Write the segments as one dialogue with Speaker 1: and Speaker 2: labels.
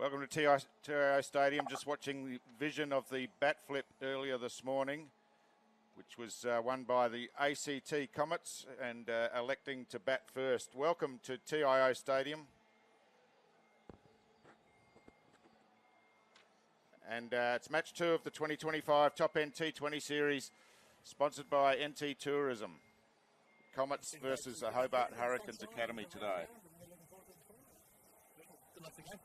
Speaker 1: Welcome to TIO Stadium. Just watching the vision of the bat flip earlier this morning, which was won by the ACT Comets and electing to bat first. Welcome to TIO Stadium. And it's match 2 of the 2025 Top End T20 Series, sponsored by NT Tourism. Comets versus the Hobart Hurricanes Academy today.
Speaker 2: Good luck again.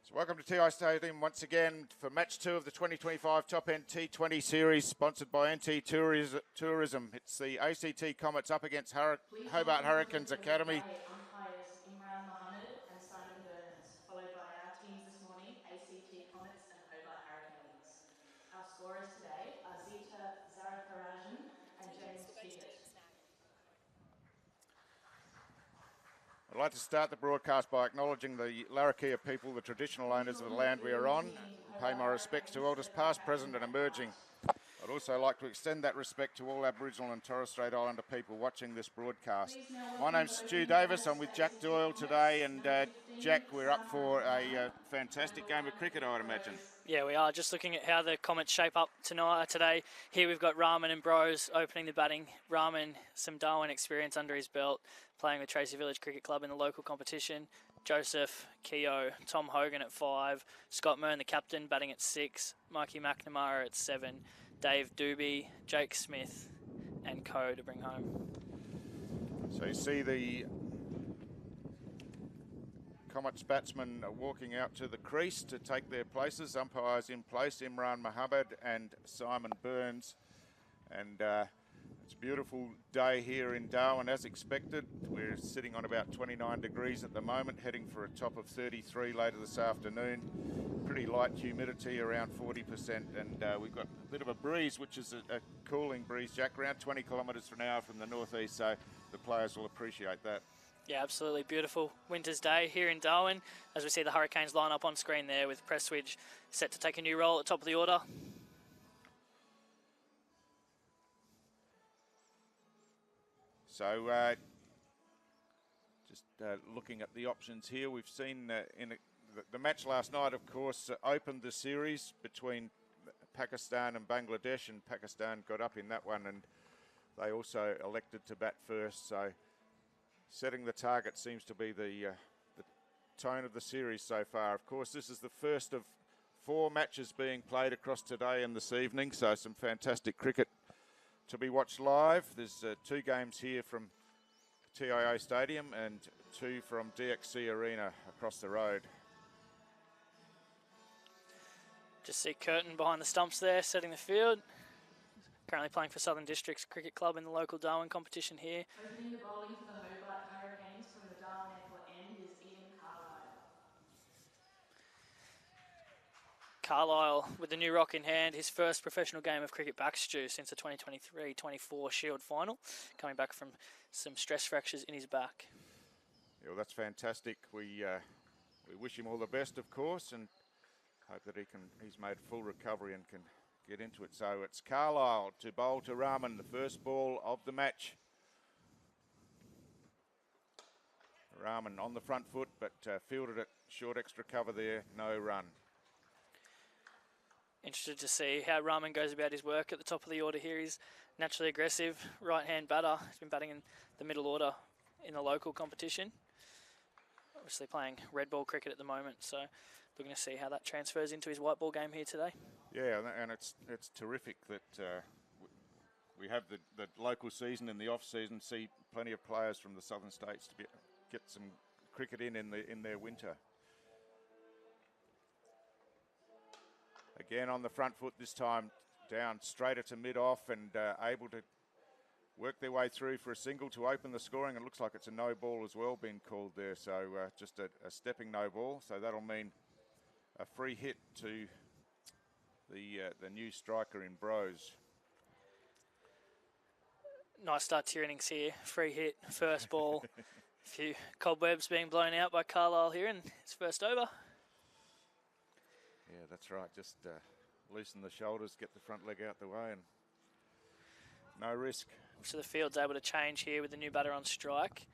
Speaker 1: So welcome to TI Stadium once again for match 2 of the 2025 Top End T20 Series, sponsored by NT Tourism. It's the ACT Comets up against Hobart Hurricanes Academy.
Speaker 3: Umpires Imran Mohammed and Simon Burns, followed by our teams this morning, ACT Comets and Hobart Hurricanes. Our scorers today are Zita Zaratharajan and James Pickett.
Speaker 1: I'd like to start the broadcast by acknowledging the Larrakia people, the traditional owners of the land we are on, and pay my respects to elders past, present and emerging. I'd also like to extend that respect to all Aboriginal and Torres Strait Islander people watching this broadcast. My name's Stu Davis. I'm with Jack Doyle today, and Jack, we're up for a fantastic game of cricket, I would imagine.
Speaker 4: Yeah, we are. Just looking at how the Comets shape up today. Here we've got Rahman and Bros opening the batting. Rahman, some Darwin experience under his belt, playing with Tracy Village Cricket Club in the local competition. Joseph, Keogh, Tom Hogan at 5, Scott Mern, the captain, batting at 6, Mikey McNamara at 7, Dave Doobie, Jake Smith and Co to bring home.
Speaker 1: So you see the Comets batsmen walking out to the crease to take their places. Umpires in place, Imran Mohammed and Simon Burns. And it's a beautiful day here in Darwin as expected. We're sitting on about 29 degrees at the moment, heading for a top of 33 later this afternoon. Pretty light humidity, around 40%, and we've got a bit of a breeze, which is a cooling breeze, Jack, around 20 kilometres an hour from the northeast, so the players will appreciate that.
Speaker 4: Yeah, absolutely beautiful winter's day here in Darwin, as we see the Hurricanes line up on screen there with Prestwidge set to take a new role at the top of the order.
Speaker 1: So just looking at the options here, we've seen the match last night, of course, opened the series between Pakistan and Bangladesh, and Pakistan got up in that one, and they also elected to bat first. So setting the target seems to be the tone of the series so far. Of course, this is the first of 4 matches being played across today and this evening, so some fantastic cricket to be watched live. There's 2 games here from TIO Stadium and 2 from DXC Arena across the road.
Speaker 4: Just see Curtin behind the stumps there, setting the field. Currently playing for Southern Districts Cricket Club in the local Darwin competition here.
Speaker 3: Opening the bowling for the Hobart Hurricanes from the Darwin Airport end is Ian Carlisle.
Speaker 4: Carlisle with the new rock in hand, his first professional game of cricket back, Stu, since the 2023-24 Shield final, coming back from some stress fractures in his back.
Speaker 1: Yeah, well, that's fantastic. We wish him all the best, of course, and hope that he's made full recovery and can get into it. So it's Carlisle to bowl to Rahman, the first ball of the match. Rahman on the front foot, but fielded it short extra cover there, no run.
Speaker 4: Interested to see how Rahman goes about his work at the top of the order here. He's naturally aggressive, right-hand batter. He's been batting in the middle order in the local competition. Obviously playing red ball cricket at the moment, so we're going to see how that transfers into his white ball game here today. Yeah,
Speaker 1: and it's terrific that we have the local season and the off-season, see plenty of players from the southern states to get some cricket in their winter. Again on the front foot this time, down straighter to mid-off and able to work their way through for a single to open the scoring. It looks like it's a no ball as well being called there, so just a stepping no ball. So that'll mean a free hit to the new striker in Bros.
Speaker 4: Nice start to your innings here. Free hit, first ball. A few cobwebs being blown out by Carlisle here in his first over.
Speaker 1: Yeah, that's right. Just loosen the shoulders, get the front leg out the way, and no risk.
Speaker 4: So the field's able to change here with the new batter on strike.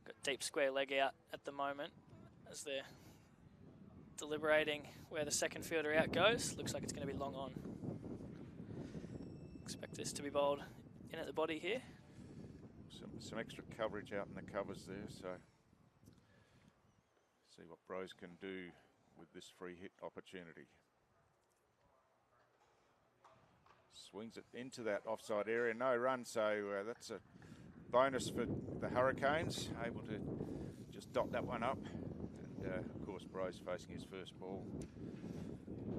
Speaker 4: Got deep square leg out at the moment as they're deliberating where the second fielder out goes. Looks like it's going to be long on. Expect this to be bowled in at the body here.
Speaker 1: Some extra coverage out in the covers there, so see what Bros can do with this free hit opportunity. Swings it into that offside area, no run, so that's a bonus for the Hurricanes, able to just dot that one up. And of course Bros facing his first ball.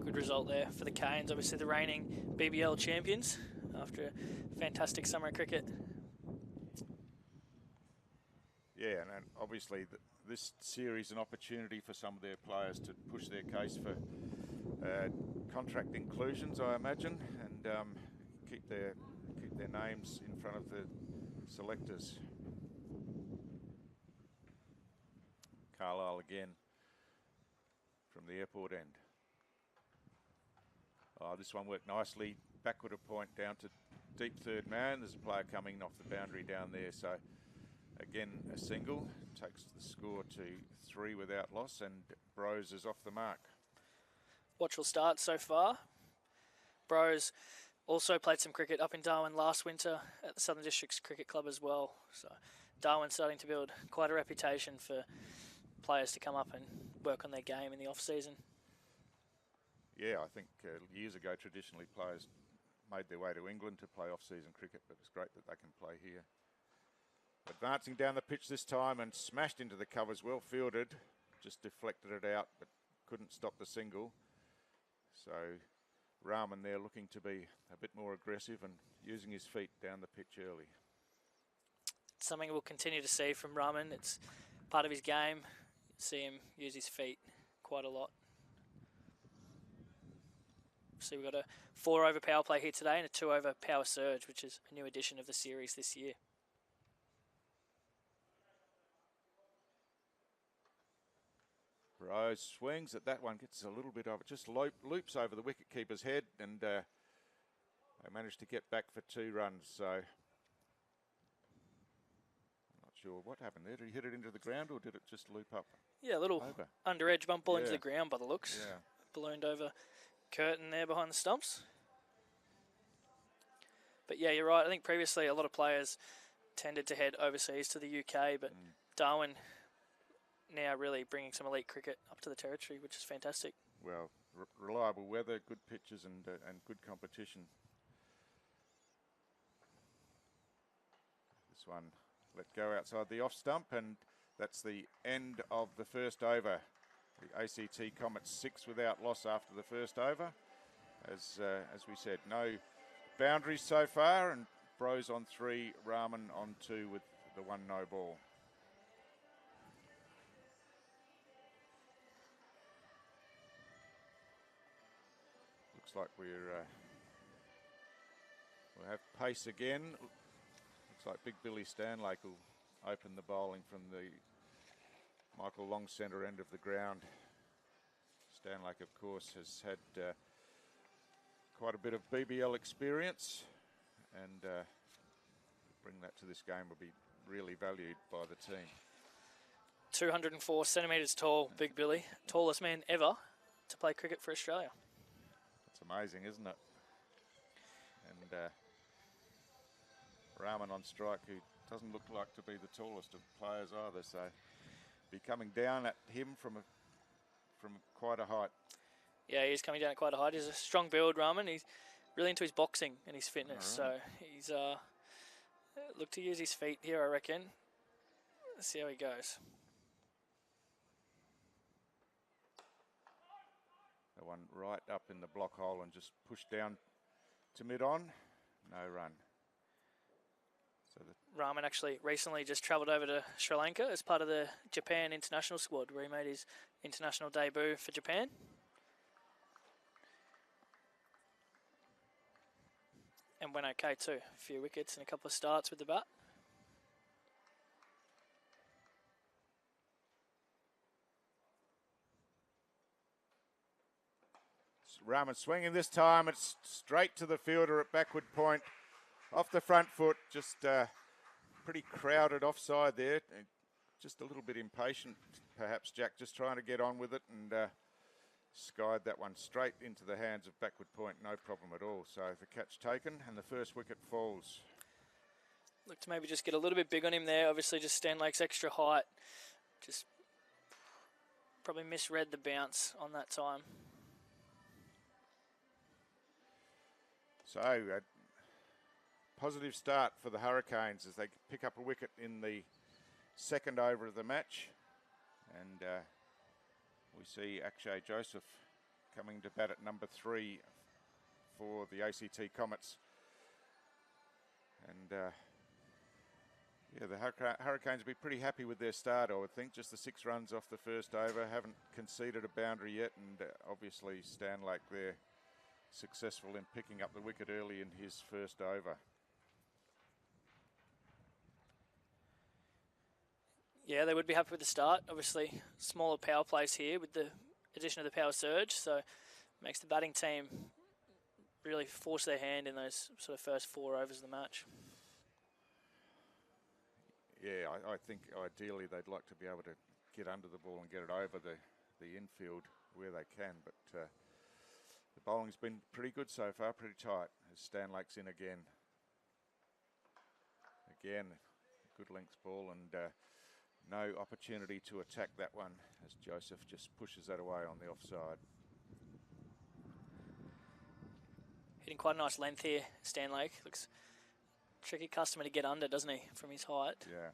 Speaker 4: Good result there for the Canes, obviously the reigning BBL champions after a fantastic summer of cricket.
Speaker 1: Yeah, and obviously this series an opportunity for some of their players to push their case for contract inclusions, I imagine, and keep their names in front of the selectors. Carlisle again from the airport end. Oh, this one worked nicely. Backward a point down to deep third man. There's a player coming off the boundary down there, so again a single takes the score to 3 without loss, and Bros is off the mark.
Speaker 4: Watchful start so far. Bros also played some cricket up in Darwin last winter at the Southern Districts Cricket Club as well. So Darwin's starting to build quite a reputation for players to come up and work on their game in the off-season.
Speaker 1: Yeah, I think years ago traditionally players made their way to England to play off-season cricket, but it's great that they can play here. Advancing down the pitch this time and smashed into the covers, well fielded, just deflected it out but couldn't stop the single. So Rahman there looking to be a bit more aggressive and using his feet down the pitch early.
Speaker 4: Something we'll continue to see from Rahman. It's part of his game. See him use his feet quite a lot. So we've got a 4-over power play here today and a 2-over power surge, which is a new addition of the series this year.
Speaker 1: Rose swings at that one, gets a little bit of it, just loops over the wicket keeper's head, and they managed to get back for 2 runs. So I'm not sure what happened there. Did he hit it into the ground or did it just loop up?
Speaker 4: Yeah, a little
Speaker 1: over?
Speaker 4: Under edge bump ball into the ground by the looks.
Speaker 1: Yeah.
Speaker 4: Ballooned over curtain there behind the stumps. But yeah, you're right. I think previously a lot of players tended to head overseas to the UK, but Darwin now really bringing some elite cricket up to the territory, which is fantastic.
Speaker 1: Well, reliable weather, good pitches, and good competition. This one let go outside the off stump, and that's the end of the first over. The ACT Comets 6 without loss after the first over. As we said, no boundaries so far, and Bros on 3, Rahman on 2 with the 1 no ball. Looks like we'll have pace again. Looks like Big Billy Stanlake will open the bowling from the Michael Long centre end of the ground. Stanlake, of course, has had quite a bit of BBL experience, and bring that to this game will be really valued by the team.
Speaker 4: 204 centimetres tall, Big Billy, tallest man ever to play cricket for Australia.
Speaker 1: It's amazing, isn't it? And Rahman on strike, who doesn't look like to be the tallest of players either, so be coming down at him from quite a height.
Speaker 4: Yeah, he's coming down at quite a height. He's a strong build, Rahman. He's really into his boxing and his fitness,
Speaker 1: Right.
Speaker 4: so he's look to use his feet here, I reckon. Let's see how he goes.
Speaker 1: The one right up in the block hole and just pushed down to mid-on. No run. So
Speaker 4: Rahman actually recently just travelled over to Sri Lanka as part of the Japan international squad, where he made his international debut for Japan. And went okay too. A few wickets and a couple of starts with the bat.
Speaker 1: Rahman swinging this time. It's straight to the fielder at backward point. Off the front foot, just pretty crowded offside there. Just a little bit impatient, perhaps, Jack, just trying to get on with it, and skied that one straight into the hands of backward point. No problem at all. So the catch taken, and the first wicket falls.
Speaker 4: Look to maybe just get a little bit big on him there. Obviously, just Stanlake's extra height. Just probably misread the bounce on that time.
Speaker 1: So, a positive start for the Hurricanes as they pick up a wicket in the second over of the match. And we see Akshay Joseph coming to bat at number 3 for the ACT Comets. And yeah, the Hurricanes will be pretty happy with their start, I would think. Just the 6 runs off the first over. Haven't conceded a boundary yet, and obviously Stanlake there successful in picking up the wicket early in his first over.
Speaker 4: Yeah, they would be happy with the start. Obviously, smaller power plays here with the addition of the power surge, so makes the batting team really force their hand in those sort of first 4 overs of the match.
Speaker 1: Yeah, I think ideally they'd like to be able to get under the ball and get it over the infield where they can, but the bowling's been pretty good so far, pretty tight, as Stanlake's in again. Again, good length ball, and no opportunity to attack that one as Joseph just pushes that away on the offside.
Speaker 4: Hitting quite a nice length here, Stanlake. Looks tricky customer to get under, doesn't he, from his height?
Speaker 1: Yeah.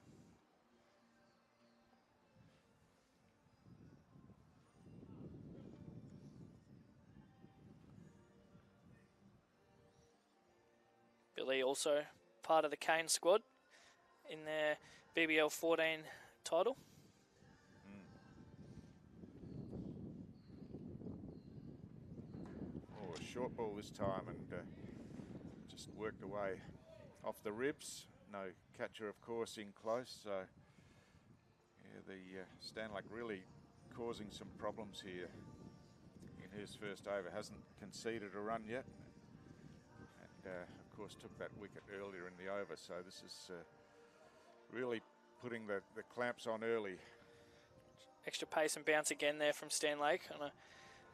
Speaker 4: Billy also part of the Kane squad in their BBL 14 title.
Speaker 1: Oh, a short ball this time, and just worked away off the ribs. No catcher, of course, in close. So yeah, the Stanlake really causing some problems here in his first over. Hasn't conceded a run yet, and of course took that wicket earlier in the over. So this is really putting the clamps on early.
Speaker 4: Extra pace and bounce again there from Stanlake on a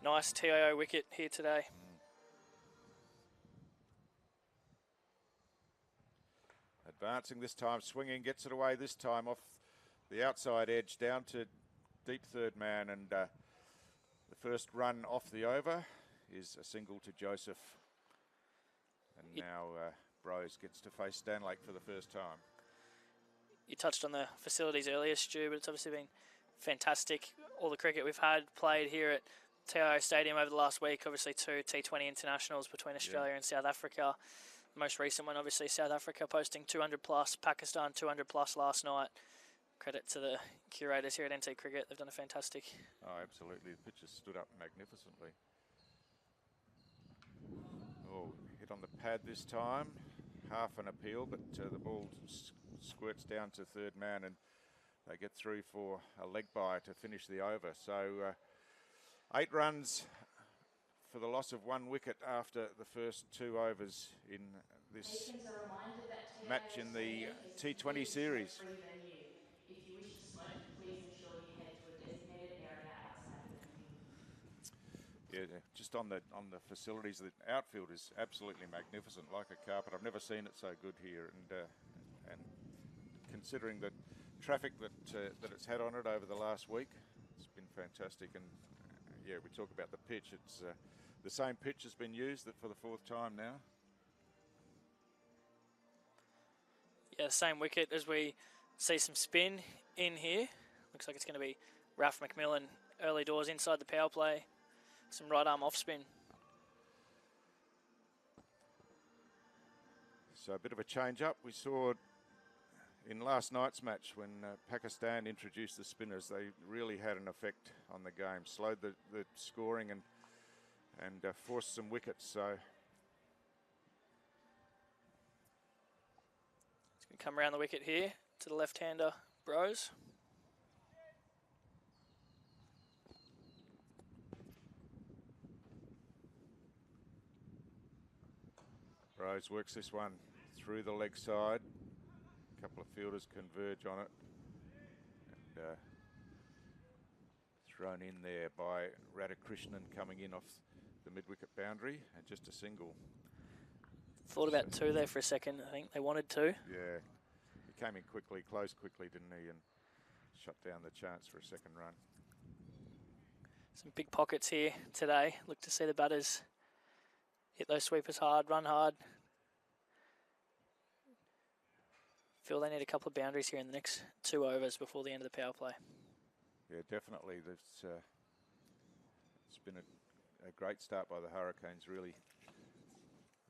Speaker 4: nice TIO wicket here today.
Speaker 1: Advancing this time, swinging, gets it away this time off the outside edge down to deep third man, and the first run off the over is a single to Joseph. And now Brose gets to face Stanlake for the first time.
Speaker 4: You touched on the facilities earlier, Stu, but it's obviously been fantastic. All the cricket we've had played here at TIO Stadium over the last week. Obviously 2 T20 internationals between Australia and South Africa. The most recent one, obviously, South Africa posting 200 plus, Pakistan 200 plus last night. Credit to the curators here at NT Cricket. They've done a fantastic.
Speaker 1: Oh, absolutely. The pitch has stood up magnificently. Oh, hit on the pad this time. Half an appeal, but the ball squirts down to third man, and they get through for a leg bye to finish the over. So 8 runs for the loss of 1 wicket after the first 2 overs in this match in the T20 Series.
Speaker 3: If you wish to smoke, please ensure you head to a designated area outside of the venue.
Speaker 1: Yeah, just on the facilities, the outfield is absolutely magnificent, like a carpet. I've never seen it so good here, and considering the traffic that it's had on it over the last week, it's been fantastic. And yeah, we talk about the pitch. It's the same pitch has been used for the 4th time now.
Speaker 4: Yeah, same wicket as we see some spin in here. Looks like it's going to be Ralph McMillan early doors inside the power play. Some right arm off spin.
Speaker 1: So a bit of a change up. We saw in last night's match when Pakistan introduced the spinners, they really had an effect on the game. Slowed the scoring and forced some wickets. So
Speaker 4: it's going to come around the wicket here to the left-hander, Brose.
Speaker 1: Rose works this one through the leg side. A couple of fielders converge on it. And thrown in there by Radhakrishnan coming in off the mid-wicket boundary, and just a single.
Speaker 4: Thought about two there for a second. I think they wanted two.
Speaker 1: Yeah, he came in quickly, closed quickly, didn't he, and shut down the chance for a second run.
Speaker 4: Some big pockets here today. Look to see the batters hit those sweepers hard, run hard. Feel they need a couple of boundaries here in the next 2 overs before the end of the power play.
Speaker 1: Yeah, definitely. It's been a great start by the Hurricanes, really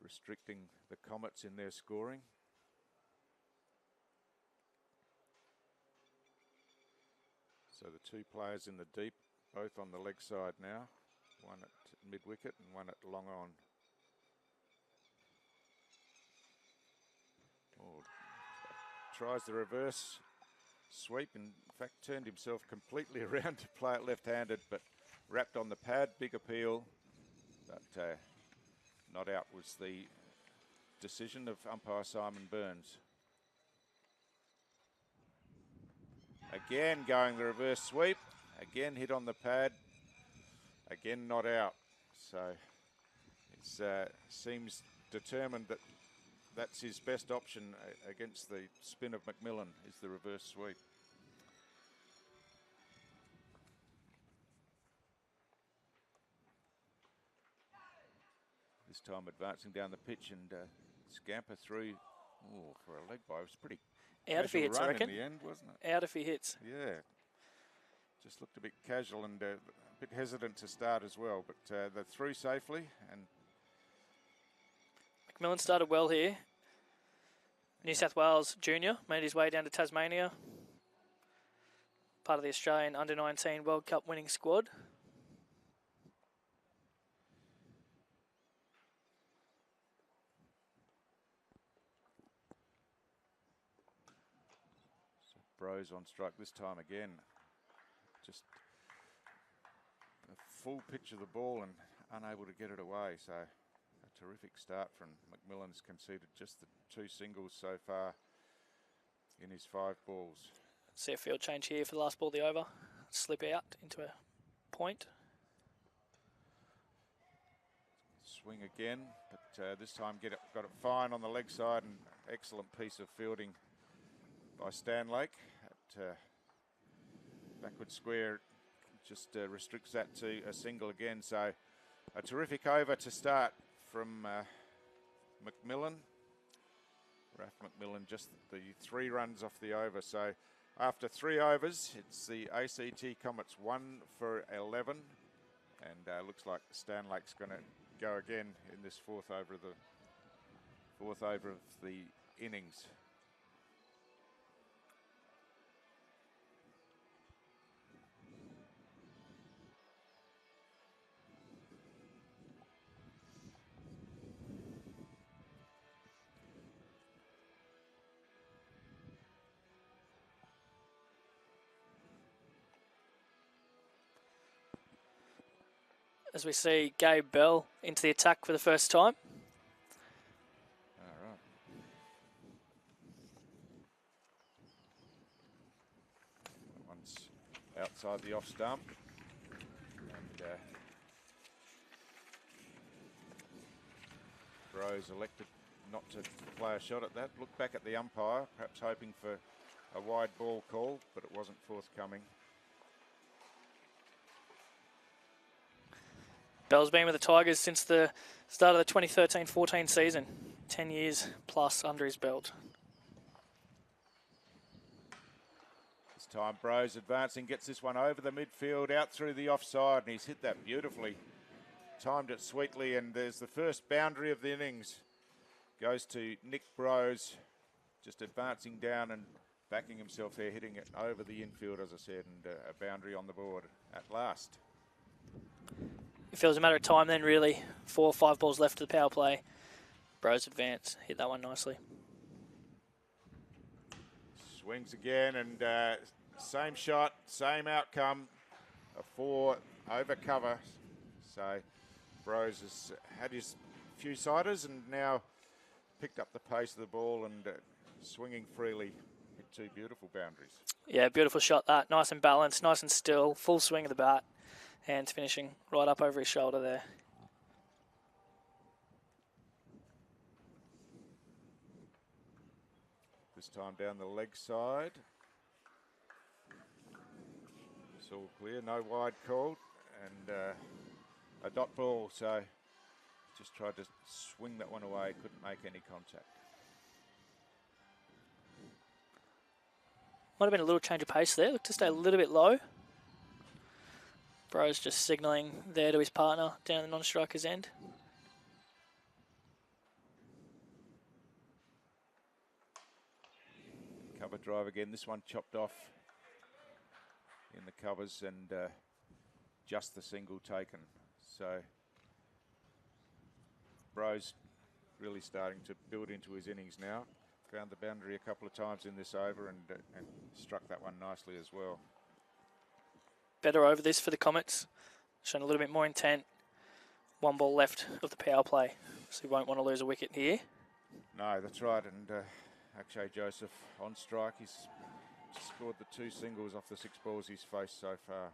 Speaker 1: restricting the Comets in their scoring. So the two players in the deep, both on the leg side now, one at mid-wicket and one at long on. Oh, tries the reverse sweep, in fact turned himself completely around to play it left-handed, but wrapped on the pad. Big appeal, but not out was the decision of umpire Simon Burns. Again going the reverse sweep, again hit on the pad, again not out. So it seems determined that that's his best option against the spin of McMillan, is the reverse sweep. This time advancing down the pitch and scamper through. Oh, for a leg bye, it was pretty
Speaker 4: out if he hits, I reckon.
Speaker 1: In the end, wasn't it?
Speaker 4: Out if he hits.
Speaker 1: Yeah, just looked a bit casual and a bit hesitant to start as well, but they're through safely. And
Speaker 4: McMillan started well here. New South Wales junior, made his way down to Tasmania. Part of the Australian Under-19 World Cup winning squad.
Speaker 1: so Bros on strike this time again. Just a full pitch of the ball and unable to get it away. So a terrific start from McMillan's conceded just the 2 singles so far in his 5 balls.
Speaker 4: See a field change here for the last ball of the over. Slip out into a point.
Speaker 1: Swing again, but this time got it fine on the leg side, and excellent piece of fielding by Stanlake. At backward square just restricts that to a single again. So a terrific over to start from McMillan. Raf McMillan just the 3 runs off the over. So after 3 overs, it's the ACT Comets 1 for 11, and looks like Stanlake's going to go again in this fourth over of the innings.
Speaker 4: As we see Gabe Bell into the attack for the first time.
Speaker 1: All right. That one's outside the off stump. And Rose elected not to play a shot at that. Looked back at the umpire, perhaps hoping for a wide ball call, but it wasn't forthcoming.
Speaker 4: Bell's been with the Tigers since the start of the 2013-14 season. 10 years plus under his belt.
Speaker 1: This time Bros advancing, gets this one over the midfield, out through the offside, and he's hit that beautifully. Timed it sweetly, and there's the first boundary of the innings. Goes to Nick Bros, just advancing down and backing himself there, hitting it over the infield, as I said, and a boundary on the board at last.
Speaker 4: It feels a matter of time then, really. 4 or 5 balls left of the power play. Bros advance, hit that one nicely.
Speaker 1: Swings again, and same shot, same outcome. A 4 over cover. So Bros has had his few siders, and now picked up the pace of the ball and swinging freely, hit 2 beautiful boundaries.
Speaker 4: Yeah, beautiful shot that. Nice and balanced, nice and still, full swing of the bat. Hands finishing right up over his shoulder there.
Speaker 1: This time down the leg side. It's all clear, no wide called, and a dot ball, so just tried to swing that one away, couldn't make any contact.
Speaker 4: Might have been a little change of pace there. Looked to stay a little bit low. Bro's just signalling there to his partner down the non-striker's end.
Speaker 1: Cover drive again, this one chopped off in the covers and just the single taken. So Bro's really starting to build into his innings now. Found the boundary a couple of times in this over and struck that one nicely as well.
Speaker 4: Better over this for the Comets. Showing a little bit more intent. 1 ball left of the power play, so he won't want to lose a wicket here.
Speaker 1: No, that's right, and Akshay Joseph on strike. He's just scored the 2 singles off the 6 balls he's faced so far.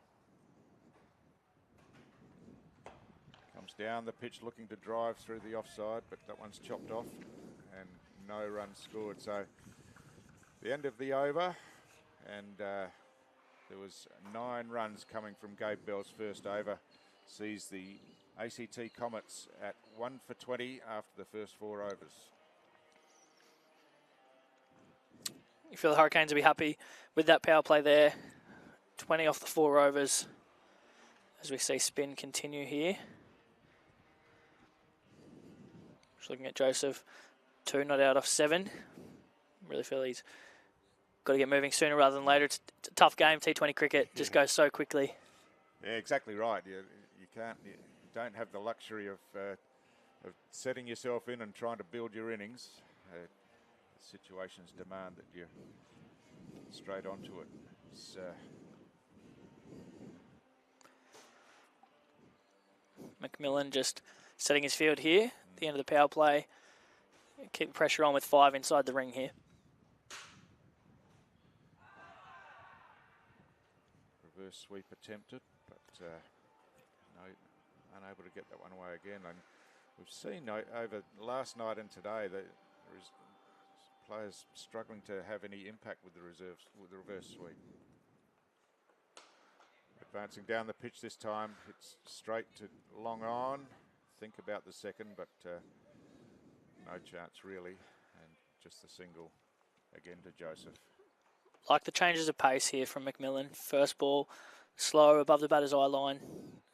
Speaker 1: Comes down the pitch looking to drive through the offside, but that one's chopped off and no runs scored. So the end of the over, and there was 9 runs coming from Gabe Bell's first over. Sees the ACT Comets at 1 for 20 after the first 4 overs.
Speaker 4: You feel the Hurricanes will be happy with that power play there. 20 off the 4 overs as we see spin continue here. Just looking at Joseph, 2 not out off 7. Really feel he's got to get moving sooner rather than later. It's a tough game, T20 cricket, just goes so quickly.
Speaker 1: Yeah, exactly right. You don't have the luxury of setting yourself in and trying to build your innings. Situations demand that you're straight onto it. It's,
Speaker 4: McMillan just setting his field here at the end of the power play. Keep the pressure on with 5 inside the ring here.
Speaker 1: Reverse sweep attempted, but no, unable to get that one away again. And we've seen over last night and today that there is players struggling to have any impact with the reserves, with the reverse sweep. Advancing down the pitch this time, it's straight to long on. Think about the second, but no chance really, and just the single again to Joseph.
Speaker 4: Like the changes of pace here from McMillan. First ball, slow above the batter's eye line.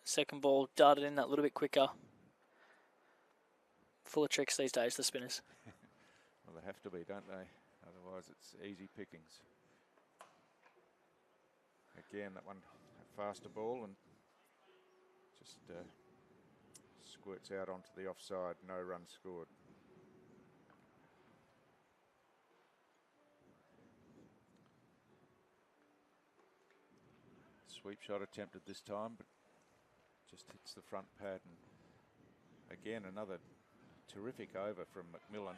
Speaker 4: Second ball, darted in that little bit quicker. Full of tricks these days, the spinners.
Speaker 1: Well, they have to be, don't they? Otherwise it's easy pickings. Again, that one a faster ball and just squirts out onto the offside. No run scored. Sweep shot attempted this time, but just hits the front pad. And again, another terrific over from McMillan.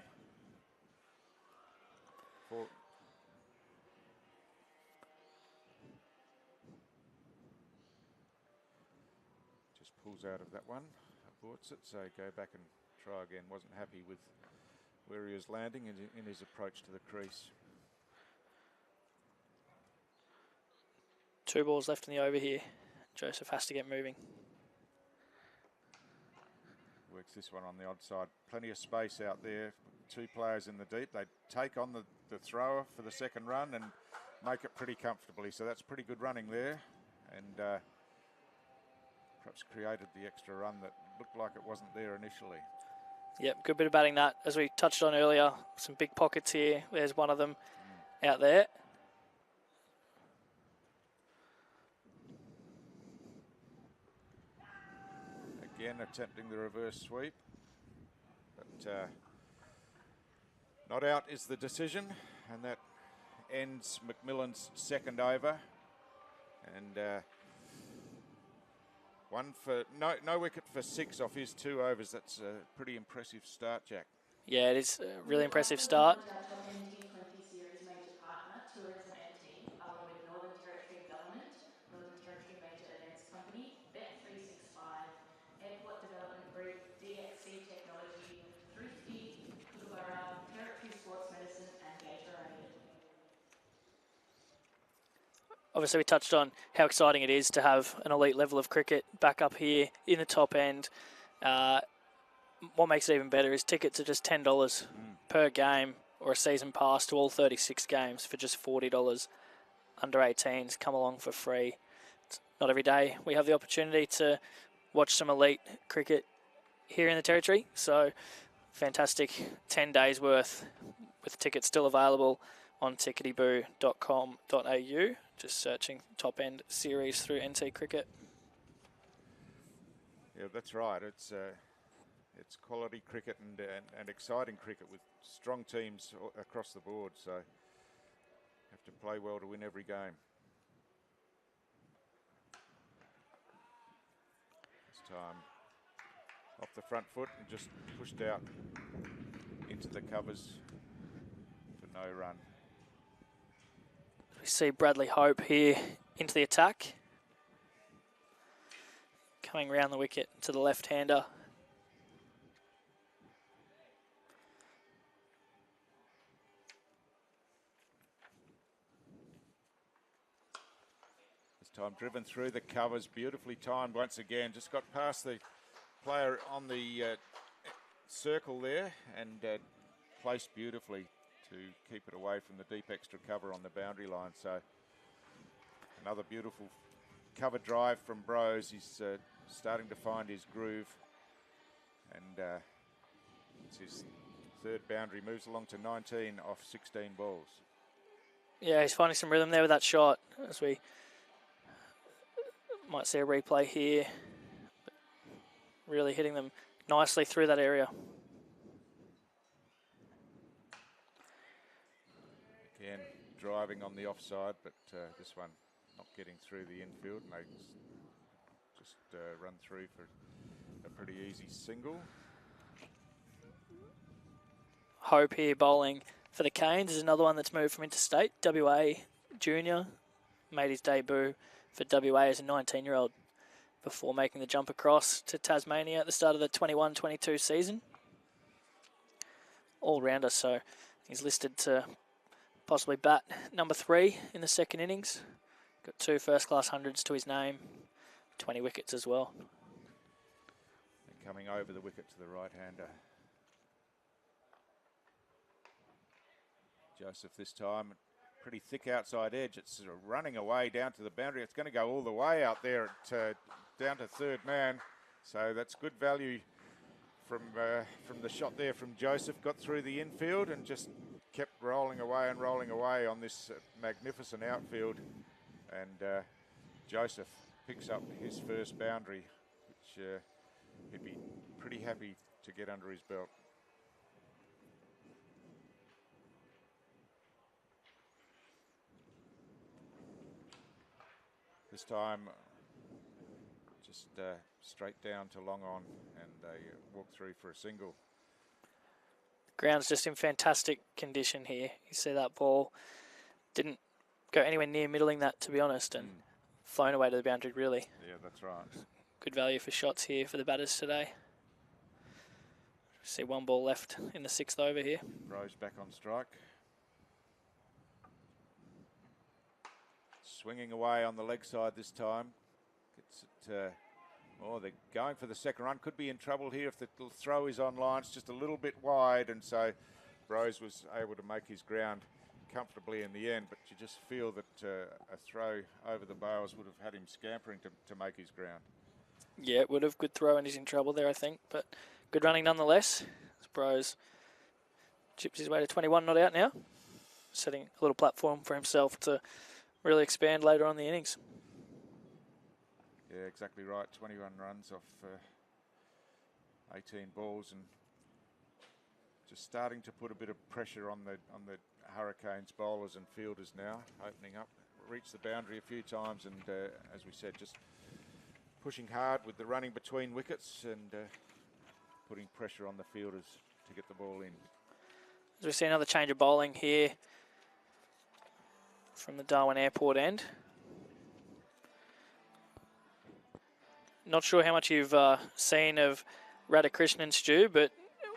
Speaker 1: Just pulls out of that one, aborts it, so go back and try again. Wasn't happy with where he was landing in his approach to the crease.
Speaker 4: 2 balls left in the over here. Joseph has to get moving.
Speaker 1: Works this one on the odd side. Plenty of space out there. 2 players in the deep. They take on the thrower for the second run and make it pretty comfortably. So that's pretty good running there. And perhaps created the extra run that looked like it wasn't there initially.
Speaker 4: Yep, good bit of batting that. As we touched on earlier, some big pockets here. There's one of them out there.
Speaker 1: Again, attempting the reverse sweep, but not out is the decision, and that ends McMillan's second over. And no wicket for 6 off his 2 overs. That's a pretty impressive start, Jack.
Speaker 4: Yeah, it is a really
Speaker 3: We'd
Speaker 4: impressive
Speaker 3: also
Speaker 4: start.
Speaker 3: acknowledge our top End T20 Series major partner, Tourism NT, along with Northern Territory Government, Northern Territory Major Events Company, Bet365, Airport Development Group, DXC Technology, Thrifty, Kookaburra, Territory Sports Medicine, and Gatorade.
Speaker 4: Obviously, we touched on how exciting it is to have an elite level of cricket back up here in the top end. What makes it even better is tickets are just $10 per game, or a season pass to all 36 games for just $40. Under 18s come along for free. It's not every day we have the opportunity to watch some elite cricket here in the Territory, so fantastic 10 days worth with tickets still available on ticketyboo.com.au. Just searching top end series through NT Cricket.
Speaker 1: Yeah, that's right. It's quality cricket and exciting cricket with strong teams across the board. So have to play well to win every game. This time off the front foot and just pushed out into the covers for no run.
Speaker 4: We see Bradley Hope here into the attack. Coming round the wicket to the left-hander.
Speaker 1: This time driven through the covers, beautifully timed once again. Just got past the player on the circle there and placed beautifully to keep it away from the deep extra cover on the boundary line. So another beautiful cover drive from Bros. He's starting to find his groove, and it's his third boundary. Moves along to 19 off 16 balls.
Speaker 4: Yeah, he's finding some rhythm there with that shot, as we might see a replay here. Really hitting them nicely through that area.
Speaker 1: Again, driving on the offside, but this one not getting through the infield. And they just run through for a pretty easy single.
Speaker 4: Hope here bowling for the Canes is another one that's moved from interstate. WA junior, made his debut for WA as a 19-year-old before making the jump across to Tasmania at the start of the 21-22 season. All-rounder, so he's listed to possibly bat number 3 in the second innings. Got 2 first-class hundreds to his name, 20 wickets as well.
Speaker 1: And coming over the wicket to the right-hander. Joseph this time, pretty thick outside edge. It's sort of running away down to the boundary. It's going to go all the way out there at, down to third man. So that's good value from the shot there from Joseph. Got through the infield and just kept rolling away on this magnificent outfield. And Joseph picks up his first boundary, which he'd be pretty happy to get under his belt. This time, just straight down to long on, and they walk through for a single.
Speaker 4: Ground's just in fantastic condition here. You see that ball didn't go anywhere near middling that, to be honest, and flown away to the boundary, really.
Speaker 1: Yeah, that's right.
Speaker 4: Good value for shots here for the batters today. See one ball left in the 6th over here.
Speaker 1: Rose back on strike. Swinging away on the leg side this time. Gets it, they're going for the second run. Could be in trouble here if the throw is on line. It's just a little bit wide, and so Rose was able to make his ground comfortably in the end, but you just feel that a throw over the bales would have had him scampering to make his ground.
Speaker 4: Yeah, it would have. Good throw, and he's in trouble there, I think, but good running nonetheless. Bros chips his way to 21, not out now. Setting a little platform for himself to really expand later on in the innings.
Speaker 1: Yeah, exactly right. 21 runs off 18 balls, and just starting to put a bit of pressure on the Hurricanes bowlers and fielders now. Opening up, reached the boundary a few times, and as we said, just pushing hard with the running between wickets and putting pressure on the fielders to get the ball in.
Speaker 4: As we see another change of bowling here from the Darwin Airport end. Not sure how much you've seen of Radhakrishnan, Stu, but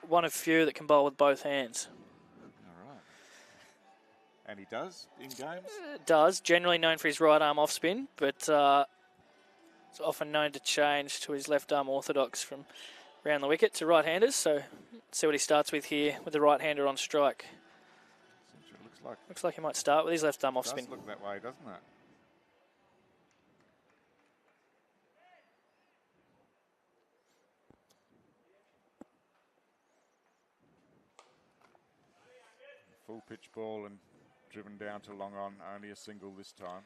Speaker 4: one of few that can bowl with both hands.
Speaker 1: All right. And he does in games?
Speaker 4: Does. Generally known for his right arm off spin, but it's often known to change to his left arm orthodox from around the wicket to right-handers. So let's see what he starts with here with the right-hander on strike. Looks like he might start with his left arm off spin.
Speaker 1: It does look that way, doesn't it? Full pitch ball and driven down to long on, only a single this time.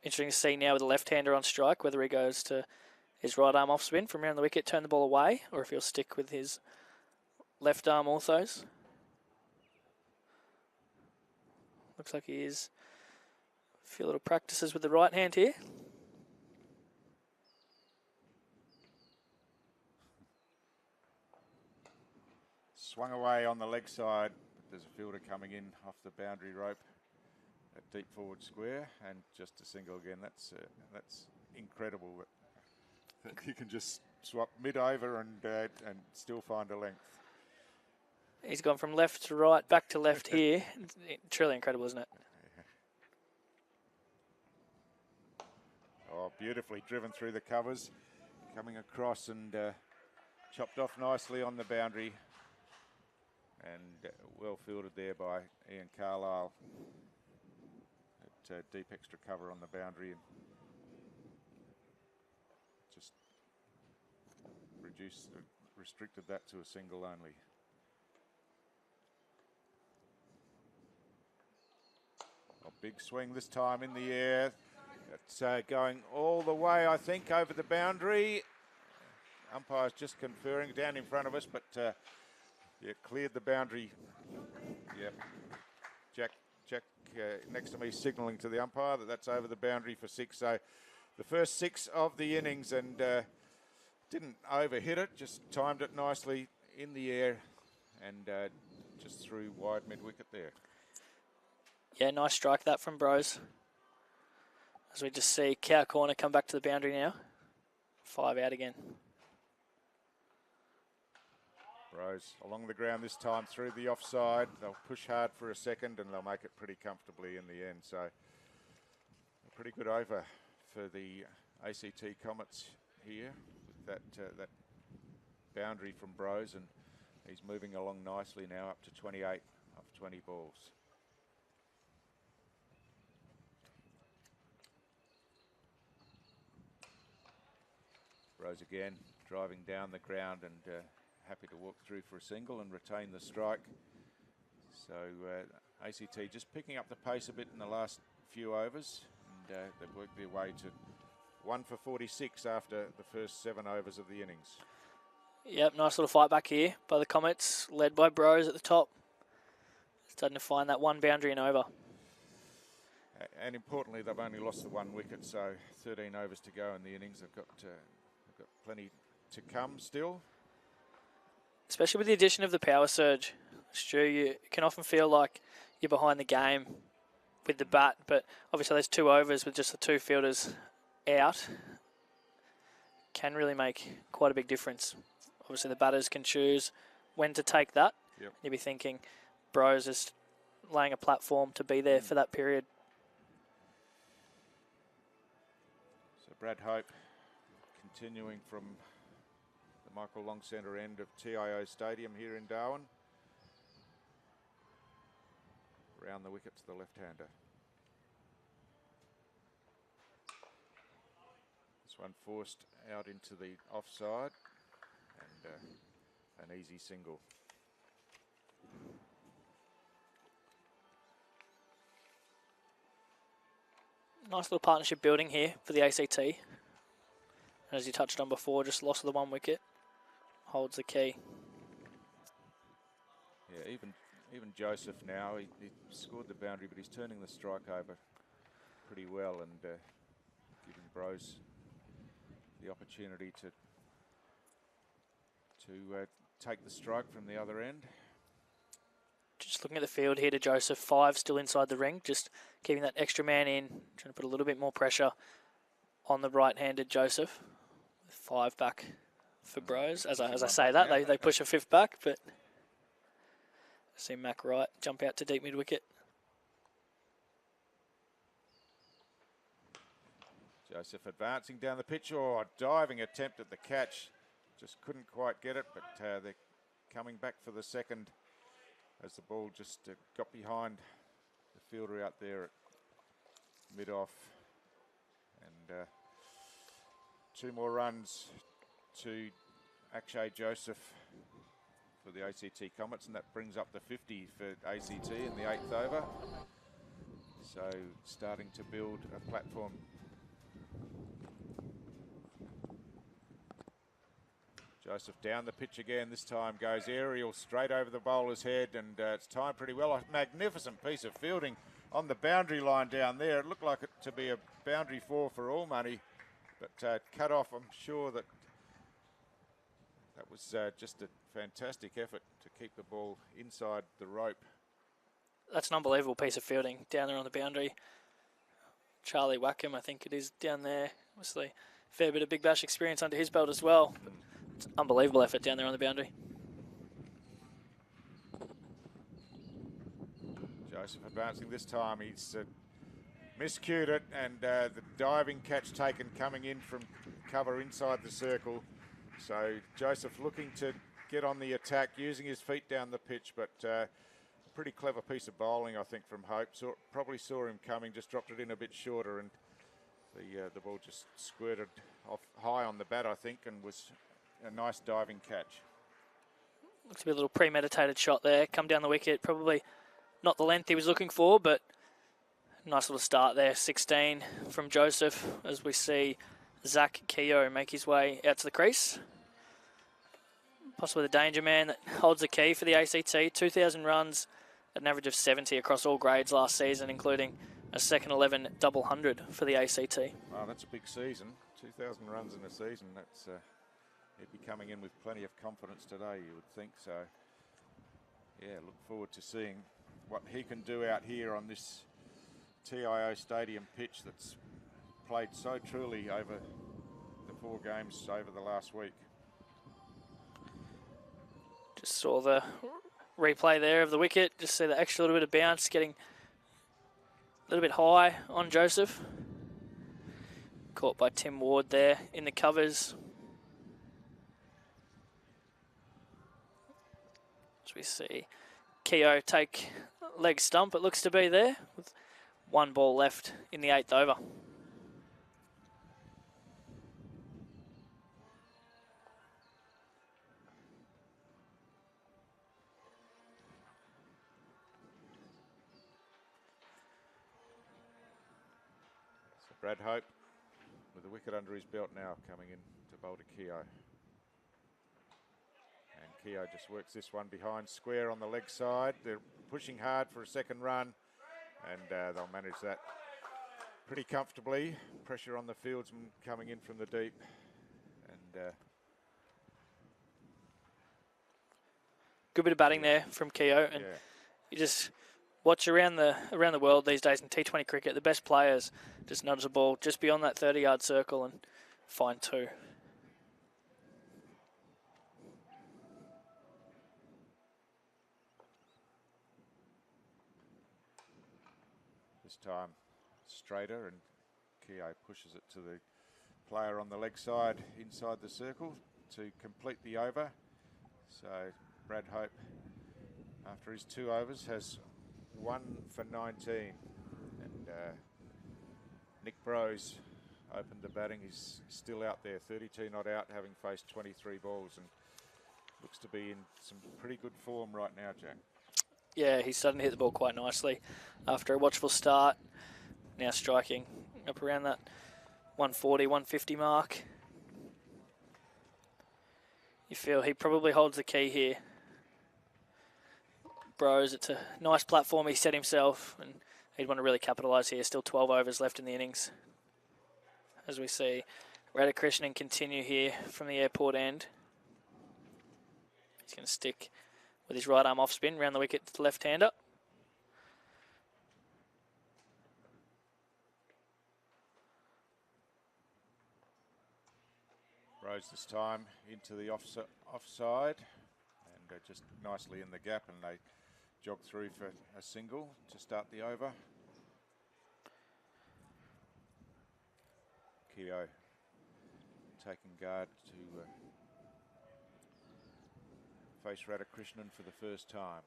Speaker 4: Interesting to see now with the left-hander on strike whether he goes to his right arm off spin from around the wicket, turn the ball away, or if he'll stick with his left arm orthos. Looks like he is a few little practices with the right hand here.
Speaker 1: Swung away on the leg side. There's a fielder coming in off the boundary rope at deep forward square, and just a single again. That's incredible that you can just swap mid-over and still find a length.
Speaker 4: He's gone from left to right, back to left here. Truly incredible, isn't it?
Speaker 1: Oh, beautifully driven through the covers, coming across and chopped off nicely on the boundary. And well fielded there by Ian Carlisle at deep extra cover on the boundary, and just restricted that to a single only. A big swing this time in the air. It's going all the way, I think, over the boundary. Umpire's just conferring down in front of us, but yeah, cleared the boundary. Yep. Jack next to me signalling to the umpire that that's over the boundary for 6. So the first 6 of the innings, and didn't overhit it, just timed it nicely in the air and just threw wide mid-wicket there.
Speaker 4: Yeah, nice strike that from Bros. As we just see Cow Corner come back to the boundary now. 5 out again.
Speaker 1: Rose along the ground this time through the offside. They'll push hard for a second and they'll make it pretty comfortably in the end. So a pretty good over for the ACT Comets here with that boundary from Bros, and he's moving along nicely now up to 28 of 20 balls. Rose again driving down the ground and happy to walk through for a single and retain the strike. So ACT just picking up the pace a bit in the last few overs, and they've worked their way to 1 for 46 after the first 7 overs of the innings.
Speaker 4: Yep, nice little fight back here by the Comets, led by Bros at the top. Starting to find that one boundary and over.
Speaker 1: And importantly, they've only lost the 1 wicket, so 13 overs to go in the innings. They've got plenty to come still.
Speaker 4: Especially with the addition of the power surge, Stu, you can often feel like you're behind the game with the bat, but obviously those 2 overs with just the 2 fielders out can really make quite a big difference. Obviously the batters can choose when to take that.
Speaker 1: Yep.
Speaker 4: You'll be thinking Bros is laying a platform to be there for that period.
Speaker 1: So Brad Hope continuing from the Michael Long Centre end of TIO Stadium here in Darwin. Round the wicket to the left-hander. This one forced out into the offside, and an easy single.
Speaker 4: Nice little partnership building here for the ACT. As you touched on before, just loss of the 1 wicket holds the key.
Speaker 1: Yeah, even Joseph now, he scored the boundary, but he's turning the strike over pretty well and giving Bros the opportunity to take the strike from the other end.
Speaker 4: Just looking at the field here to Joseph. 5 still inside the ring. Just keeping that extra man in. Trying to put a little bit more pressure on the right-handed Joseph. 5 back for Bros. As I say that, they push a 5th back, but I see Mac Wright jump out to deep mid-wicket.
Speaker 1: Joseph advancing down the pitch, or a diving attempt at the catch. Just couldn't quite get it, but they're coming back for the second as the ball just got behind the fielder out there at mid-off. And 2 more runs to Akshay Joseph for the ACT Comets, and that brings up the 50 for ACT in the 8th over. So starting to build a platform. Joseph down the pitch again. This time goes aerial straight over the bowler's head, and it's timed pretty well. A magnificent piece of fielding on the boundary line down there. It looked like it to be a boundary 4 for all money, but cut off. I'm sure that was just a fantastic effort to keep the ball inside the rope.
Speaker 4: That's an unbelievable piece of fielding down there on the boundary. Charlie Wackham, I think it is, down there. Obviously, fair bit of Big Bash experience under his belt as well. It's an unbelievable effort down there on the boundary.
Speaker 1: Joseph advancing this time. He's miscued it, and the diving catch taken coming in from cover inside the circle. So Joseph looking to get on the attack, using his feet down the pitch, but pretty clever piece of bowling, I think, from Hope. Probably saw him coming, just dropped it in a bit shorter, and the ball just squirted off high on the bat, I think, and was a nice diving catch.
Speaker 4: Looks to be a little premeditated shot there. Come down the wicket, probably not the length he was looking for, but nice little start there. 16 from Joseph, as we see Zach Keogh make his way out to the crease. Possibly the danger man that holds the key for the ACT. 2,000 runs at an average of 70 across all grades last season, including a second 11 double 100 for the ACT.
Speaker 1: Wow, that's a big season. 2,000 runs in a season. That's he'd be coming in with plenty of confidence today, you would think. So, yeah, look forward to seeing what he can do out here on this TIO Stadium pitch that's played so truly over the 4 games over the last week.
Speaker 4: Just saw the replay there of the wicket. Just see the extra little bit of bounce, getting a little bit high on Joseph. Caught by Tim Ward there in the covers. As we see Keogh take leg stump, it looks to be there, with 1 ball left in the 8th over.
Speaker 1: So Brad Hope with the wicket under his belt now, coming in to bowl to Keogh. And Keogh just works this one behind square on the leg side. They're pushing hard for a second run, and they'll manage that pretty comfortably. Pressure on the fieldsman coming in from the deep, and
Speaker 4: good bit of batting there from Keogh, and you just watch around the world these days in T20 cricket. The best players just nudge the ball just beyond that 30-yard circle and find 2.
Speaker 1: This time straighter, and Keogh pushes it to the player on the leg side inside the circle to complete the over. So Brad Hope, after his 2 overs, has 1 for 19, and Nick Brose opened the batting. He's still out there, 32 not out, having faced 23 balls, and looks to be in some pretty good form right now, Jack.
Speaker 4: Yeah, he's starting to hit the ball quite nicely after a watchful start. Now striking up around that 140, 150 mark. You feel he probably holds the key here. Bros, it's a nice platform he set himself, and he'd want to really capitalise here. Still 12 overs left in the innings. As we see Radhakrishnan continue here from the airport end. He's going to stick with his right arm off spin round the wicket to the left-hander.
Speaker 1: Rose this time into the offside and just nicely in the gap, and they jog through for a single to start the over. Keogh taking guard to face Radhakrishnan for the first time.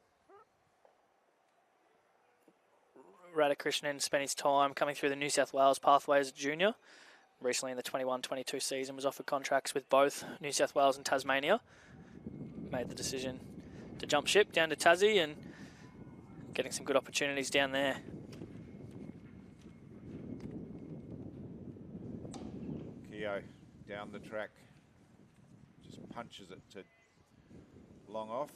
Speaker 4: Radhakrishnan spent his time coming through the New South Wales pathway as a junior. Recently in the 21-22 season was offered contracts with both New South Wales and Tasmania. Made the decision to jump ship down to Tassie and getting some good opportunities down there.
Speaker 1: Keogh down the track, just punches it to long off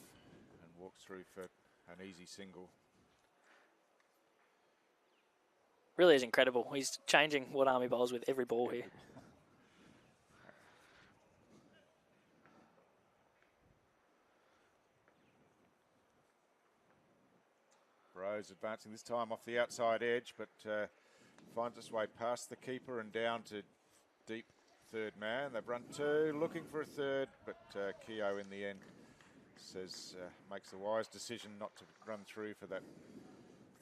Speaker 1: and walks through for an easy single.
Speaker 4: Really is incredible. He's changing what army bowls with every ball here.
Speaker 1: Rose advancing this time off the outside edge, but finds its way past the keeper and down to deep third man. They've run two, looking for a third, but Keogh in the end says makes the wise decision not to run through for that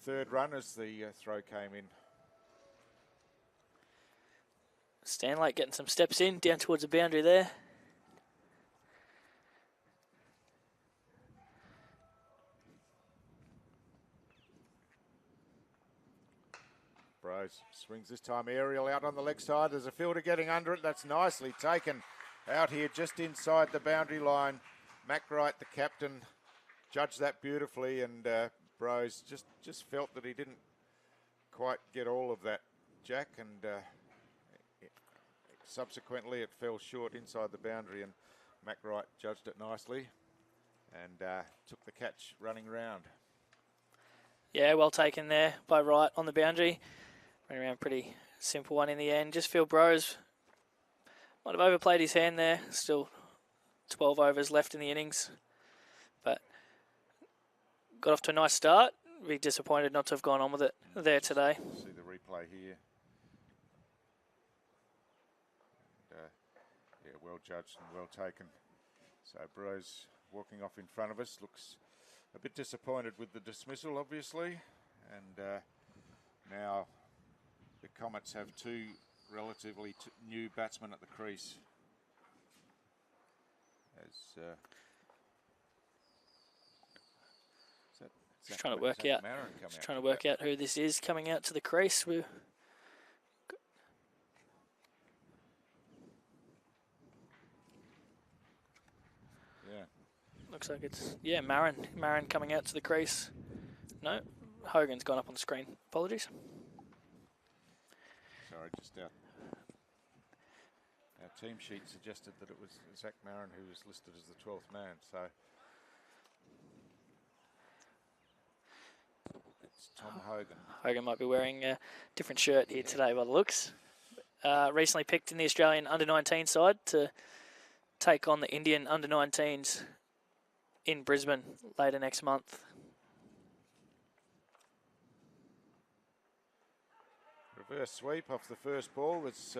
Speaker 1: third run as the throw came in.
Speaker 4: Stanlake getting some steps in, down towards the boundary there.
Speaker 1: Rose swings this time aerial out on the leg side. There's a fielder getting under it. That's nicely taken out here just inside the boundary line. Mac Wright, the captain, judged that beautifully, and Rose just felt that he didn't quite get all of that, Jack, and subsequently it fell short inside the boundary, and Mac Wright judged it nicely and took the catch running round.
Speaker 4: Yeah, well taken there by Wright on the boundary. Ran around pretty simple one in the end. Just feel Bros might have overplayed his hand there. Still 12 overs left in the innings, but got off to a nice start. Be disappointed not to have gone on with it there today.
Speaker 1: See the replay here. And, yeah, well judged and well taken. So Bros walking off in front of us, looks a bit disappointed with the dismissal, obviously, and now the Comets have two relatively new batsmen at the crease. As
Speaker 4: just trying to work out. Just trying to work out who this is coming out to the crease. Yeah. Looks like it's Marin. Marin coming out to the crease. No, Hogan's gone up on the screen. Apologies.
Speaker 1: Sorry, just our team sheet suggested that it was Zach Marin who was listed as the 12th man, so it's Tom Hogan.
Speaker 4: Hogan might be wearing a different shirt here today by the looks. Recently picked in the Australian under-19 side to take on the Indian under-19s in Brisbane later next month.
Speaker 1: Reverse sweep off the first ball. It's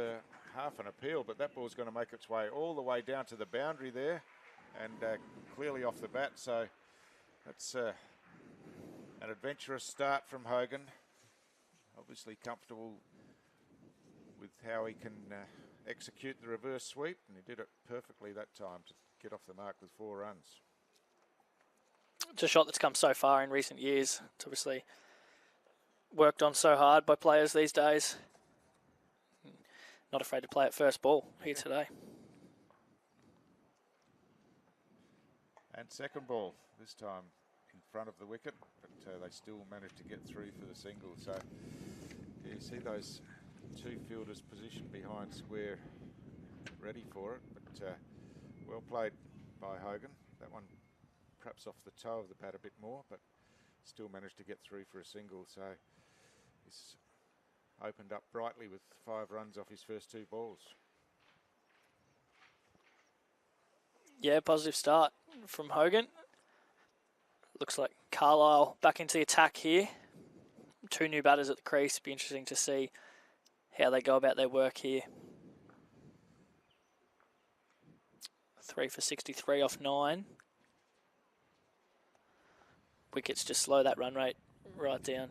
Speaker 1: half an appeal, but that ball's going to make its way all the way down to the boundary there and clearly off the bat. So that's an adventurous start from Hogan. Obviously comfortable with how he can execute the reverse sweep, and he did it perfectly that time to get off the mark with 4 runs.
Speaker 4: It's a shot that's come so far in recent years. It's obviously worked on so hard by players these days. Not afraid to play at first ball here today.
Speaker 1: And second ball, this time in front of the wicket, but they still managed to get through for the single. So yeah, you see those two fielders positioned behind square ready for it, but well played by Hogan. That one perhaps off the toe of the bat a bit more, but still managed to get through for a single. So he's opened up brightly with 5 runs off his first 2 balls.
Speaker 4: Yeah, positive start from Hogan. Looks like Carlisle back into the attack here. 2 new batters at the crease. Be interesting to see how they go about their work here. 3 for 63 off 9. Wickets just slow that run rate right down.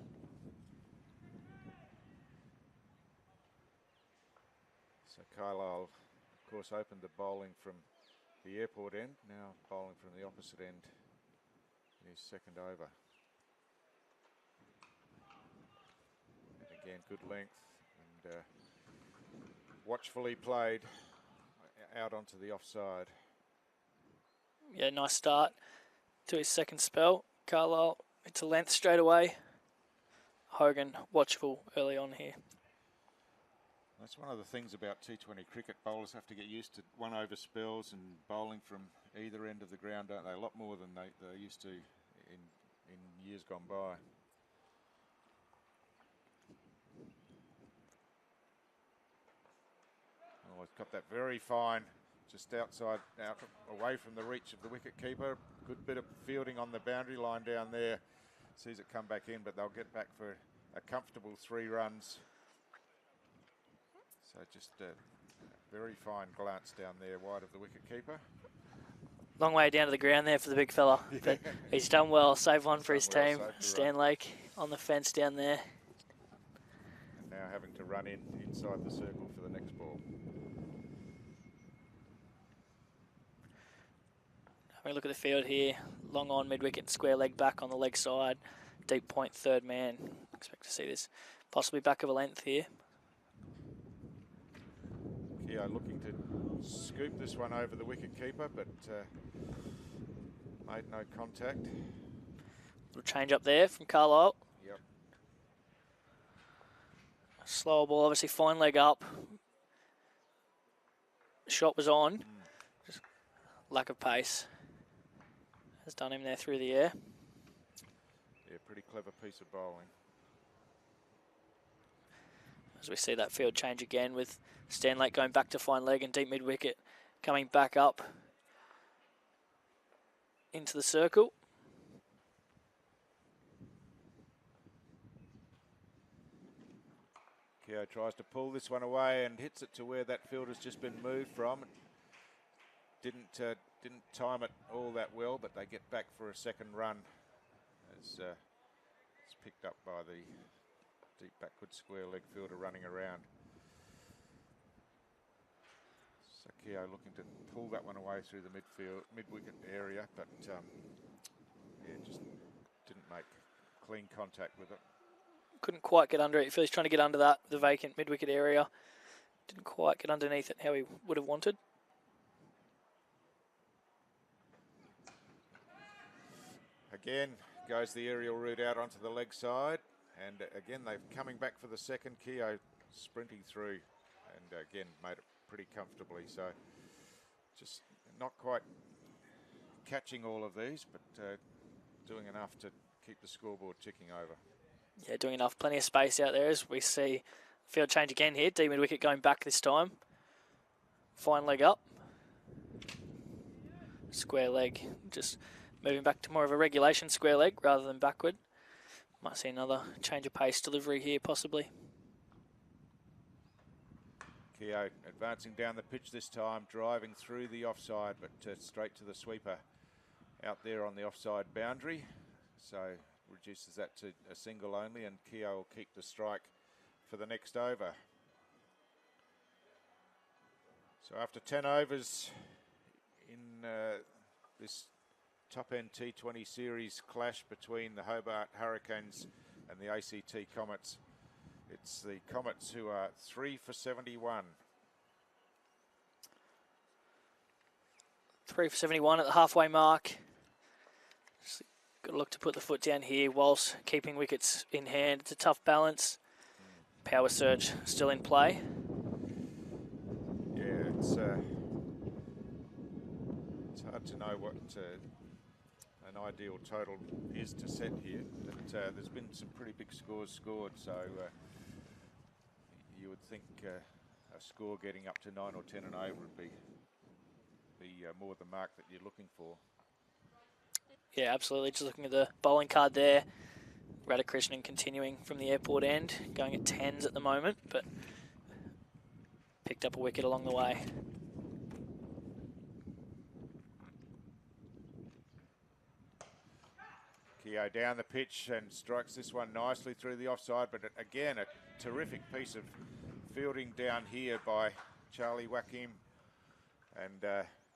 Speaker 1: So Carlisle, of course, opened the bowling from the airport end, now bowling from the opposite end. His second over. And again, good length and watchfully played out onto the offside.
Speaker 4: Yeah, nice start to his second spell. Carlisle into length straight away. Hogan watchful early on here.
Speaker 1: That's one of the things about T20 cricket. Bowlers have to get used to one over spells and bowling from either end of the ground, don't they? A lot more than they used to in years gone by. Oh, it's got that very fine, just outside, out away from the reach of the wicket keeper. Good bit of fielding on the boundary line down there. Sees it come back in, but they'll get back for a comfortable 3 runs. So just a very fine glance down there, wide of the wicket keeper.
Speaker 4: Long way down to the ground there for the big fella, but he's done well. Save one for his team. Stan Lake on the fence down there.
Speaker 1: And now having to run inside the circle for the next ball.
Speaker 4: Having a look at the field here. Long on, mid-wicket, square leg back on the leg side. Deep point, third man. Expect to see this possibly back of a length here.
Speaker 1: Keogh looking to scoop this one over the wicket keeper, but made no contact.
Speaker 4: Little change up there from Carlisle.
Speaker 1: Yep.
Speaker 4: Slower ball, obviously fine leg up. Shot was on. Just lack of pace has done him there through the air.
Speaker 1: Yeah, pretty clever piece of bowling.
Speaker 4: As we see that field change again with Stan Lake going back to fine leg and deep mid-wicket coming back up into the circle.
Speaker 1: Keogh tries to pull this one away and hits it to where that field has just been moved from. Didn't time it all that well, but they get back for a second run as it's picked up by the deep backward square leg fielder running around. So Keogh looking to pull that one away through the mid-wicket area, but yeah, just didn't make clean contact with it.
Speaker 4: Couldn't quite get under it. He's trying to get under that, the vacant mid-wicket area. Didn't quite get underneath it how he would have wanted.
Speaker 1: Again, goes the aerial route out onto the leg side. And again, they're coming back for the second. Keogh sprinting through and again made it pretty comfortably. So just not quite catching all of these, but doing enough to keep the scoreboard ticking over.
Speaker 4: Yeah, doing enough. Plenty of space out there as we see field change again here. D mid-wicket going back this time. Fine leg up. Square leg. Just moving back to more of a regulation square leg rather than backward. Might see another change of pace delivery here, possibly.
Speaker 1: Keogh advancing down the pitch this time, driving through the offside, but straight to the sweeper out there on the offside boundary. So reduces that to a single only, and Keogh will keep the strike for the next over. So after 10 overs in this top End T20 Series clash between the Hobart Hurricanes and the ACT Comets, it's the Comets who are 3 for 71.
Speaker 4: 3 for 71 at the halfway mark. Just got to look to put the foot down here whilst keeping wickets in hand. It's a tough balance. Power surge still in play.
Speaker 1: Yeah, it's hard to know what an ideal total is to set here, but there's been some pretty big scores scored, so you would think a score getting up to 9 or 10 and over would be be more the mark that you're looking for.
Speaker 4: Yeah, absolutely. Just looking at the bowling card there. Radhakrishnan continuing from the airport end, going at 10s at the moment, but picked up a wicket along the way.
Speaker 1: Keogh down the pitch and strikes this one nicely through the offside, but again, a terrific piece of fielding down here by Charlie Wakim, and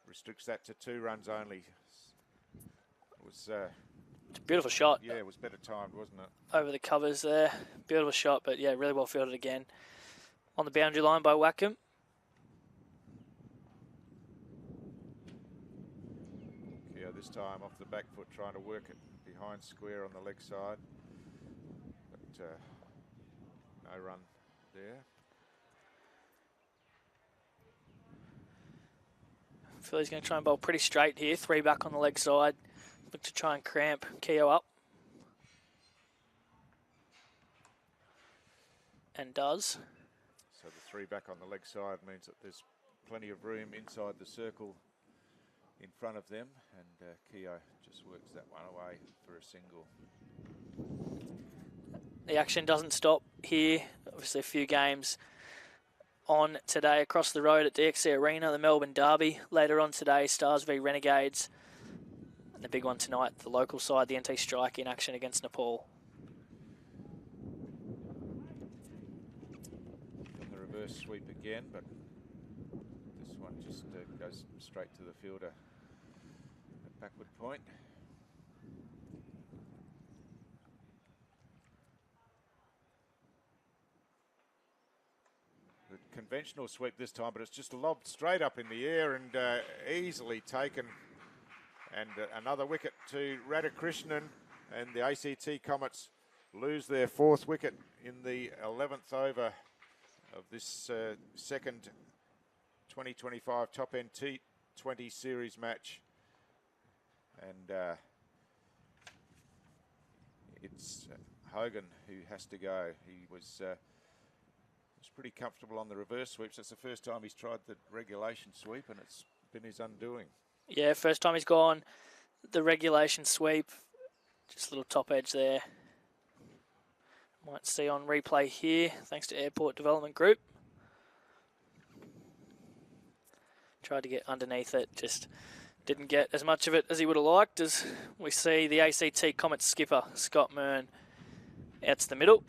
Speaker 1: restricts that to 2 runs only. It was
Speaker 4: It's a beautiful shot.
Speaker 1: yeah, it was better timed, wasn't it?
Speaker 4: Over the covers there. Beautiful shot, but yeah, really well fielded again. On the boundary line by Wackham.
Speaker 1: Keogh this time off the back foot, trying to work it behind square on the leg side, but no run there.
Speaker 4: I feel he's going to try and bowl pretty straight here. 3 back on the leg side. Look to try and cramp Keogh up. And does.
Speaker 1: So the 3 back on the leg side means that there's plenty of room inside the circle in front of them, and Keogh just works that one away for a single.
Speaker 4: The action doesn't stop here. Obviously a few games on today across the road at DXC Arena, the Melbourne Derby. Later on today, Stars v Renegades. And the big one tonight, the local side, the NT Strike in action against Nepal.
Speaker 1: On the reverse sweep again, but this one just goes straight to the fielder at backward point. The conventional sweep this time, but it's just lobbed straight up in the air and easily taken. And another wicket to Radhakrishnan, and the ACT Comets lose their 4th wicket in the 11th over of this second 2025 top End T20 Series match. And it's Hogan who has to go. He was pretty comfortable on the reverse sweeps. That's the first time he's tried the regulation sweep, and it's been his undoing.
Speaker 4: Yeah, first time he's gone the regulation sweep. Just a little top edge there. Might see on replay here, thanks to Airport Development Group. Tried to get underneath it, just didn't get as much of it as he would have liked, as we see the ACT Comets skipper, Scott Mearn, out to the middle.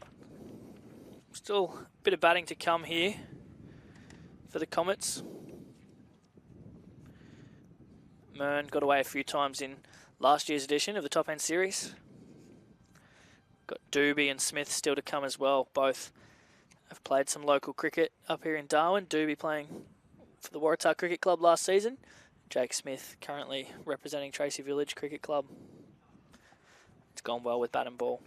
Speaker 4: Still a bit of batting to come here for the Comets. Mearn got away a few times in last year's edition of the Top End Series. Got Doobie and Smith still to come as well. Both have played some local cricket up here in Darwin. Doobie playing for the Waratah Cricket Club last season. Jake Smith currently representing Tracy Village Cricket Club. It's gone well with bat and ball.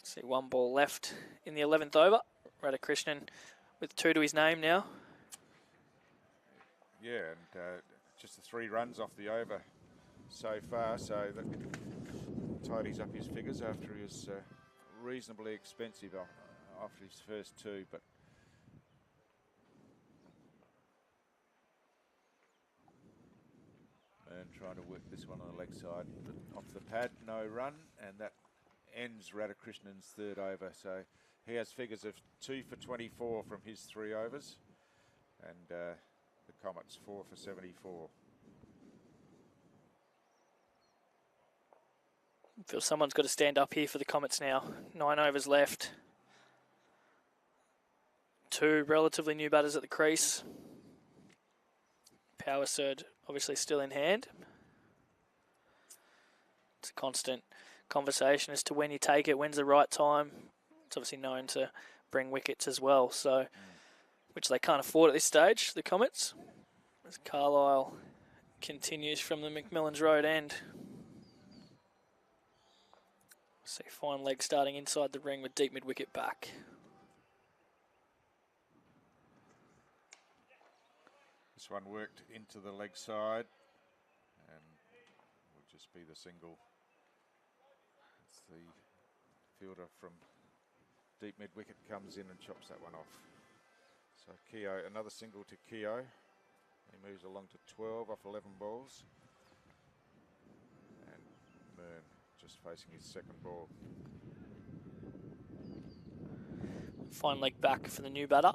Speaker 4: See, 1 ball left in the 11th over. Radhakrishnan with 2 to his name now.
Speaker 1: Yeah, and just the 3 runs off the over so far, so that tidies up his figures after he was reasonably expensive after his first 2, but and trying to work this one on the leg side, but off the pad, no run, and that ends Radhakrishnan's 3rd over. So he has figures of 2 for 24 from his 3 overs, and the Comets 4 for 74.
Speaker 4: Feel someone's got to stand up here for the Comets now. 9 overs left. 2 relatively new batters at the crease. Power surge obviously still in hand. It's a constant conversation as to when you take it, when's the right time. It's obviously known to bring wickets as well, so which they can't afford at this stage, the Comets. As Carlisle continues from the McMillan's Road end. See fine leg starting inside the ring with deep mid wicket back.
Speaker 1: This one worked into the leg side and will just be the single. It's the fielder from deep mid wicket comes in and chops that one off. So Keogh, another single to Keogh. He moves along to 12 off 11 balls. And Mern just facing his second ball.
Speaker 4: Fine leg back for the new batter.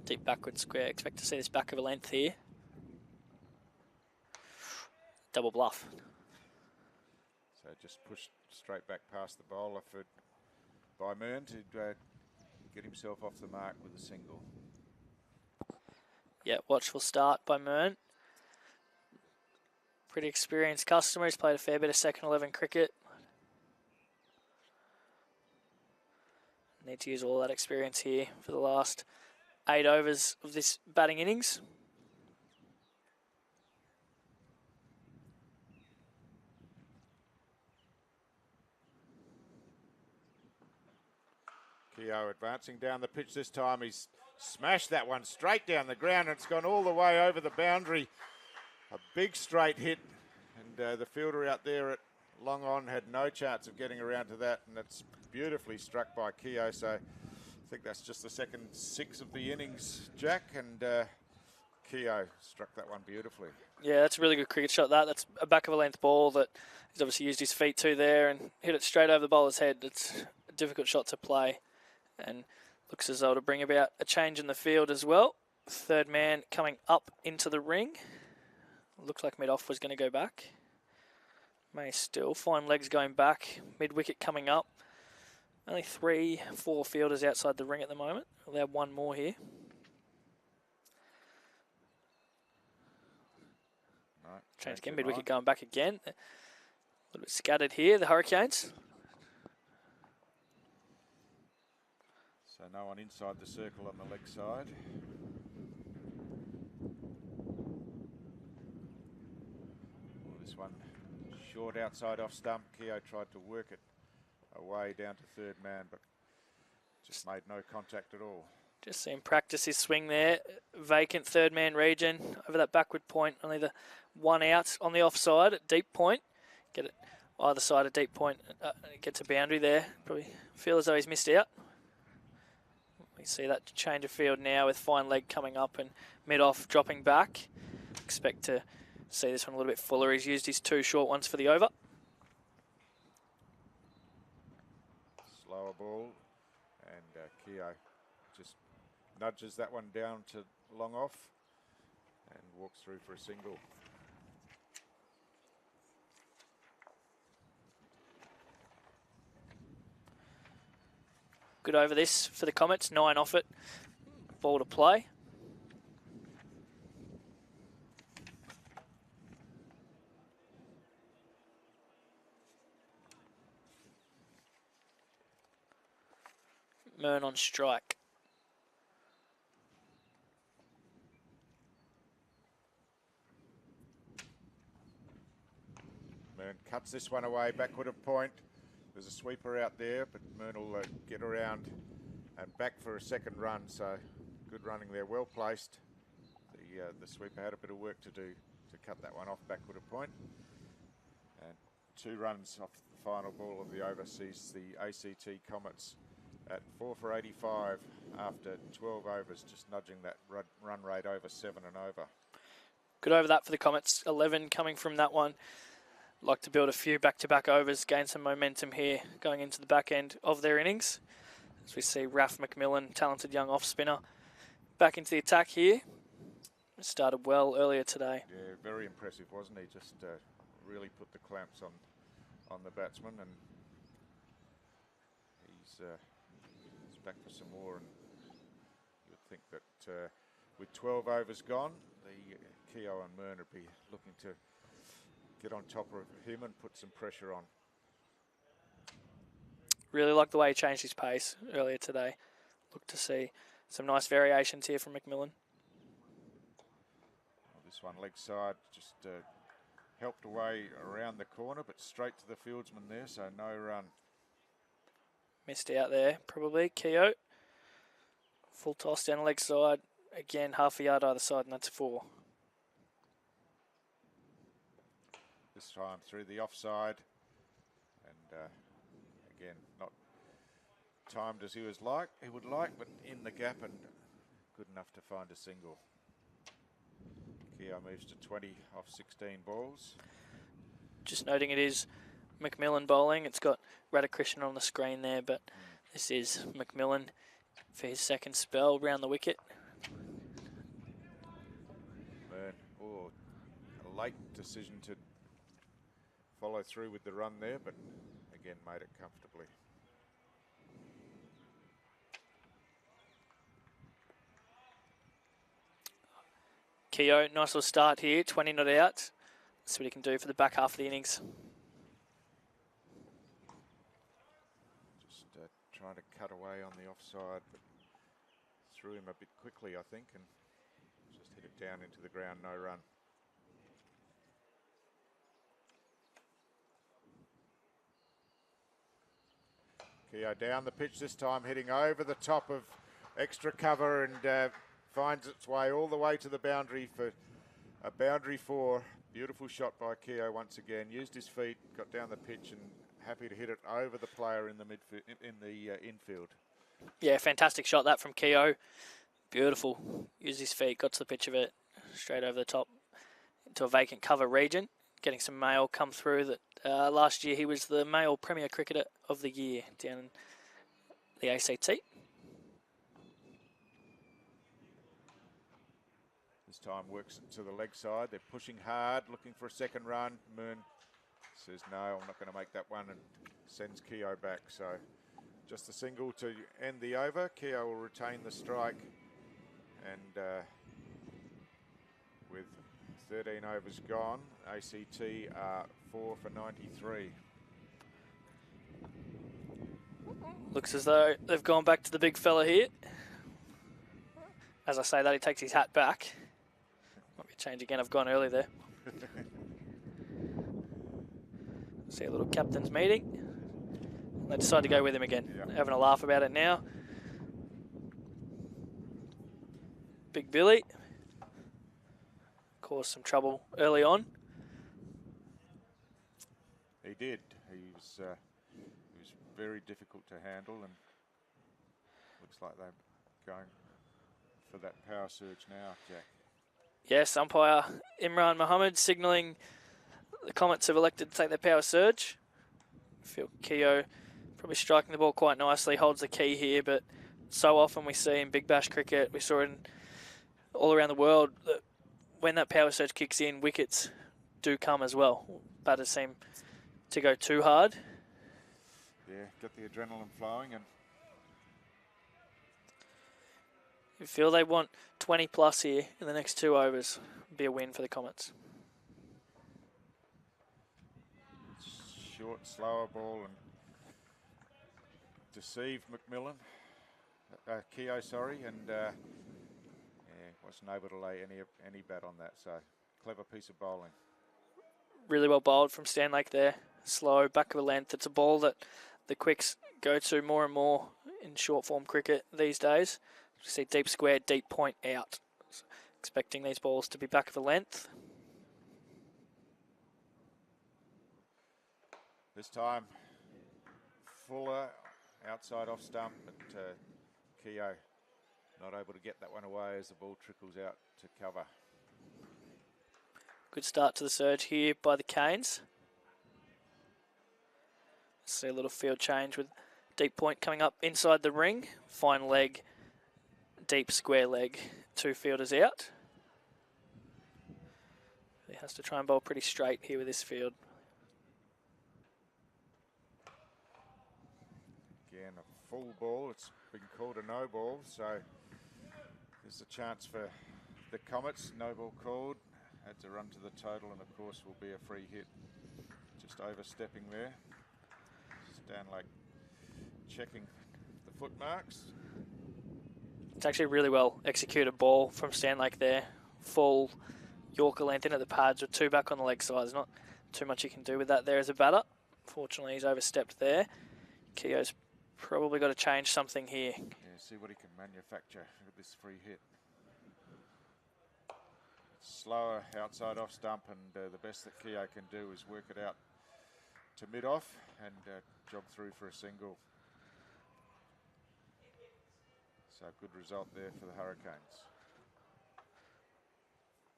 Speaker 4: Deep backward square. Expect to see this back of a length here. Double bluff.
Speaker 1: So just pushed straight back past the bowler by Mern to get himself off the mark with a single.
Speaker 4: Yeah, watchful start by Mern. Pretty experienced customer. He's played a fair bit of second 11 cricket. Need to use all that experience here for the last 8 overs of this batting innings.
Speaker 1: Keogh advancing down the pitch this time. He's smashed that one straight down the ground, and it's gone all the way over the boundary. A big straight hit, and the fielder out there at long on had no chance of getting around to that, and it's beautifully struck by Keogh. So I think that's just the second 6 of the innings, Jack, and Keogh struck that one beautifully.
Speaker 4: Yeah, that's a really good cricket shot. That's a back of a length ball that he's obviously used his feet to there and hit it straight over the bowler's head. It's a difficult shot to play, and looks as though to bring about a change in the field as well. Third man coming up into the ring. Looks like mid-off was going to go back. May still. Fine legs going back. Mid-wicket coming up. Only 3-4 fielders outside the ring at the moment. We'll have one more here.
Speaker 1: Right,
Speaker 4: Change again. Mid-wicket going back again. A little bit scattered here, the Hurricanes.
Speaker 1: So no one inside the circle on the leg side. Well, this one short outside off stump. Keogh tried to work it away down to third man, but just made no contact at all.
Speaker 4: Just seen practice his swing there. Vacant third man region over that backward point. Only the one out on the offside at deep point. Get it either side of deep point. Gets a boundary there. Probably feel as though he's missed out. We see that change of field now with fine leg coming up and mid-off dropping back. Expect to see this one a little bit fuller. He's used his 2 short ones for the over.
Speaker 1: Slower ball, and Keogh just nudges that one down to long off and walks through for a single.
Speaker 4: Good over this for the Comets. 9 off it. Ball to play. Mern on strike.
Speaker 1: Mern cuts this one away, backward of point. There's a sweeper out there, but Mern will get around and back for a second run. So good running there, well placed. The sweeper had a bit of work to do to cut that one off backward of point. And 2 runs off the final ball of the over sees the ACT Comets at 4 for 85 after 12 overs, just nudging that run rate over 7 and over.
Speaker 4: Good over that for the Comets. 11 coming from that one. Like to build a few back-to-back overs, gain some momentum here going into the back end of their innings. As we see Raf McMillan, talented young off-spinner, back into the attack here. Started well earlier today.
Speaker 1: Yeah, very impressive, wasn't he? Just really put the clamps on the batsman, and he's back for some more. And you would think that with 12 overs gone, the Keogh and Mern would be looking to get on top of him and put some pressure on.
Speaker 4: Really like the way he changed his pace earlier today. Look to see some nice variations here from McMillan.
Speaker 1: Well, this one leg side just helped away around the corner, but straight to the fieldsman there, so no run.
Speaker 4: Missed out there, probably. Keogh. Full toss down the leg side. Again, half a yard either side, and that's 4.
Speaker 1: This time through the offside, and again not timed as he would like, but in the gap and good enough to find a single. Keogh moves to 20 off 16 balls.
Speaker 4: Just noting it is McMillan bowling. It's got Radhakrishnan on the screen there, but this is McMillan for his second spell round the wicket.
Speaker 1: Oh, a late decision to follow through with the run there, but again made it comfortably.
Speaker 4: Keogh, nice little start here, 20 not out. See what he can do for the back half of the innings.
Speaker 1: Just trying to cut away on the offside, but threw him a bit quickly, I think, and just hit it down into the ground, no run. Keogh down the pitch this time, hitting over the top of extra cover and finds its way all the way to the boundary for a boundary 4. Beautiful shot by Keogh once again. Used his feet, got down the pitch, and happy to hit it over the player in the infield.
Speaker 4: Yeah, fantastic shot that from Keogh. Beautiful. Used his feet, got to the pitch of it, straight over the top into a vacant cover region. Getting some mail come through that last year he was the male Premier Cricketer of the Year down in the ACT.
Speaker 1: This time works it to the leg side. They're pushing hard, looking for a second run. Moon says, no, I'm not going to make that one, and sends Keogh back. So just a single to end the over. Keogh will retain the strike. And with 13 overs gone, ACT are 4 for 93.
Speaker 4: Looks as though they've gone back to the big fella here. As I say that, he takes his hat back. Might be a change again. I've gone early there. See a little captain's meeting. They decide to go with him again.
Speaker 1: Yep.
Speaker 4: Having a laugh about it now. Big Billy caused some trouble early on.
Speaker 1: He did. He was very difficult to handle, and looks like they're going for that power surge now, Jack.
Speaker 4: Yes, umpire Imran Mohammed signalling the Comets have elected to take their power surge. I feel Keogh probably striking the ball quite nicely, holds the key here, but so often we see in Big Bash cricket, we saw it all around the world, that when that power surge kicks in, wickets do come as well. Batters seem to go too hard.
Speaker 1: Yeah, got the adrenaline flowing, and
Speaker 4: You feel they want 20 plus here in the next 2 overs. Be a win for the Comets.
Speaker 1: short, slower ball, and deceived McMillan. Keogh, sorry, and yeah, wasn't able to lay any bat on that. So clever piece of bowling.
Speaker 4: Really well bowled from Stanlake there. Slow, back of a length. It's a ball that the quicks go to more and more in short form cricket these days. You see deep square, deep point out. Expecting these balls to be back of a length.
Speaker 1: This time, Fuller outside off stump, but Keogh not able to get that one away as the ball trickles out to cover.
Speaker 4: Good start to the surge here by the Canes. See a little field change with deep point coming up inside the ring. Fine leg, deep square leg, 2 fielders out. He has to try and bowl pretty straight here with this field.
Speaker 1: Again, a full ball. It's been called a no ball, so there's a chance for the Comets. No ball called. Had to run to the total, and of course will be a free hit. Just overstepping there. Stanlake checking the foot marks.
Speaker 4: It's actually a really well executed ball from Stanlake there. Full Yorker length in at the pads with 2 back on the leg side. There's not too much he can do with that there as a batter. Fortunately, he's overstepped there. Keogh's probably got to change something here.
Speaker 1: Yeah, see what he can manufacture with this free hit. Slower outside off stump, and the best that Keogh can do is work it out to mid-off and jog through for a single. So good result there for the Hurricanes.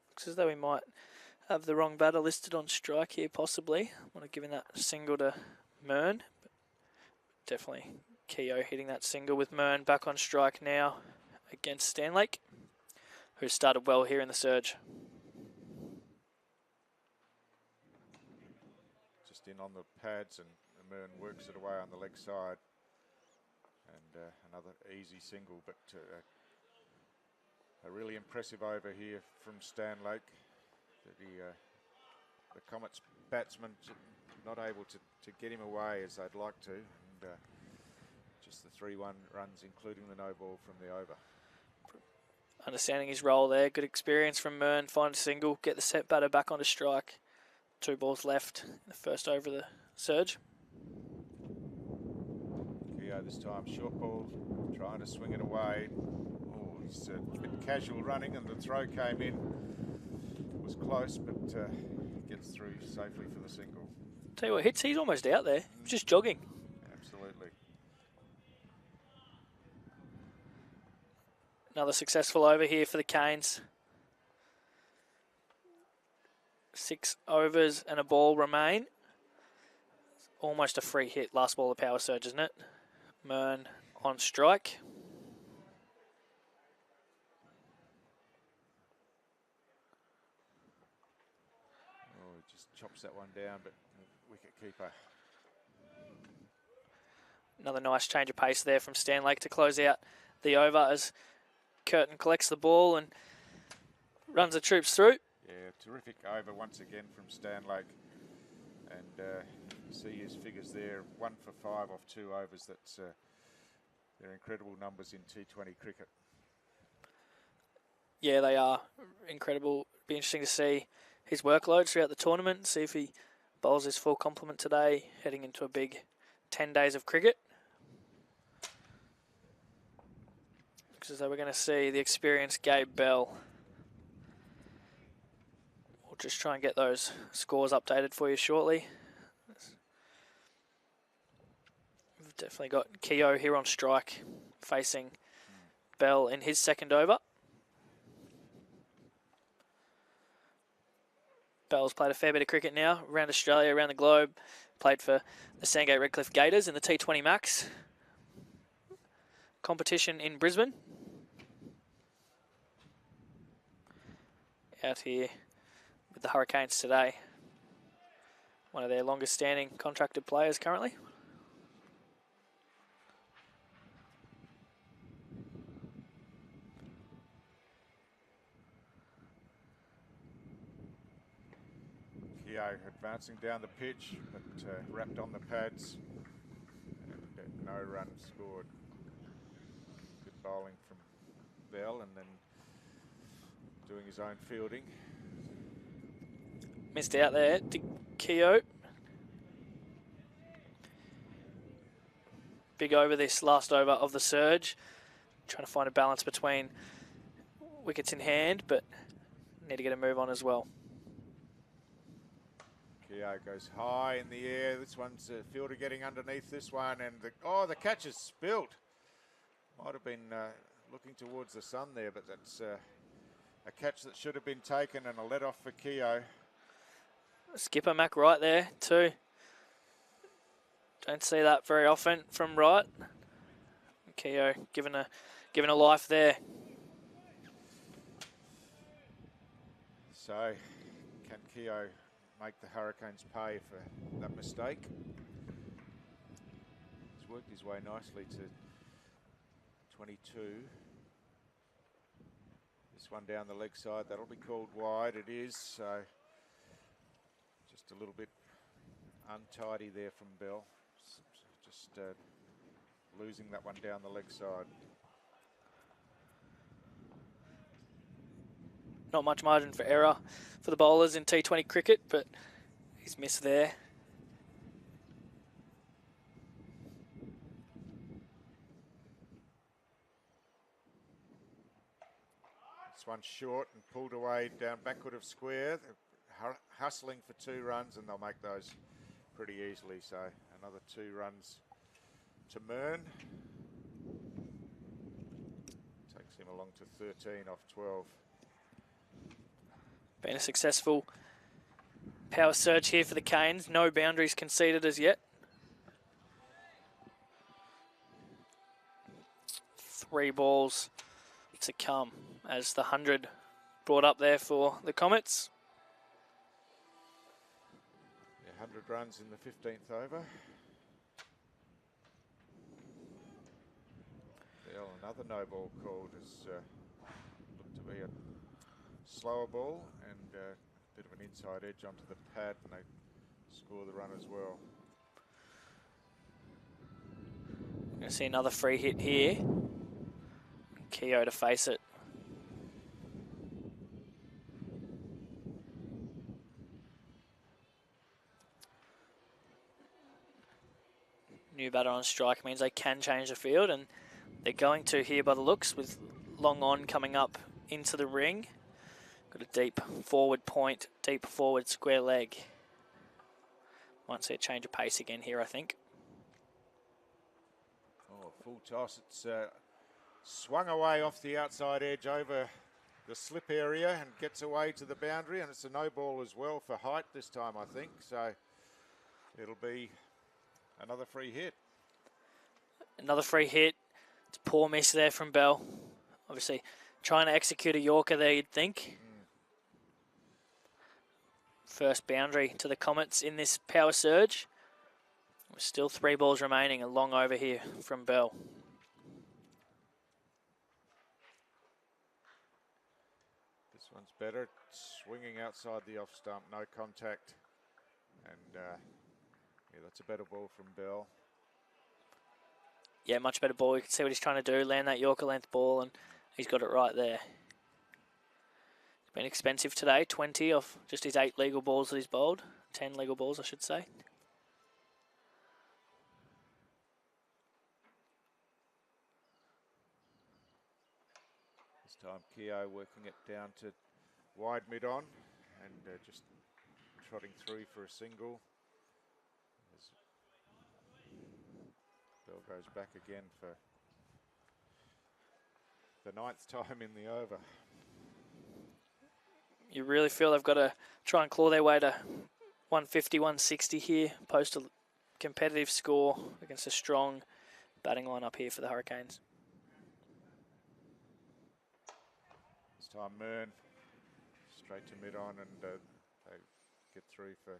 Speaker 4: Looks as though we might have the wrong batter listed on strike here, possibly. I want to give that single to Mern. But definitely Keogh hitting that single with Mern back on strike now against Stanlake, who started well here in the surge.
Speaker 1: Just in on the pads, and Mern works it away on the leg side. And another easy single, but a really impressive over here from Stanlake. The Comets batsman not able to get him away as they'd like to, and just the 3-1 runs, including the no ball from the over.
Speaker 4: Understanding his role there, good experience from Mern, find a single, get the set batter back onto strike. 2 balls left in the first over of the surge.
Speaker 1: Keogh this time, short ball, trying to swing it away. Oh, he's a bit casual running, and the throw came in. It was close, but gets through safely for the single.
Speaker 4: Tell you what, he's almost out there, just jogging.
Speaker 1: Absolutely.
Speaker 4: Another successful over here for the Canes. 6 overs and a ball remain. Almost a free hit, last ball of power surge, isn't it? Mern on strike.
Speaker 1: Oh, he just chops that one down, but wicket keeper.
Speaker 4: Another nice change of pace there from Stanlake to close out the over as Curtin collects the ball and runs the troops through.
Speaker 1: Yeah, terrific over once again from Stanlake. And you see his figures there, 1 for 5 off 2 overs. That's they're incredible numbers in T20 cricket.
Speaker 4: Yeah, they are incredible. Be interesting to see his workload throughout the tournament, see if he bowls his full complement today, heading into a big 10 days of cricket. Looks as though we're going to see the experienced Gabe Bell. We'll just try and get those scores updated for you shortly. We've definitely got Keogh here on strike, facing Bell in his second over. Bell's played a fair bit of cricket now, around Australia, around the globe. Played for the Sandgate Redcliffe Gators in the T20 Max competition in Brisbane. Out here with the Hurricanes today. One of their longest standing contracted players currently.
Speaker 1: Keogh advancing down the pitch, but wrapped on the pads, and no run scored. Good bowling from Bell, and then doing his own fielding.
Speaker 4: Missed out there to Keogh. Big over this last over of the surge. Trying to find a balance between wickets in hand, but need to get a move on as well.
Speaker 1: Keogh goes high in the air. This one's a fielder getting underneath this one, and the catch is spilt. Might have been looking towards the sun there, but that's a catch that should have been taken, and a let off for Keogh.
Speaker 4: Skipper Mac right there too. Don't see that very often from right. Keogh given a life there.
Speaker 1: So, can Keogh make the Hurricanes pay for that mistake? He's worked his way nicely to 22. This one down the leg side, that'll be called wide. It is, so just a little bit untidy there from Bell. Just losing that one down the leg side.
Speaker 4: Not much margin for error for the bowlers in T20 cricket, but he's missed there.
Speaker 1: This one's short and pulled away down backward of square. They're hustling for 2 runs, and they'll make those pretty easily. So another 2 runs to Mern. along to 13 off 12.
Speaker 4: Been a successful power surge here for the Canes. No boundaries conceded as yet. 3 balls to come as the 100 brought up there for the Comets.
Speaker 1: 100 runs in the 15th over. Well, another no ball called as looked to be a slower ball and a bit of an inside edge onto the pad, and they score the run as well.
Speaker 4: Going to see another free hit here. Keogh to face it. New batter on strike means they can change the field, and they're going to here by the looks, with long on coming up into the ring. Got a deep forward point, deep forward square leg. Might see a change of pace again here, I think.
Speaker 1: Oh, full toss. It's swung away off the outside edge over the slip area and gets away to the boundary, and it's a no ball as well for height this time, I think. So it'll be another free hit.
Speaker 4: Another free hit. It's a poor miss there from Bell. Obviously trying to execute a Yorker there, you'd think. First boundary to the Comets in this power surge. There's still 3 balls remaining, a long over here from Bell.
Speaker 1: This one's better. Swinging outside the off stump, no contact. And yeah, that's a better ball from Bell.
Speaker 4: Yeah, much better ball. You can see what he's trying to do, land that Yorker length ball, and he's got it right there. It's been expensive today, 20 off just his 8 legal balls that he's bowled. 10 legal balls, I should say.
Speaker 1: This time Keogh working it down to wide mid-on and just trotting through for a single. As Bell goes back again for the 9th time in the over.
Speaker 4: You really feel they've got to try and claw their way to 150, 160 here, post a competitive score against a strong batting lineup here for the Hurricanes.
Speaker 1: This time Mern straight to mid-on, and they get through for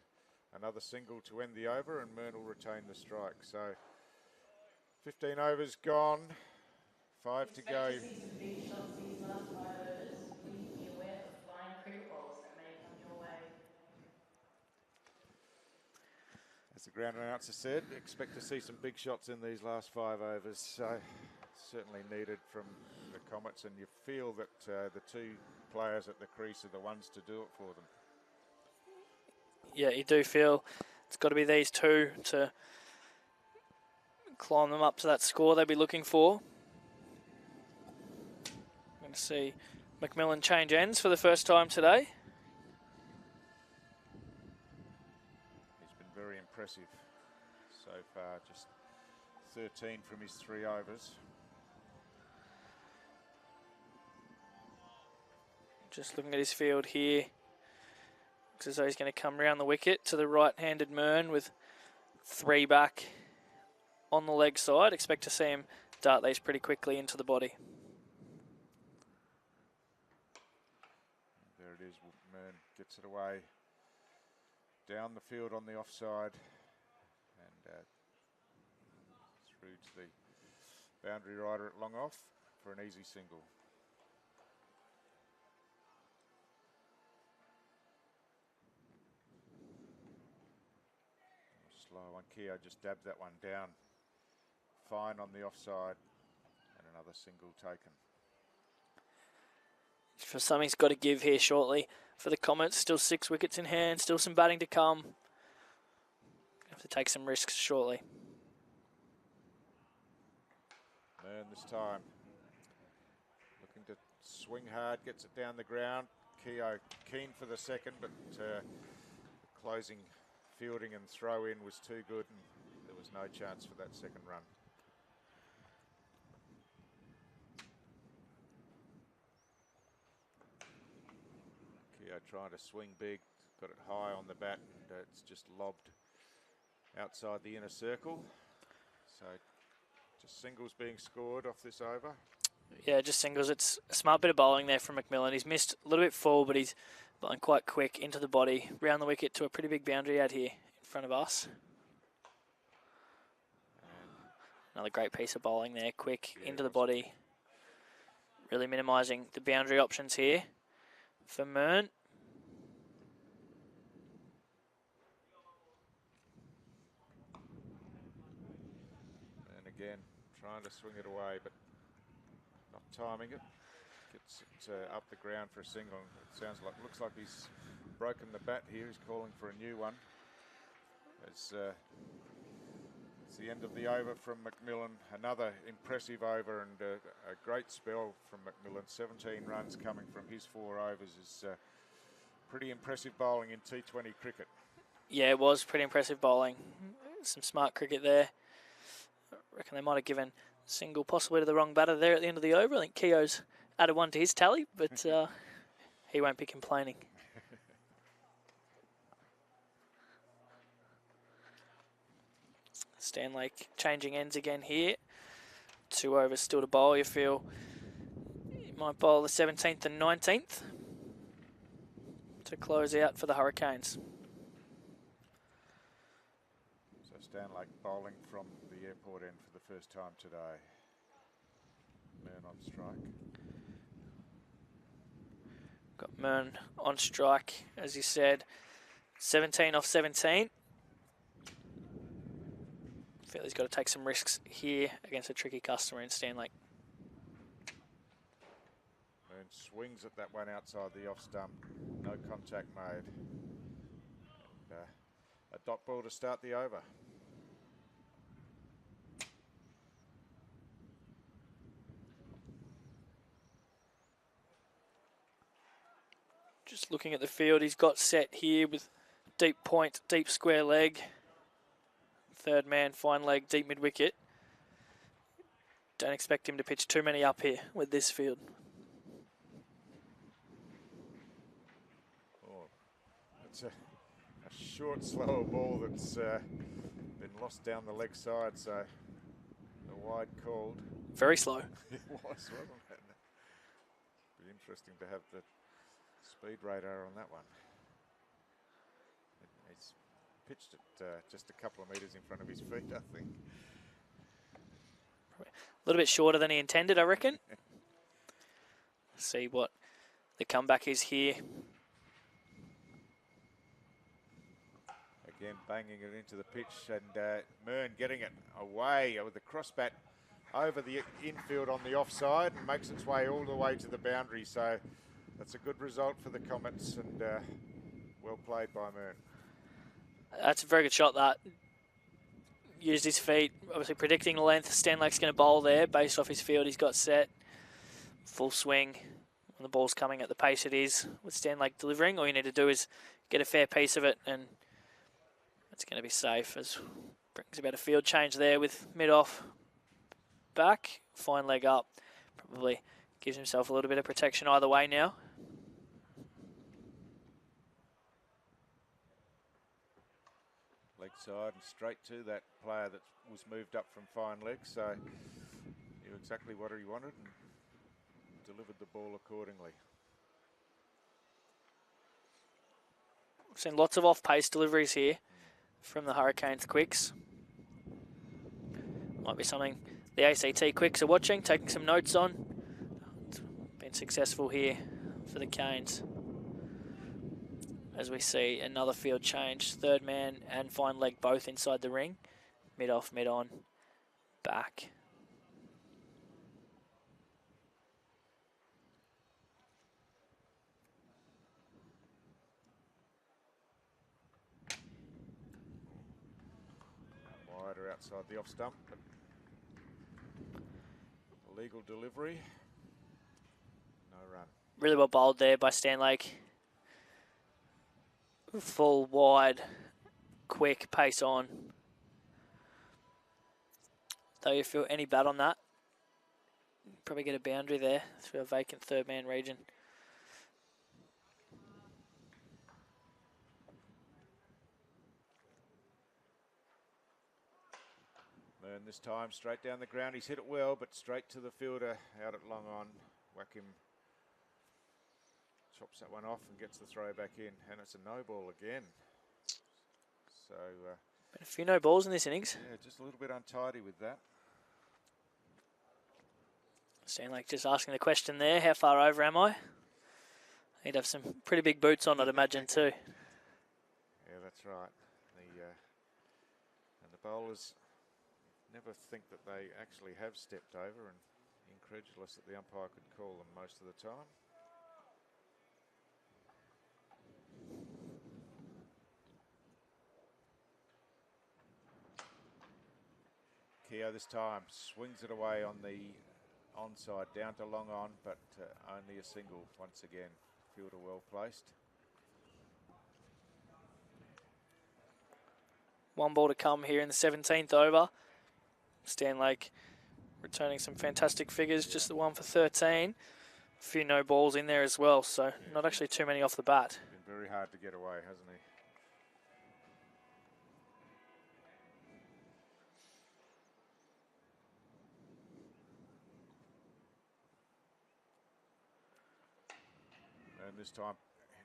Speaker 1: another single to end the over, and Mern will retain the strike. So 15 overs gone, 5 to go.
Speaker 3: Expect to see some big shots these last 5 overs. Please be aware of flying cricket balls that may come your way.
Speaker 1: As the ground announcer said, expect to see some big shots in these last 5 overs. So certainly needed from the Comets, and you feel that the 2 players at the crease are the ones to do it for them.
Speaker 4: Yeah, you do feel it's got to be these 2 to climb them up to that score they'll be looking for. I'm going to see McMillan change ends for the first time today.
Speaker 1: He's been very impressive so far, just 13 from his 3 overs.
Speaker 4: Just looking at his field here. Looks as though he's going to come round the wicket to the right-handed Mern with 3 back on the leg side. Expect to see him dart these pretty quickly into the body.
Speaker 1: There it is. Mern gets it away down the field on the offside and through to the boundary rider at long off for an easy single. Slow one. Keogh just dabbed that one down. Fine on the offside, and another single taken.
Speaker 4: For something's got to give here shortly for the Comets. Still 6 wickets in hand, still some batting to come. Have to take some risks shortly.
Speaker 1: Mern this time looking to swing hard, gets it down the ground. Keogh keen for the second, but closing fielding and throw in was too good, and there was no chance for that second run. Leo trying to swing big, got it high on the bat, and it's just lobbed outside the inner circle. So just singles being scored off this over.
Speaker 4: Yeah, just singles. It's a smart bit of bowling there from McMillan. He's missed a little bit full, but he's bowling quite quick into the body, round the wicket to a pretty big boundary out here in front of us. Another great piece of bowling there, quick into the body. Really minimising the boundary options here for Mern.
Speaker 1: And again, trying to swing it away, but not timing it. Gets it up the ground for a single. It looks like he's broken the bat here. He's calling for a new one. It's the end of the over from McMillan. Another impressive over and a great spell from McMillan. 17 runs coming from his 4 overs is pretty impressive bowling in T20 cricket.
Speaker 4: Yeah, it was pretty impressive bowling. Some smart cricket there. I reckon they might have given a single possibly to the wrong batter there at the end of the over. I think Keogh's added 1 to his tally, but he won't be complaining. Stanlake changing ends again here. 2 overs still to bowl. You feel he might bowl the 17th and 19th to close out for the Hurricanes.
Speaker 1: So Stanlake bowling from the airport end for the first time today. Mern on strike.
Speaker 4: Got Mern on strike, as you said. 17 off 17. I feel he's got to take some risks here against a tricky customer in Stanlake.
Speaker 1: Mern swings at that one outside the off stump. No contact made. And, a dot ball to start the over.
Speaker 4: Just looking at the field, he's got set here with deep point, deep square leg. Third man, fine leg, deep mid wicket. Don't expect him to pitch too many up here with this field.
Speaker 1: Oh, that's a short, slower ball that's been lost down the leg side, so a wide called.
Speaker 4: Very slow.
Speaker 1: It was, wasn't it? Be interesting to have the speed radar on that one. He's pitched it just a couple of metres in front of his feet, I think.
Speaker 4: A little bit shorter than he intended, I reckon. See what the comeback is here.
Speaker 1: Again, banging it into the pitch, and Mern getting it away with the cross bat over the infield on the offside and makes its way all the way to the boundary. So that's a good result for the Comets, and well played by Mern.
Speaker 4: That's a very good shot, that. Used his feet, obviously predicting the length. Stanlake's going to bowl there based off his field. He's got set. Full swing. When the ball's coming at the pace it is with Stanlake delivering, all you need to do is get a fair piece of it, and it's going to be safe. As brings about a field change there with mid-off back. Fine leg up. Probably gives himself a little bit of protection either way now.
Speaker 1: Leg side and straight to that player that was moved up from fine leg, so knew exactly what he wanted and delivered the ball accordingly.
Speaker 4: We've seen lots of off-pace deliveries here from the Hurricanes quicks. Might be something the ACT quicks are watching, taking some notes on. It's been successful here for the Canes. As we see another field change, third man and fine leg both inside the ring. Mid off, mid on, back.
Speaker 1: Wider outside the off stump, but illegal delivery. No run.
Speaker 4: Really well bowled there by Stanlake. Full, wide, quick, pace on. Though you feel any bat on that, probably get a boundary there through a vacant third man region.
Speaker 1: And this time straight down the ground. He's hit it well, but straight to the fielder out at long on. Whackham chops that one off and gets the throw back in. And it's a no ball again. So
Speaker 4: a few no balls in this innings.
Speaker 1: yeah, just a little bit untidy with that.
Speaker 4: Stanlake just asking the question there, how far over am I? He'd have some pretty big boots on, I'd imagine, too.
Speaker 1: Yeah, that's right. And the bowlers never think that they actually have stepped over, and incredulous that the umpire could call them most of the time. Keogh this time swings it away on the onside, down to long on, but only a single once again. Fielder well placed.
Speaker 4: One ball to come here in the 17th over. Stanlake returning some fantastic figures, just the one for 13. A few no balls in there as well, so not actually too many off the bat.
Speaker 1: Been very hard to get away, hasn't he? And this time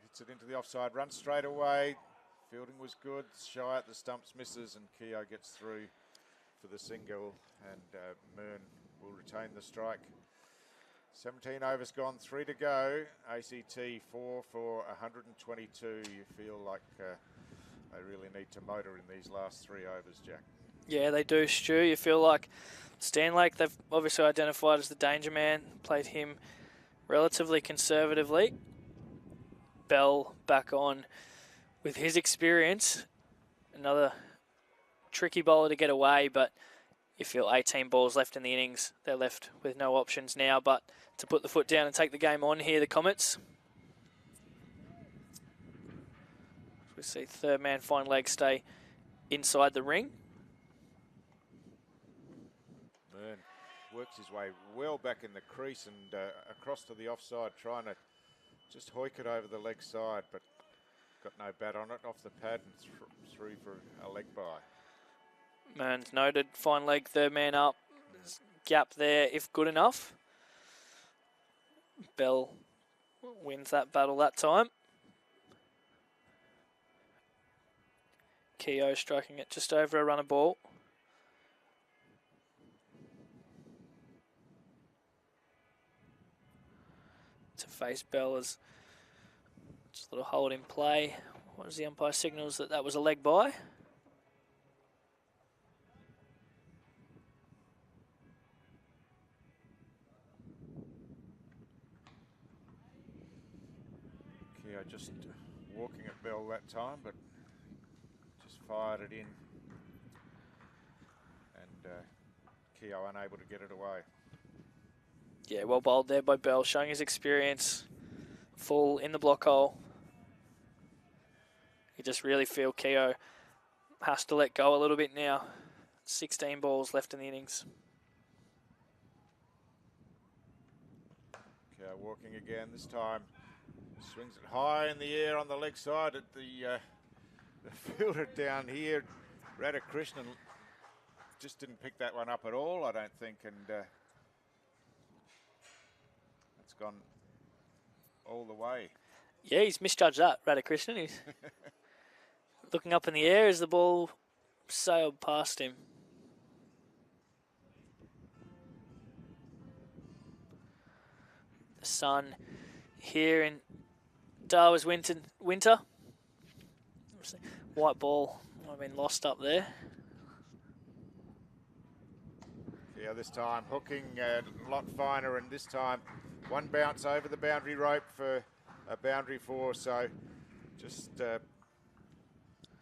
Speaker 1: hits it into the offside, runs straight away. Fielding was good, shy at the stumps, misses, and Keogh gets through for the single, and Mern will retain the strike. 17 overs gone, 3 to go. ACT 4 for 122. You feel like they really need to motor in these last 3 overs, Jack.
Speaker 4: Yeah, they do, Stu. You feel like Stanlake, they've obviously identified as the danger man, played him relatively conservatively. Bell back on with his experience. Another tricky bowler to get away, but you feel 18 balls left in the innings. They're left with no options now but to put the foot down and take the game on here, the Comets. We see third man fine leg stay inside the ring.
Speaker 1: Mern works his way well back in the crease and across to the offside, trying to just hoik it over the leg side, but got no bat on it, off the pad and through for a leg by.
Speaker 4: Mern's noted, fine leg, third man up. Gap there if good enough. Bell wins that battle that time. Keogh striking it just over a run of ball. To face Bell as just a little hold in play. What was the umpire signals that was a leg by?
Speaker 1: Keogh just walking at Bell that time, but just fired it in, and Keogh unable to get it away.
Speaker 4: Yeah, well bowled there by Bell, showing his experience. Full in the block hole. You just really feel Keogh has to let go a little bit now. 16 balls left in the innings.
Speaker 1: Keogh walking again, this time swings it high in the air on the leg side at the fielder down here. Radhakrishnan just didn't pick that one up at all, I don't think, and it's gone all the way.
Speaker 4: Yeah, he's misjudged that, Radhakrishnan. He's looking up in the air as the ball sailed past him. The sun here in Darwin's winter. White ball might have been lost up there.
Speaker 1: Yeah, this time hooking a lot finer, and this time one bounce over the boundary rope for a boundary 4, so just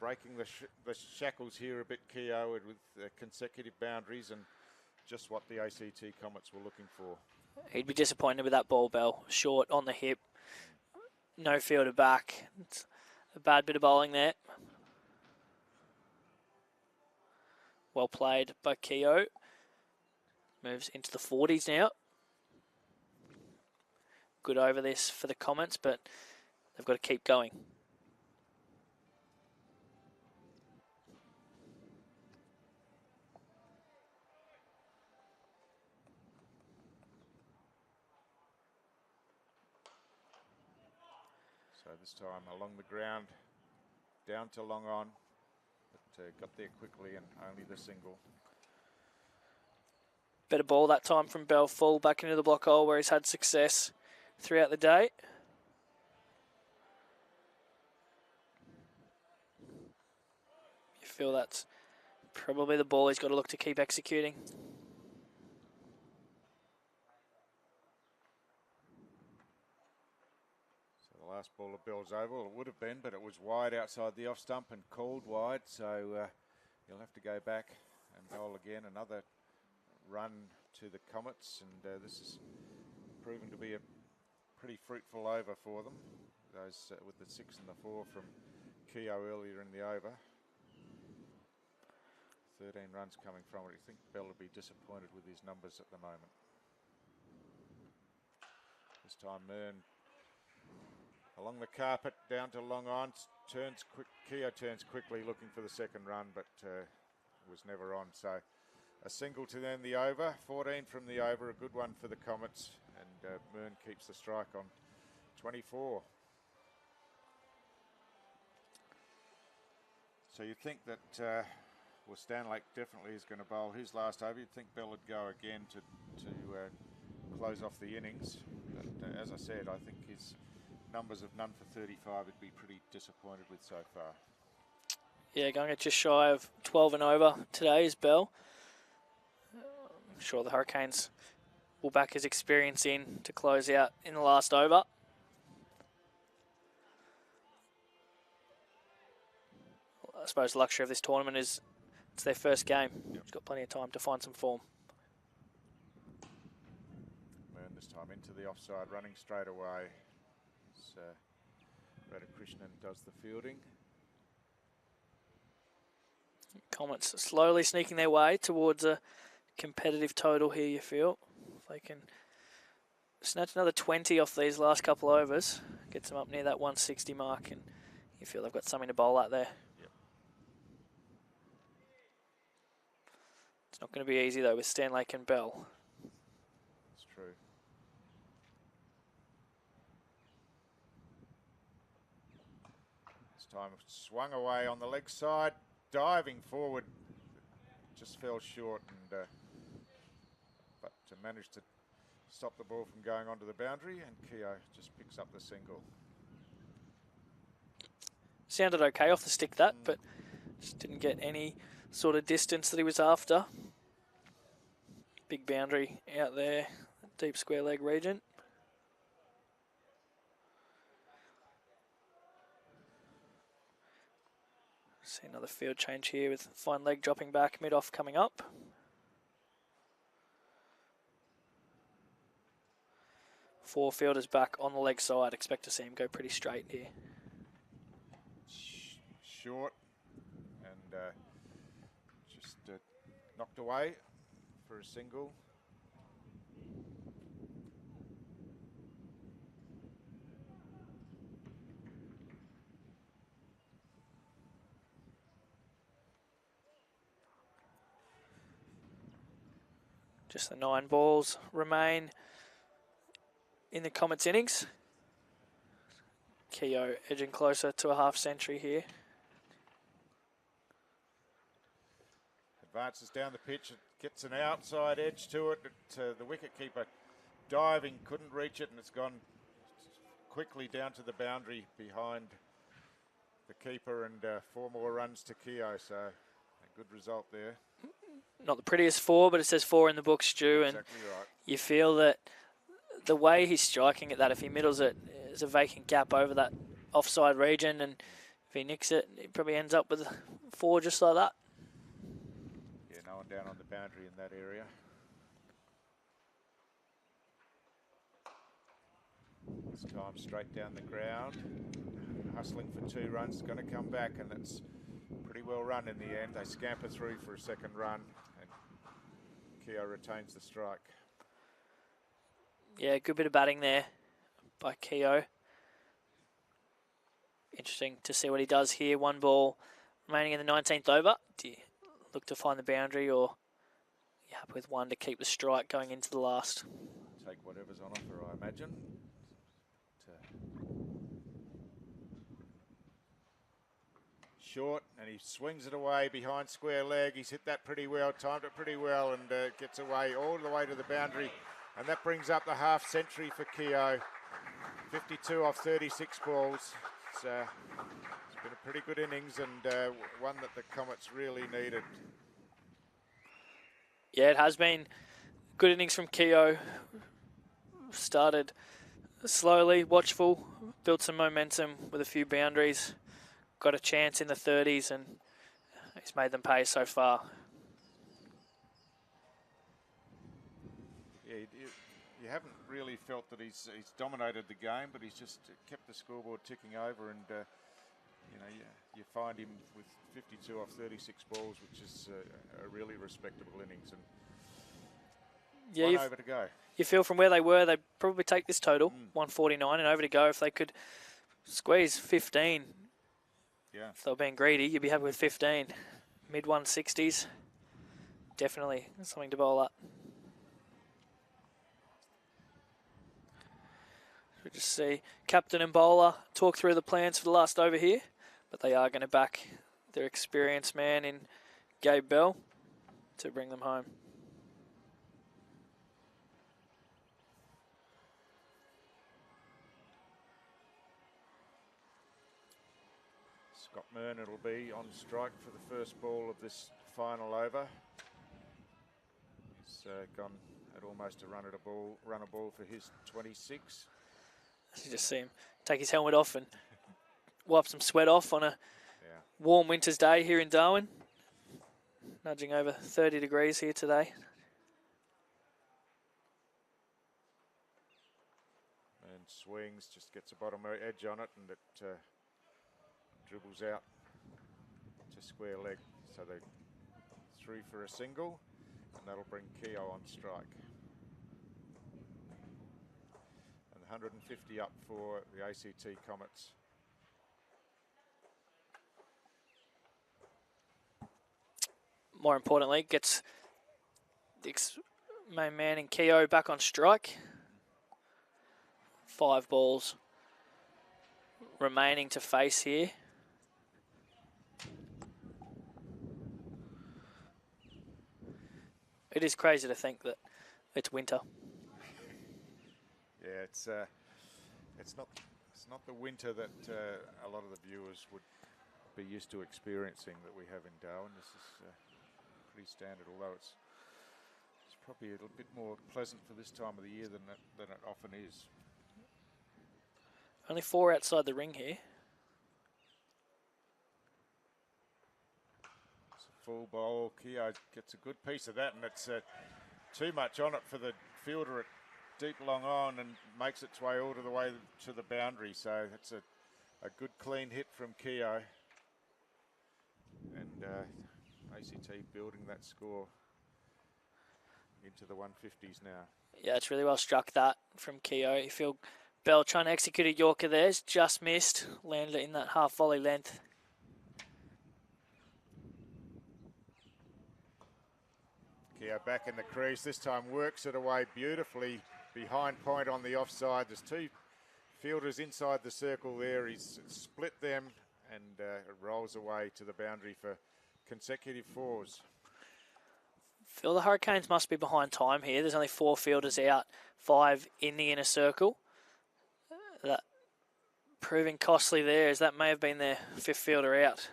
Speaker 1: breaking the shackles here a bit, Keogh, with consecutive boundaries, and just what the ACT Comets were looking for.
Speaker 4: He'd be disappointed with that ball, Bell. Short on the hip, no fielder back. It's a bad bit of bowling there. Well played by Keogh. Moves into the 40s now. Good over this for the Comets, but they've got to keep going.
Speaker 1: So this time along the ground, down to long on, but got there quickly and only the single.
Speaker 4: Better ball that time from Bell, full back into the block hole where he's had success throughout the day. You feel that's probably the ball he's got to look to keep executing.
Speaker 1: So the last ball of Bell's oval, it would have been, but it was wide outside the off stump and called wide, so he'll have to go back and bowl again. Another run to the Comets, and this is proven to be a pretty fruitful over for them. Those with the 6 and the 4 from Keogh earlier in the over. 13 runs coming from it. I think Bell would be disappointed with his numbers at the moment. This time Mearn along the carpet, down to long on, turns quick. Keogh turns quickly looking for the second run, but was never on. So a single to end the over, 14 from the over, a good one for the Comets, and Mearn keeps the strike on 24. So you think that well, Stanlake definitely is going to bowl his last over. You'd think Bell would go again to close off the innings. But as I said, I think his numbers of none for 35 would be pretty disappointed with so far.
Speaker 4: Yeah, going at just shy of 12 and over today is Bell. I'm sure the Hurricanes will back his experience in to close out in the last over. I suppose the luxury of this tournament is it's their first game.
Speaker 1: Yep.
Speaker 4: He's got plenty of time to find some form.
Speaker 1: Mearn this time into the offside, running straight away. So Radhakrishnan does the fielding.
Speaker 4: Comets slowly sneaking their way towards a competitive total here, you feel. If they can snatch another 20 off these last couple overs, gets them up near that 160 mark, and you feel they've got something to bowl at there. It's not going to be easy, though, with Stanlake and Bell.
Speaker 1: It's true. This time swung away on the leg side, diving forward, just fell short, and but managed to stop the ball from going onto the boundary, and Keogh just picks up the single.
Speaker 4: Sounded okay off the stick, that, but just didn't get any sort of distance that he was after. Big boundary out there, deep square leg region. See another field change here with fine leg dropping back, mid-off coming up. Four fielders back on the leg side. Expect to see him go pretty straight here.
Speaker 1: Short and just knocked away for a single.
Speaker 4: Just the 9 balls remain in the Comets innings. Keogh edging closer to a half century here.
Speaker 1: Advances down the pitch, it gets an outside edge to it. The wicket-keeper diving, couldn't reach it, and it's gone quickly down to the boundary behind the keeper, and 4 more runs to Keogh, so a good result there.
Speaker 4: Not the prettiest 4, but it says 4 in the book, Stu, and
Speaker 1: Exactly right.
Speaker 4: you feel that the way he's striking at that, if he middles it, there's a vacant gap over that offside region, and if he nicks it, he probably ends up with 4 just like that.
Speaker 1: Yeah, no one down on the boundary in that area. This time straight down the ground, hustling for 2 runs, going to come back, and that's pretty well run in the end. They scamper through for a second run, and Keogh retains the strike.
Speaker 4: Yeah, good bit of batting there by Keogh. Interesting to see what he does here. 1 ball remaining in the 19th over. Do you look to find the boundary, or you happy with 1 to keep the strike going into the last?
Speaker 1: Take whatever's on offer, I imagine. short, and he swings it away behind square leg. He's hit that pretty well, timed it pretty well, and gets away all the way to the boundary. And that brings up the half century for Keogh. 52 off 36 balls. It's been a pretty good innings, and one that the Comets really needed.
Speaker 4: Yeah, it has been good innings from Keogh. Started slowly, watchful, built some momentum with a few boundaries, got a chance in the 30s, and he's made them pay so far.
Speaker 1: Yeah, you haven't really felt that he's dominated the game, but he's just kept the scoreboard ticking over, and you find him with 52 off 36 balls, which is a really respectable innings, and
Speaker 4: yeah,
Speaker 1: one over to go.
Speaker 4: You feel from where they were, they'd probably take this total, 149, and over to go. If they could squeeze 15, if they were being greedy, you'd be happy with 15. Mid 160s, definitely something to bowl at. We just see captain and bowler talk through the plans for the last over here, but they are going to back their experienced man in Gabe Bell to bring them home.
Speaker 1: Scott Mern, it'll be on strike for the first ball of this final over. He's gone at almost a run a ball for his 26.
Speaker 4: You just see him take his helmet off and wipe some sweat off on a warm winter's day here in Darwin. Nudging over 30 degrees here today.
Speaker 1: And swings, just gets a bottom edge on it, and it dribbles out to square leg. So they through for a single, and that'll bring Keogh on strike. And 150 up for the ACT Comets.
Speaker 4: More importantly, gets the main man in Keogh back on strike. 5 balls remaining to face here. It is crazy to think that it's winter.
Speaker 1: Yeah, it's not the winter that a lot of the viewers would be used to experiencing that we have in Darwin. This is pretty standard, although it's probably a little bit more pleasant for this time of the year than it often is.
Speaker 4: Only 4 outside the ring here.
Speaker 1: It's a full bowl. Keogh gets a good piece of that, and it's too much on it for the fielder at deep long on, and makes its way all the way to the boundary. So that's a good clean hit from Keogh. And ACT building that score into the 150s now.
Speaker 4: Yeah, it's really well struck that from Keogh. You feel Bell trying to execute a Yorker there. It's just missed. Landed it in that half volley length.
Speaker 1: Keogh back in the crease. This time works it away beautifully behind point on the offside. There's 2 fielders inside the circle there. He's split them, and it rolls away to the boundary for consecutive 4s.
Speaker 4: Feel the Hurricanes must be behind time here. There's only 4 fielders out, 5 in the inner circle. That proving costly there, as that may have been their 5th fielder out.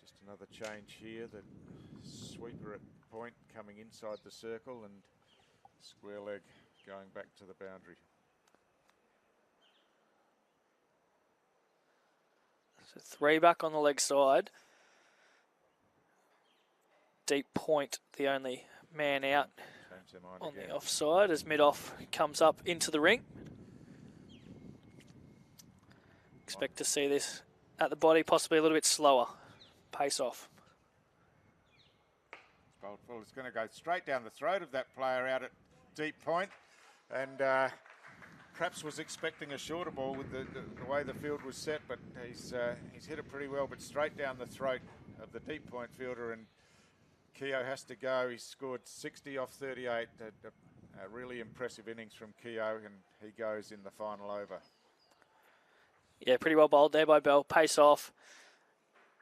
Speaker 1: Just another change here. The sweeper at point coming inside the circle, and square leg going back to the boundary.
Speaker 4: So 3 back on the leg side. Deep point, the only man out on the offside, as mid-off comes up into the ring. Expect to see this at the body, possibly a little bit slower. Pace off.
Speaker 1: Well, it's going to go straight down the throat of that player out at deep point, and perhaps was expecting a shorter ball with the way the field was set, but he's hit it pretty well, but straight down the throat of the deep point fielder, and Keogh has to go. He scored 60 off 38. A really impressive innings from Keogh, and he goes in the final over.
Speaker 4: Yeah, pretty well bowled there by Bell. Pace off.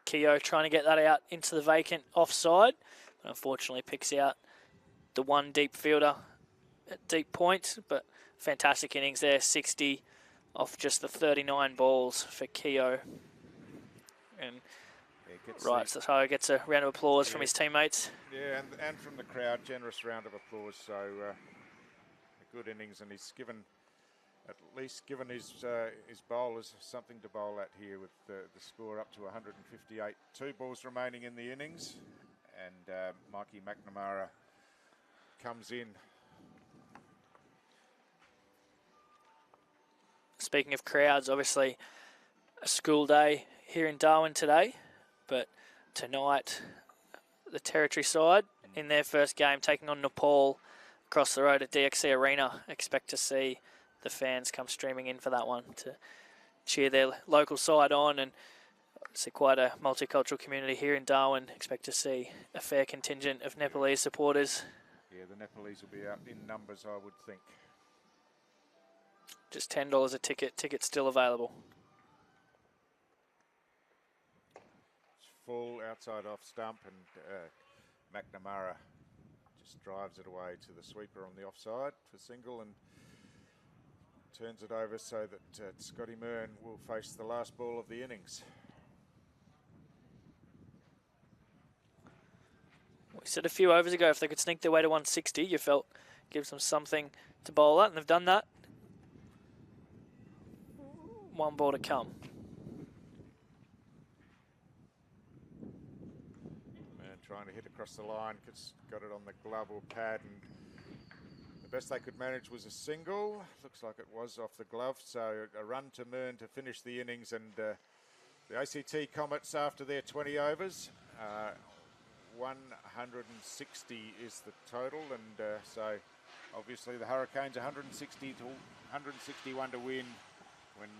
Speaker 4: Keogh trying to get that out into the vacant offside, but unfortunately picks out the one deep fielder at deep point. But fantastic innings there, 60 off just the 39 balls for Keogh. And so gets a round of applause from his teammates.
Speaker 1: Yeah, and from the crowd, generous round of applause. So a good innings, and he's at least given his bowlers something to bowl at here with the score up to 158. 2 balls remaining in the innings, and Mikey McNamara comes in.
Speaker 4: Speaking of crowds, obviously a school day here in Darwin today, but tonight the Territory side in their first game taking on Nepal across the road at DXC Arena. Expect to see the fans come streaming in for that one to cheer their local side on, and it's quite a multicultural community here in Darwin. Expect to see a fair contingent of Nepalese supporters.
Speaker 1: Yeah, the Nepalese will be out in numbers, I would think.
Speaker 4: Just $10 a ticket. Tickets still available.
Speaker 1: It's full outside off stump, and McNamara just drives it away to the sweeper on the offside for single, and turns it over so that Scotty Mearn will face the last ball of the innings.
Speaker 4: We said a few overs ago if they could sneak their way to 160, you felt gives them something to bowl at, and they've done that. 1 ball to come.
Speaker 1: Man trying to hit across the line, got it on the glove or pad, and the best they could manage was a single. Looks like it was off the glove, so a run to Mearn to finish the innings, and the ACT Comets, after their 20 overs, 160 is the total, and so obviously the Hurricanes 160 to 161 to win when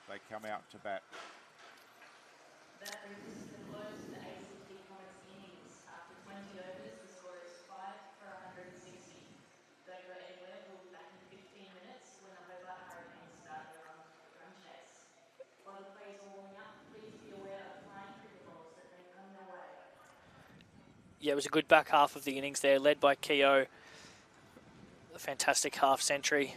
Speaker 1: they come out to bat.
Speaker 3: That brings the close to the ACT Comets innings. After 20 overs, the score is 5 for 160. Don't go anywhere. We'll be back in 15 minutes when the Hobart Hurricanes start their run chase. While the players are warming up, please be aware of flying cricket balls that may come their way.
Speaker 4: Yeah, it was a good back half of the innings there, led by Keogh. A fantastic half century.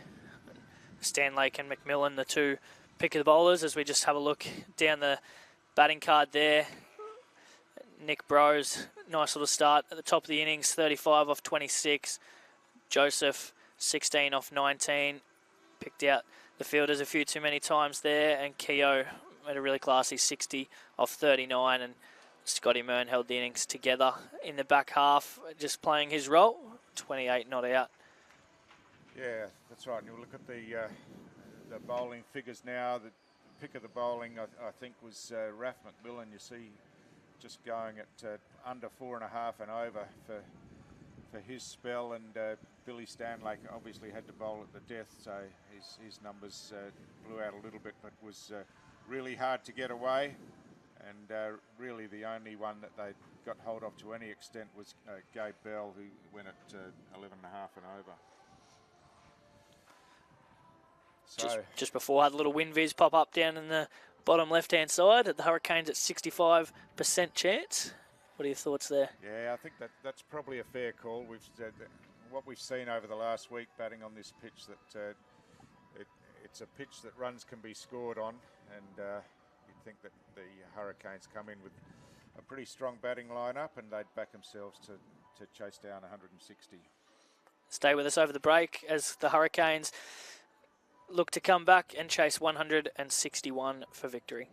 Speaker 4: Stanlake and McMillan, the 2 pick of the bowlers, as we just have a look down the batting card there. Nick Brose, nice little start at the top of the innings, 35 off 26. Joseph, 16 off 19. Picked out the fielders a few too many times there, and Keogh made a really classy 60 off 39, and Scotty Mearn held the innings together in the back half, just playing his role. 28 not out.
Speaker 1: Yeah, that's right. And you look at the bowling figures now. The pick of the bowling, I think, was Raf McMillan. You see, just going at under 4.5 and over for his spell, and Billy Stanlake obviously had to bowl at the death, so his numbers blew out a little bit, but was really hard to get away. And really the only one that they got hold of to any extent was Gabe Bell, who went at 11.5 and over. So
Speaker 4: Just before, I had a little wind viz pop up down in the bottom left-hand side at the Hurricanes at 65% chance. What are your thoughts there?
Speaker 1: Yeah, I think that's probably a fair call. We've said what we've seen over the last week batting on this pitch, that it's a pitch that runs can be scored on, and you'd think that the Hurricanes come in with a pretty strong batting lineup, and they'd back themselves to chase down 160.
Speaker 4: Stay with us over the break as the Hurricanes look to come back and chase 161 for victory.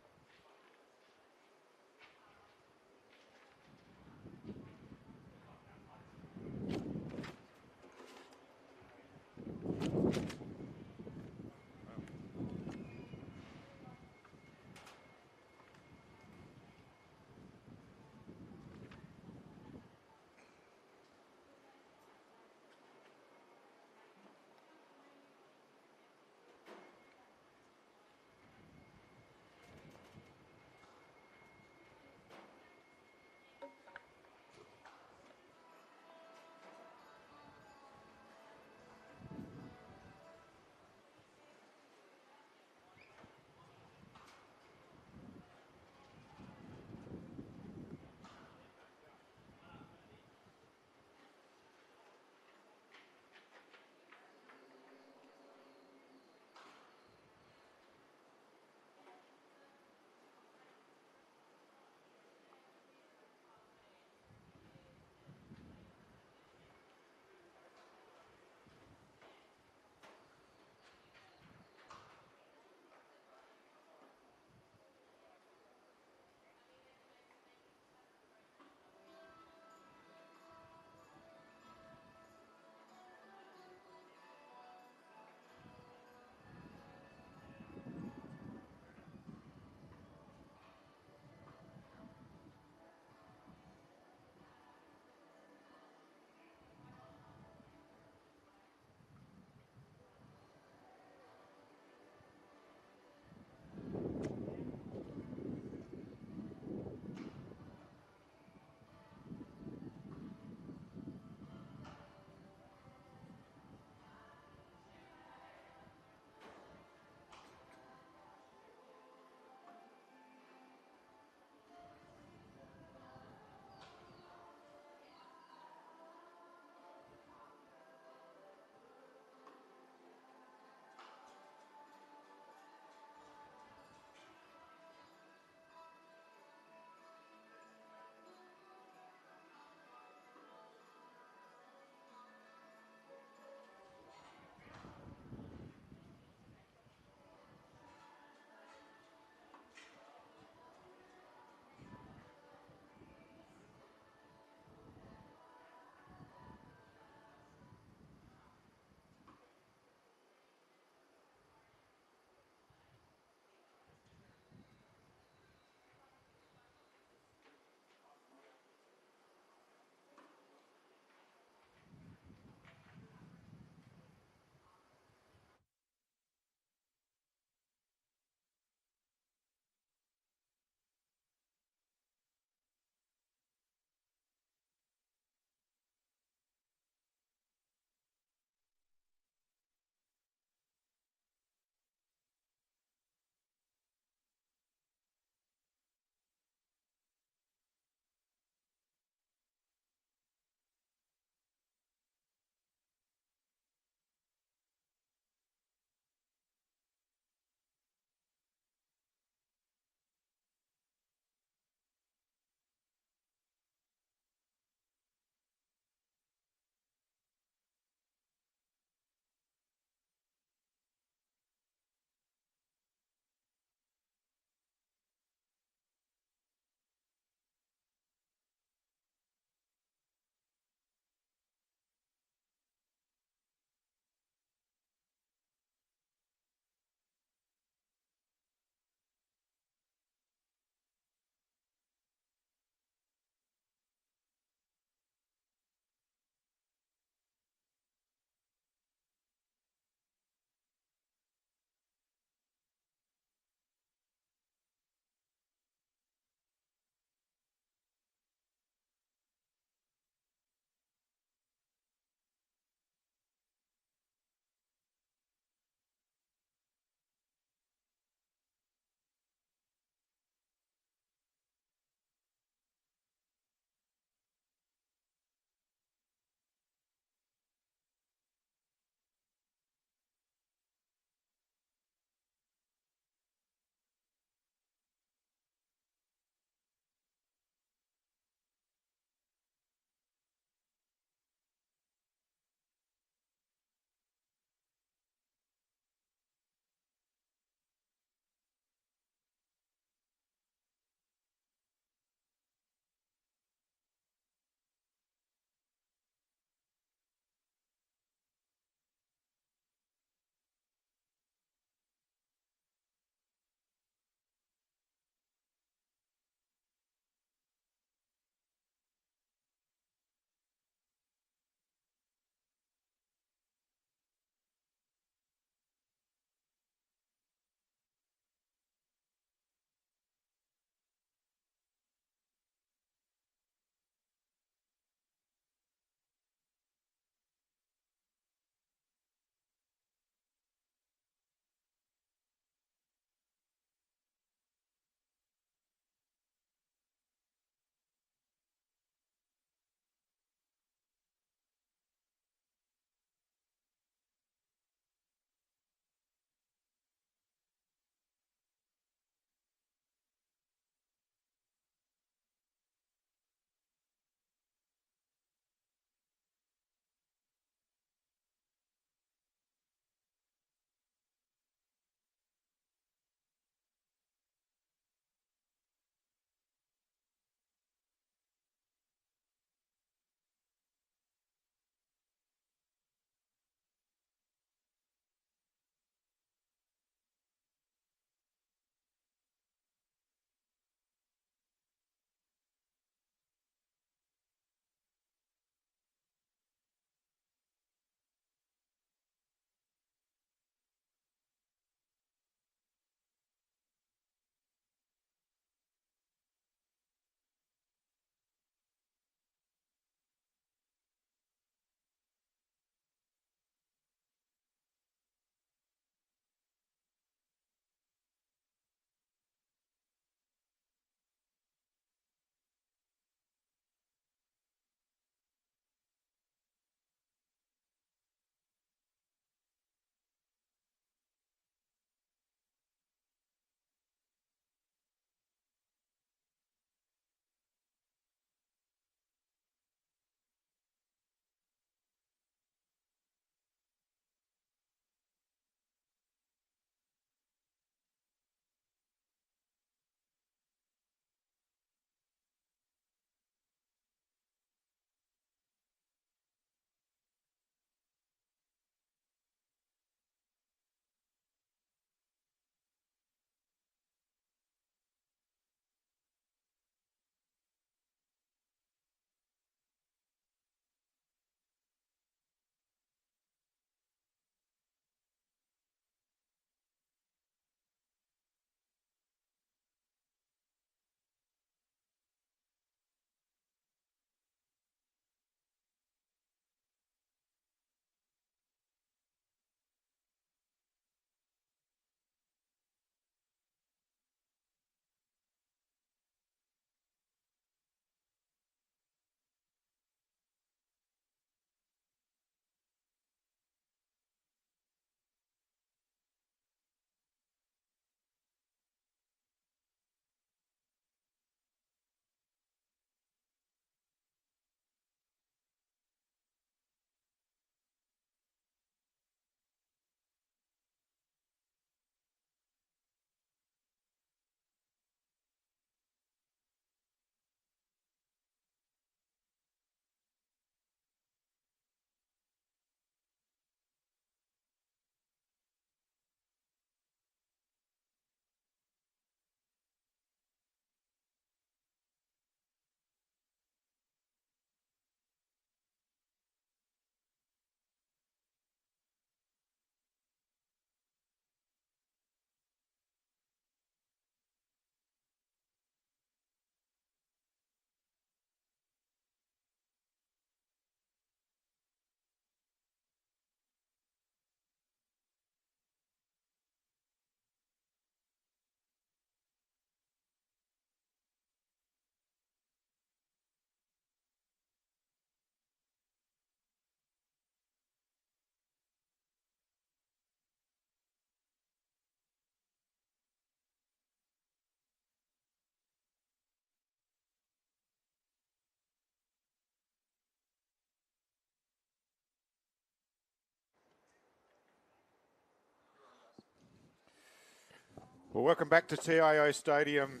Speaker 1: Well, welcome back to TIO Stadium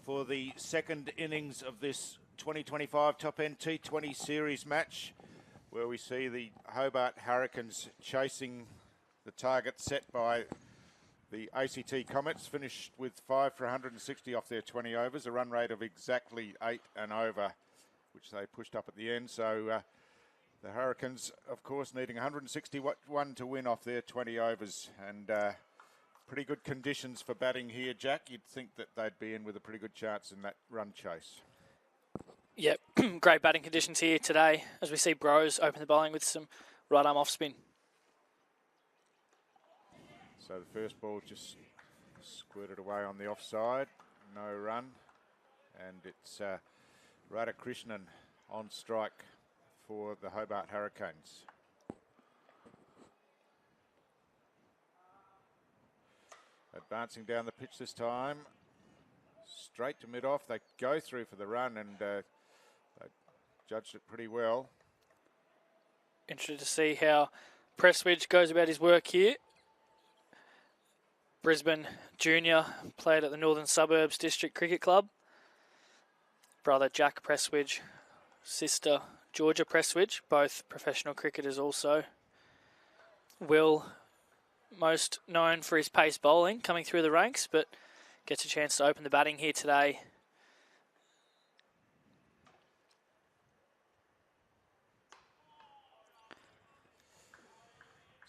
Speaker 1: for the second innings of this 2025 Top End T20 Series match, where we see the Hobart Hurricanes chasing the target set by the ACT Comets, finished with 5 for 160 off their 20 overs, a run rate of exactly 8 and over, which they pushed up at the end. So the Hurricanes, of course, needing 161 to win off their 20 overs, and pretty good conditions for batting here, Jack. You'd think that they'd be in with a pretty good chance in that run chase.
Speaker 4: Yep, great batting conditions here today as we see Bros open the bowling with some right arm off spin.
Speaker 1: So the first ball just squirted away on the offside, no run, and it's Radhakrishnan on strike for the Hobart Hurricanes. Advancing down the pitch this time, straight to mid-off. They go through for the run, and they judged it pretty well.
Speaker 4: Interested to see how Presswidge goes about his work here. Brisbane Junior, played at the Northern Suburbs District Cricket Club. Brother Jack Presswidge, sister Georgia Presswidge, both professional cricketers also. Will, most known for his pace bowling, coming through the ranks, but gets a chance to open the batting here today.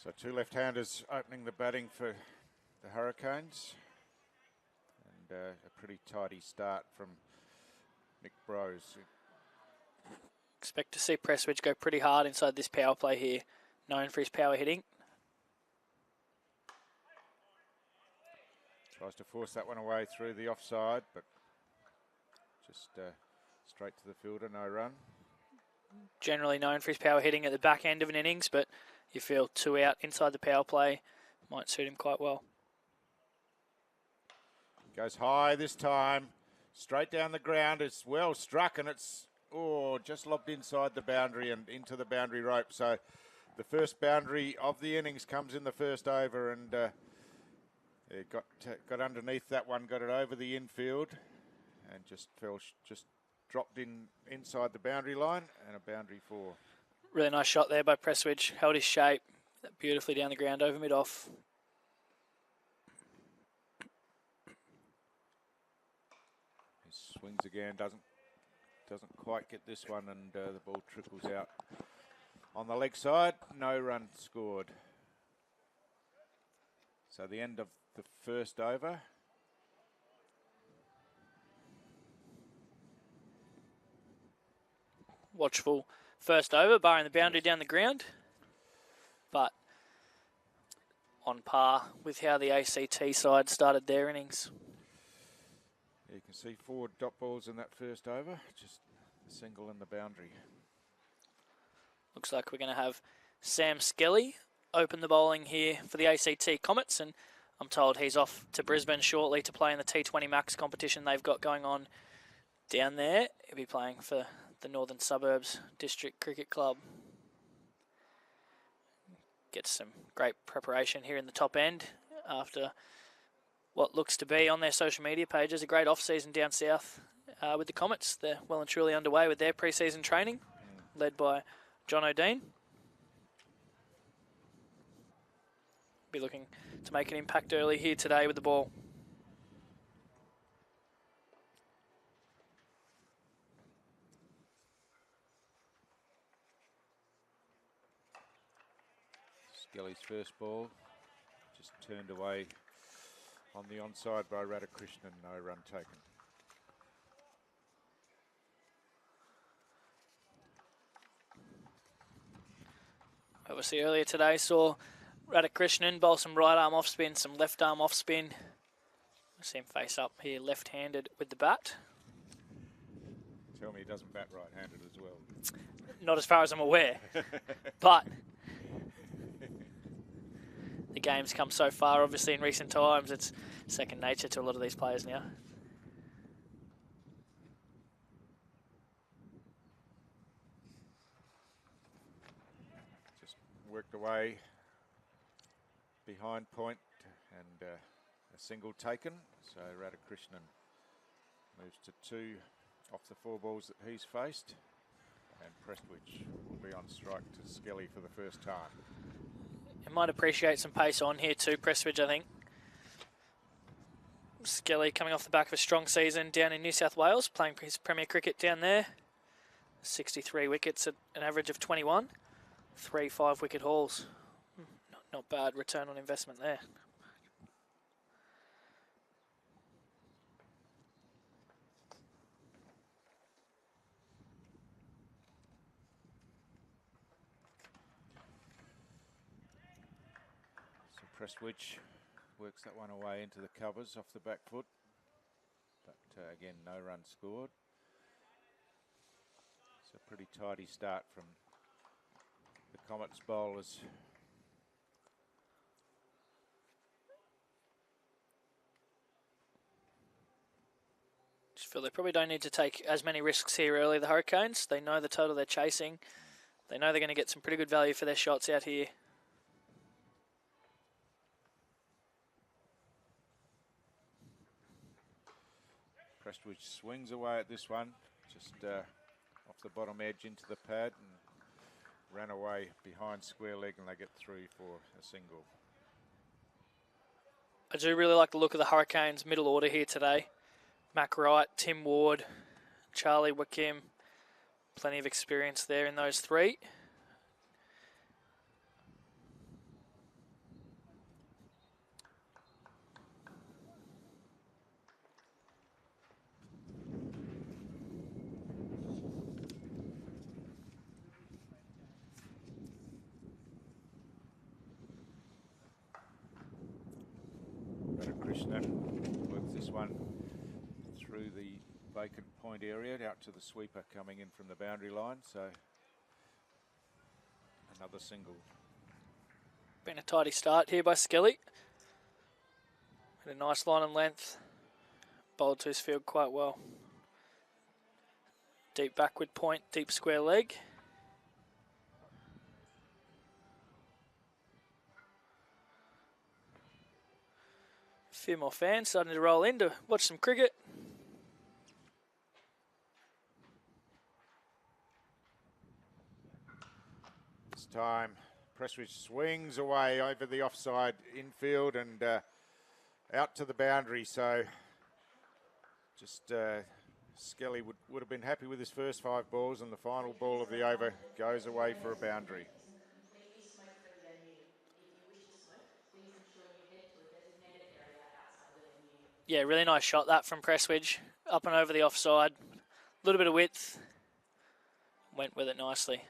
Speaker 1: So two left-handers opening the batting for the Hurricanes, and a pretty tidy start from Nick Bros.
Speaker 4: Expect to see Presswidge go pretty hard inside this power play here, known for his power hitting.
Speaker 1: Tries to force that one away through the offside, but just straight to the fielder, no run.
Speaker 4: Generally known for his power hitting at the back end of an innings, but you feel 2 out inside the power play might suit him quite well.
Speaker 1: Goes high this time, straight down the ground. It's well struck, and it's just lobbed inside the boundary and into the boundary rope. So the first boundary of the innings comes in the first over, and it got underneath that one, got it over the infield, and just dropped inside the boundary line, and a boundary 4.
Speaker 4: Really nice shot there by Presswidge. Held his shape beautifully down the ground over mid-off.
Speaker 1: He swings again, doesn't quite get this one, and the ball trickles out on the leg side. No run scored. So the end of the first over.
Speaker 4: Watchful first over, barring the boundary down the ground, but on par with how the ACT side started their innings.
Speaker 1: You can see 4 dot balls in that first over, just a single in the boundary.
Speaker 4: Looks like we're going to have Sam Skelly open the bowling here for the ACT Comets, and I'm told he's off to Brisbane shortly to play in the T20 Max competition they've got going on down there. He'll be playing for the Northern Suburbs District Cricket Club. Gets some great preparation here in the top end after what looks to be, on their social media pages, a great off-season down south with the Comets. They're well and truly underway with their pre-season training, led by John O'Dean. Be looking to make an impact early here today with the ball.
Speaker 1: Skelly's first ball just turned away on the onside by Radhakrishnan, no run taken.
Speaker 4: Obviously earlier today saw Radhakrishnan bowl some right arm off spin, some left arm off spin. See him face up here left-handed with the bat.
Speaker 1: Tell me he doesn't bat right-handed as well.
Speaker 4: Not as far as I'm aware, but the game's come so far, obviously, in recent times. It's second nature to a lot of these players now.
Speaker 1: Just worked away behind point and a single taken. So Radhakrishnan moves to 2 off the 4 balls that he's faced. And Prestwich will be on strike to Skelly for the first time.
Speaker 4: He might appreciate some pace on here too, Prestwich, I think. Skelly coming off the back of a strong season down in New South Wales, playing his Premier Cricket down there. 63 wickets at an average of 21. 3 5-wicket hauls. Not bad return on investment there.
Speaker 1: So Prestwich works that one away into the covers off the back foot. But again, no run scored. It's a pretty tidy start from the Comets bowlers.
Speaker 4: Just feel they probably don't need to take as many risks here early, the Hurricanes. They know the total they're chasing. They know they're going to get some pretty good value for their shots out here.
Speaker 1: Prestwich swings away at this one, just off the bottom edge into the pad and ran away behind square leg, and they get through for a single.
Speaker 4: I do really like the look of the Hurricanes' middle order here today. Mac Wright, Tim Ward, Charlie Wakim. Plenty of experience there in those 3.
Speaker 1: Radhakrishnan works this one through the vacant point area out to the sweeper coming in from the boundary line. So another single.
Speaker 4: Been a tidy start here by Skelly. Had a nice line and length. Bowled to his field quite well. Deep backward point, deep square leg. A few more fans starting to roll in to watch some cricket.
Speaker 1: This time Prestwich swings away over the offside infield and out to the boundary. So just Skelly would have been happy with his first 5 balls, and the final ball of the over goes away for a boundary.
Speaker 3: Completely smoke-free venue. If you wish to smoke, please ensure you head to a designated area outside the venue.
Speaker 4: Yeah, really nice shot that from Prestwich. Up and over the offside. A little bit of width. Went with it nicely.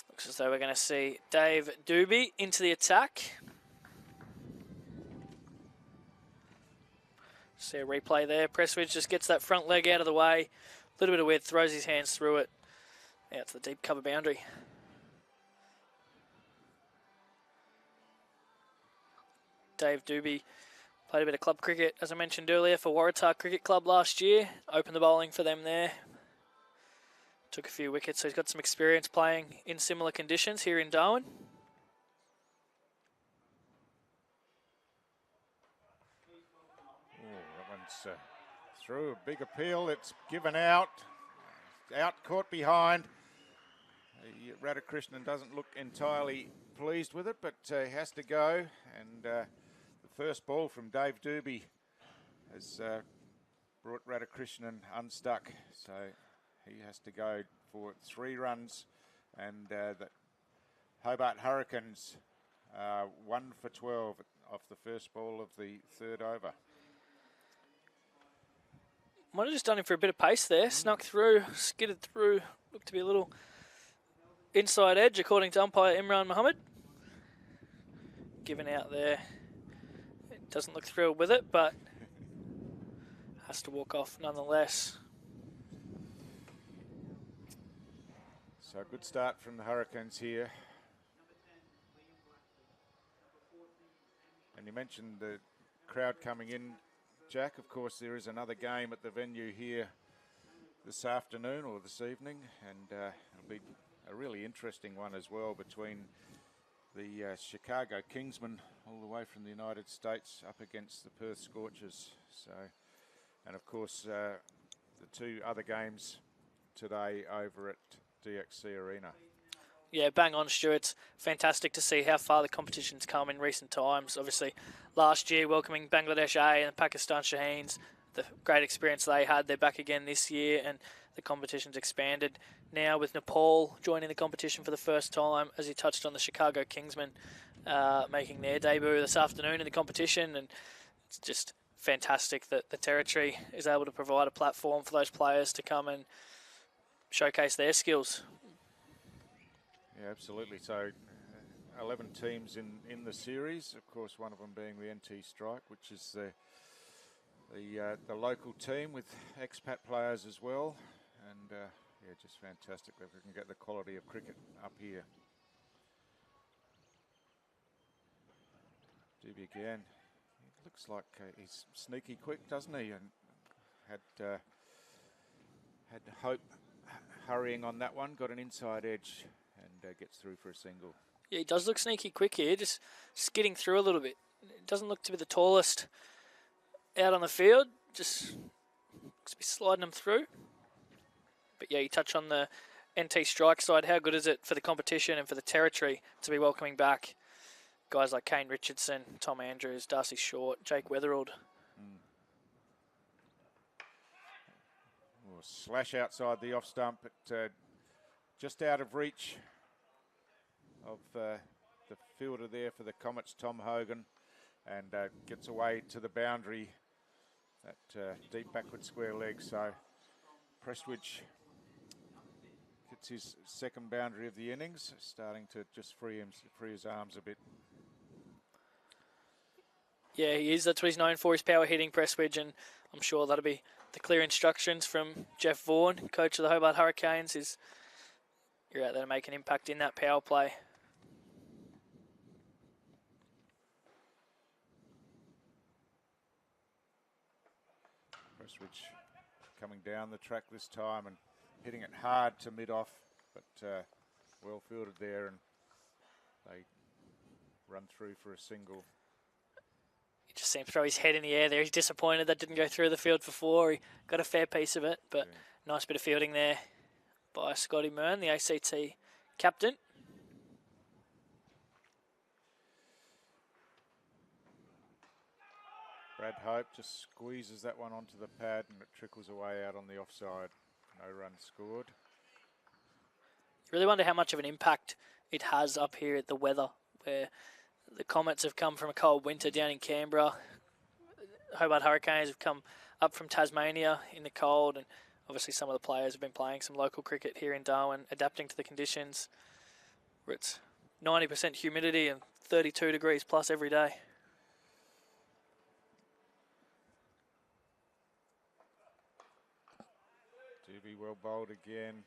Speaker 4: Looks as though we're going to see Dave Doobie into the attack. See a replay there. Prestwich just gets that front leg out of the way. A little bit of width, throws his hands through it. Out to the deep cover boundary. Dave Doobie played a bit of club cricket, as I mentioned earlier, for Waratah Cricket Club last year. Opened the bowling for them there. Took a few wickets, so he's got some experience playing in similar conditions here in Darwin.
Speaker 1: That one's through a big appeal. It's given out. Out, caught behind. Radhakrishnan doesn't look entirely pleased with it, but has to go. And the first ball from Dave Doobie has brought Radhakrishnan unstuck. So he has to go for 3 runs. And the Hobart Hurricanes 1 for 12 off the first ball of the 3rd over.
Speaker 4: Might have just done him for a bit of pace there. Snuck through, skidded through. Looked to be a little inside edge, according to umpire Imran Mohammed. Given out there. It doesn't look thrilled with it, but has to walk off nonetheless.
Speaker 1: So a good start from the Hurricanes here. And you mentioned the crowd coming in, Jack. Of course, there is another game at the venue here this afternoon or this evening, and it'll be a really interesting one as well between the Chicago Kingsmen all the way from the United States up against the Perth Scorchers. So, and of course, the two other games today over at DXC Arena.
Speaker 4: Yeah, bang on, Stuart. It's fantastic to see how far the competition's come in recent times. Obviously, last year welcoming Bangladesh A and Pakistan Shaheens, the great experience they had. They're back again this year, and the competition's expanded. Now with Nepal joining the competition for the first time, as you touched on, the Chicago Kingsmen making their debut this afternoon in the competition, and it's just fantastic that the Territory is able to provide a platform for those players to come and showcase their skills.
Speaker 1: Yeah, absolutely. So 11 teams in the series, of course, one of them being the NT Strike, which is the local team with expat players as well. And yeah, just fantastic that we can get the quality of cricket up here. Doobie again. It looks like he's sneaky quick, doesn't he? And had Hope hurrying on that one, got an inside edge and gets through for a single.
Speaker 4: Yeah, he does look sneaky quick here, just skidding through a little bit. It doesn't look to be the tallest out on the field, just looks to be sliding them through. But yeah, you touch on the NT Strike side. How good is it for the competition and for the Territory to be welcoming back guys like Kane Richardson, Tom Andrews, Darcy Short, Jake Weatherald?
Speaker 1: Oh, slash outside the off stump, but just out of reach of the fielder there for the Comets, Tom Hogan, and gets away to the boundary, that deep backward square leg. So Prestwidge gets his second boundary of the innings, starting to just free his arms a bit.
Speaker 4: Yeah, he is. That's what he's known for, his power hitting, Prestwidge, and I'm sure that'll be the clear instructions from Jeff Vaughan, coach of the Hobart Hurricanes, is you're out there to make an impact in that power play.
Speaker 1: Prestwidge coming down the track this time and hitting it hard to mid-off, but well fielded there, and they run through for a single.
Speaker 4: He just seems to throw his head in the air there. He's disappointed that didn't go through the field for four. He got a fair piece of it, but nice bit of fielding there by Scotty Mern, the ACT captain.
Speaker 1: Brad Hope just squeezes that one onto the pad and it trickles away out on the offside. No run scored.
Speaker 4: You really wonder how much of an impact it has up here at the weather, where the Comets have come from a cold winter down in Canberra. Hobart Hurricanes have come up from Tasmania in the cold, and obviously some of the players have been playing some local cricket here in Darwin, adapting to the conditions where it's 90% humidity and 32 degrees plus every day.
Speaker 1: Doobie well bowled again,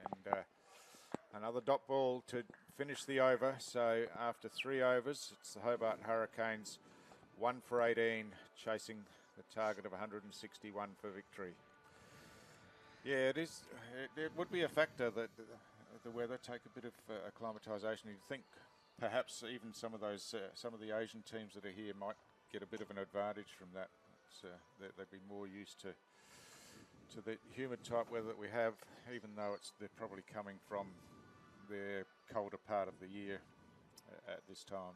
Speaker 1: and another dot ball to finish the over. So after 3 overs, it's the Hobart Hurricanes 1 for 18, chasing the target of 161 for victory. Yeah, it is. It would be a factor that the weather take a bit of acclimatisation. You'd think perhaps even some of those some of the Asian teams that are here might get a bit of an advantage from that. They'd be more used to the humid type weather that we have, even though they're probably coming from the colder part of the year at this time.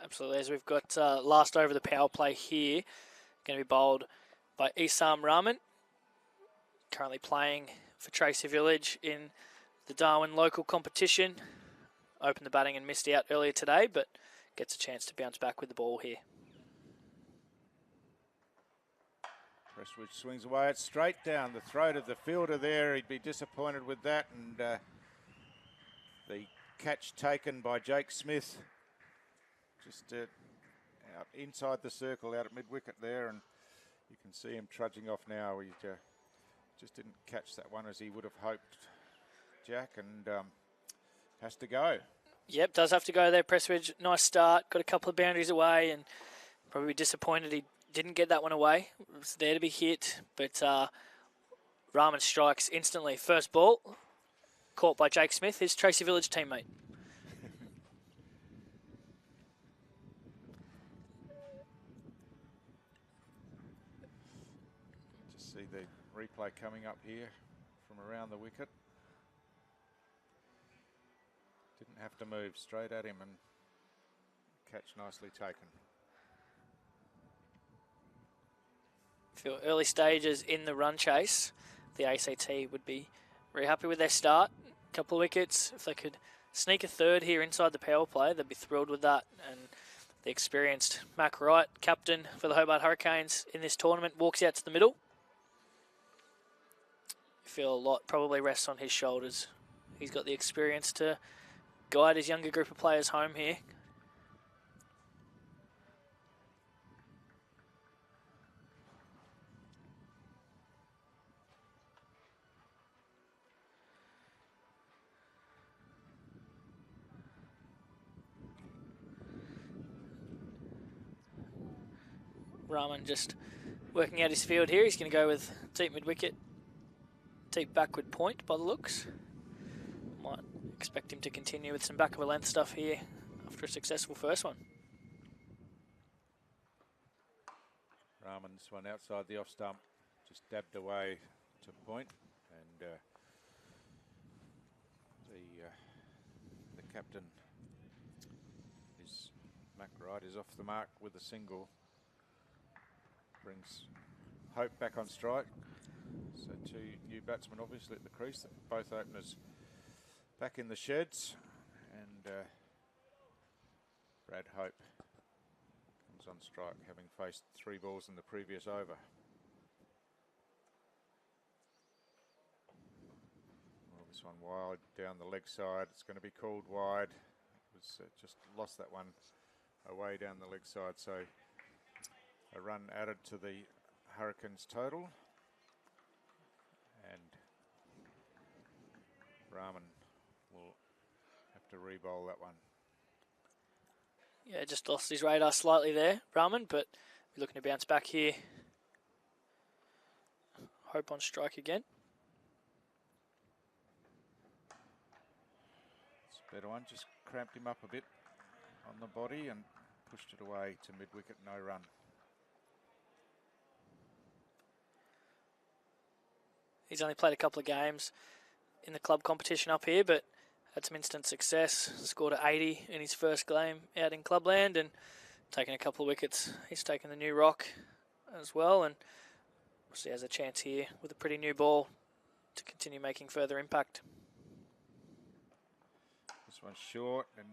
Speaker 4: Absolutely, as we've got last over the power play here, going to be bowled by Isam Rahman, currently playing for Tracy Village in the Darwin local competition. Opened the batting and missed out earlier today, but gets a chance to bounce back with the ball here.
Speaker 1: Prestwidge swings away. It's straight down the throat of the fielder there. He'd be disappointed with that. And the catch taken by Jake Smith. Just out inside the circle, out at mid-wicket there. And you can see him trudging off now. He just didn't catch that one as he would have hoped, Jack, and has to go.
Speaker 4: Yep, does have to go there, Prestwidge. Nice start. Got a couple of boundaries away and probably disappointed he didn't get that one away. It was there to be hit, but Rahman strikes instantly. First ball, caught by Jake Smith, his Tracy Village teammate.
Speaker 1: See the replay coming up here from around the wicket. Didn't have to move, straight at him, and catch nicely taken.
Speaker 4: Feel early stages in the run chase, the ACT would be very happy with their start. A couple of wickets. If they could sneak a third here inside the power play, they'd be thrilled with that. And the experienced Mac Wright, captain for the Hobart Hurricanes in this tournament, walks out to the middle. Feel a lot probably rests on his shoulders. He's got the experience to guide his younger group of players home here. Rahman just working out his field here. He's going to go with deep mid-wicket, deep backward point by the looks. Might expect him to continue with some back of a length stuff here after a successful first one.
Speaker 1: Rahman's one outside the off stump, just dabbed away to point, and the captain is Mac Wright is off the mark with a single. Brings Hope back on strike. So two new batsmen obviously at the crease, both openers back in the sheds, and Brad Hope comes on strike, having faced 3 balls in the previous over. Well, this one wide down the leg side. It's going to be called wide. It was just lost that one away down the leg side, so a run added to the Hurricanes total, and Rahman will have to re-bowl that one.
Speaker 4: Yeah, just lost his radar slightly there, Rahman, but we're looking to bounce back here. Hope on strike again.
Speaker 1: It's a better one, just cramped him up a bit on the body and pushed it away to mid-wicket, no run.
Speaker 4: He's only played a couple of games in the club competition up here, but had some instant success. Scored at 80 in his first game out in clubland and taken a couple of wickets. He's taken the new rock as well, and obviously has a chance here with a pretty new ball to continue making further impact.
Speaker 1: This one's short and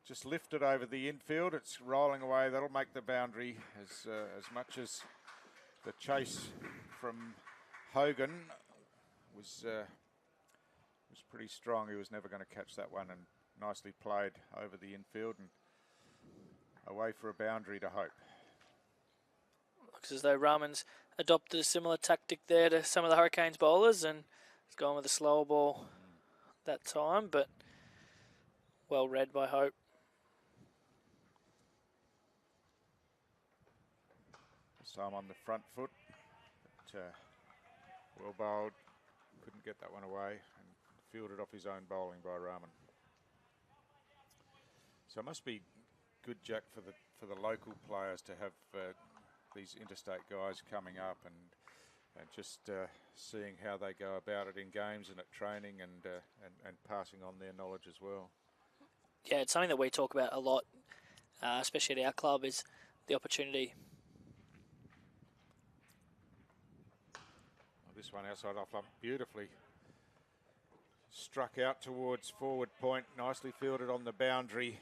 Speaker 1: just lifted over the infield. It's rolling away. That'll make the boundary as much as the chase from Hogan was pretty strong. He was never going to catch that one, and nicely played over the infield and away for a boundary to Hope.
Speaker 4: Looks as though Rahman's adopted a similar tactic there to some of the Hurricanes bowlers, and he's gone with a slower ball that time, but well read by Hope.
Speaker 1: This time on the front foot, but well bowled, couldn't get that one away, and fielded off his own bowling by Rahman. So it must be good, Jack, for the local players to have these interstate guys coming up and just seeing how they go about it in games and at training, and passing on their knowledge as well.
Speaker 4: Yeah, it's something that we talk about a lot, especially at our club, is the opportunity.
Speaker 1: This one outside off lump, beautifully struck out towards forward point, nicely fielded on the boundary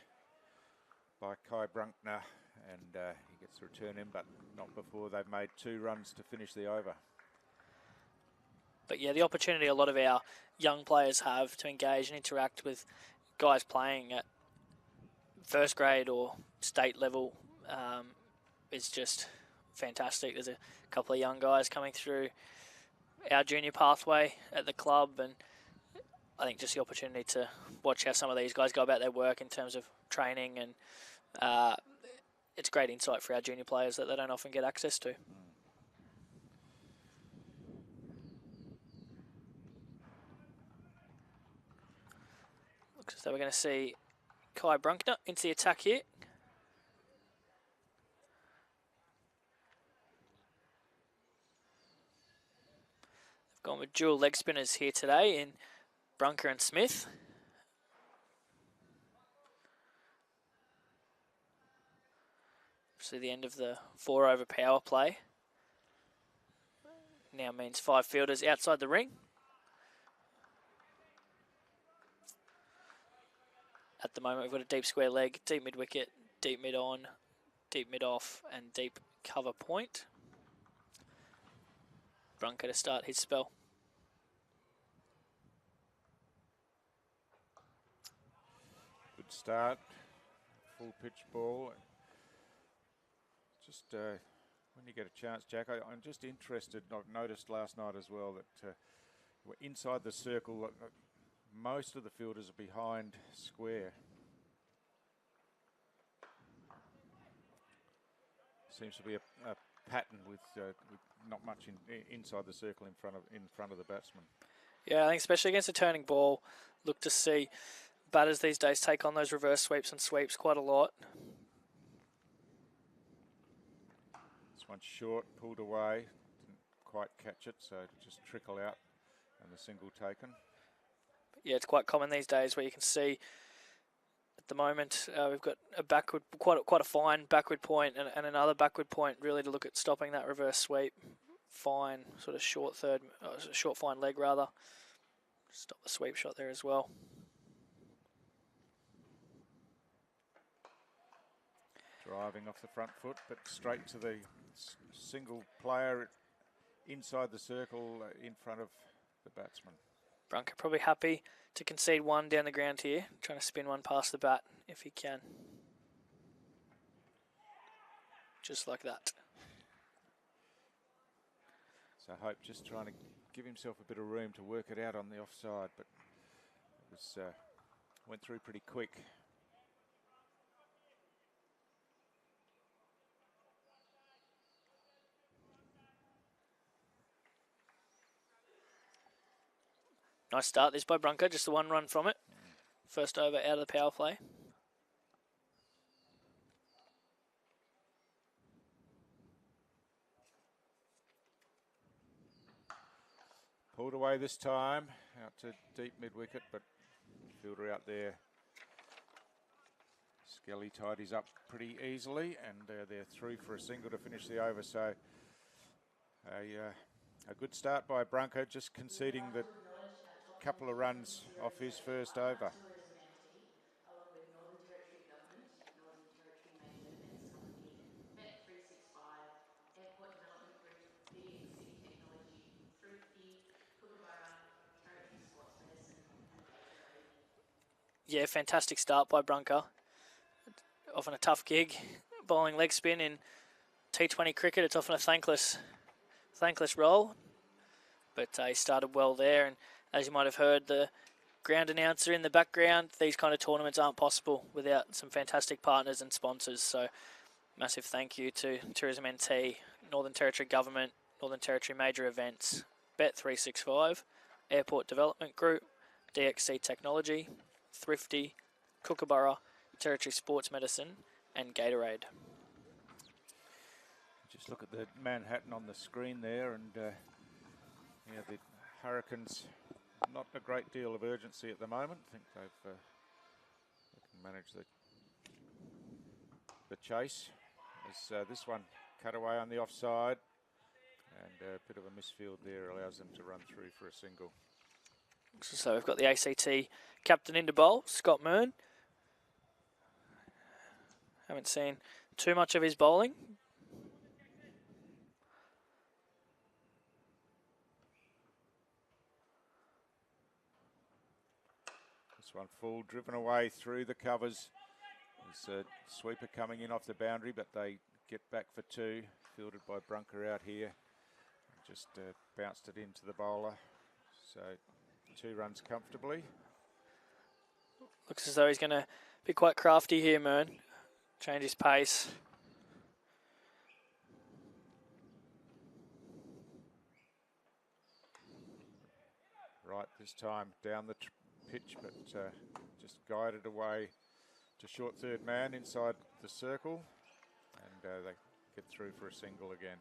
Speaker 1: by Kai Brunkner, and he gets to return in, but not before they've made 2 runs to finish the over.
Speaker 4: But yeah, the opportunity a lot of our young players have to engage and interact with guys playing at first grade or state level is just fantastic. There's a couple of young guys coming through our junior pathway at the club, and I think just the opportunity to watch how some of these guys go about their work in terms of training, and it's great insight for our junior players that they don't often get access to. Looks as though we're going to see Kai Brunkner into the attack here. Gone with dual leg spinners here today in Brunker and Smith. So the end of the 4-over power play now means 5 fielders outside the ring. At the moment, we've got a deep square leg, deep mid wicket, deep mid on, deep mid off, and deep cover point. Brunker to start his spell.
Speaker 1: Good start. Full pitch ball. Just when you get a chance, Jack, I'm just interested. I've noticed last night as well that we're inside the circle. Most of the fielders are behind square. Seems to be a pattern with not much inside the circle in front of the batsman.
Speaker 4: Yeah, I think especially against a turning ball, look to see batters these days take on those reverse sweeps and sweeps quite a lot.
Speaker 1: This one's short, pulled away, didn't quite catch it, so just trickle out and the single taken.
Speaker 4: Yeah, it's quite common these days where you can see at the moment we've got a backward, quite a fine backward point and another backward point really to look at stopping that reverse sweep. Fine, sort of short fine leg rather. Stop the sweep shot there as well.
Speaker 1: Driving off the front foot, but straight to the single player inside the circle in front of the batsman.
Speaker 4: Brunker probably happy to concede one down the ground here, trying to spin one past the bat if he can. Just like that.
Speaker 1: So Hope just trying to give himself a bit of room to work it out on the offside, but it was went through pretty quick.
Speaker 4: Nice start this by Brunker, just the one run from it. First over out of the power play.
Speaker 1: Pulled away this time, out to deep mid-wicket, but fielder out there. Skelly tidies up pretty easily, and they're through for a single to finish the over. So a good start by Brunker, just conceding the couple of runs off his first over.
Speaker 3: Along with Northern Territory Government, Northern Territory Major Events Company, Bet365, Airport Development Group, DXC Technology, Thrifty, Kookaburra, Territory Sports Medicine, and Gatorade.
Speaker 4: Yeah, fantastic start by Brunker. Often a tough gig, bowling leg spin in T20 cricket. It's often a thankless role, but he started well there. And as you might have heard, the ground announcer in the background, these kind of tournaments aren't possible without some fantastic partners and sponsors. So massive thank you to Tourism NT, Northern Territory Government, Northern Territory Major Events, Bet365, Airport Development Group, DXC Technology, Thrifty, Kookaburra, Territory Sports Medicine, and Gatorade.
Speaker 1: Just look at the Manhattan on the screen there, and yeah, the Hurricanes, not a great deal of urgency at the moment. I think they can manage the chase. As this one cut away on the offside, and a bit of a misfield there allows them to run through for a single.
Speaker 4: So we've got the ACT captain into bowl, Scott Mearn. Haven't seen too much of his bowling.
Speaker 1: This one full, driven away through the covers. There's a sweeper coming in off the boundary, but they get back for two. Fielded by Brunker out here. Just bounced it into the bowler. So 2 runs comfortably.
Speaker 4: Looks as though he's going to be quite crafty here, Mearn. Change his pace.
Speaker 1: Right this time down the pitch, but just guided away to short third man inside the circle, and they get through for a single again.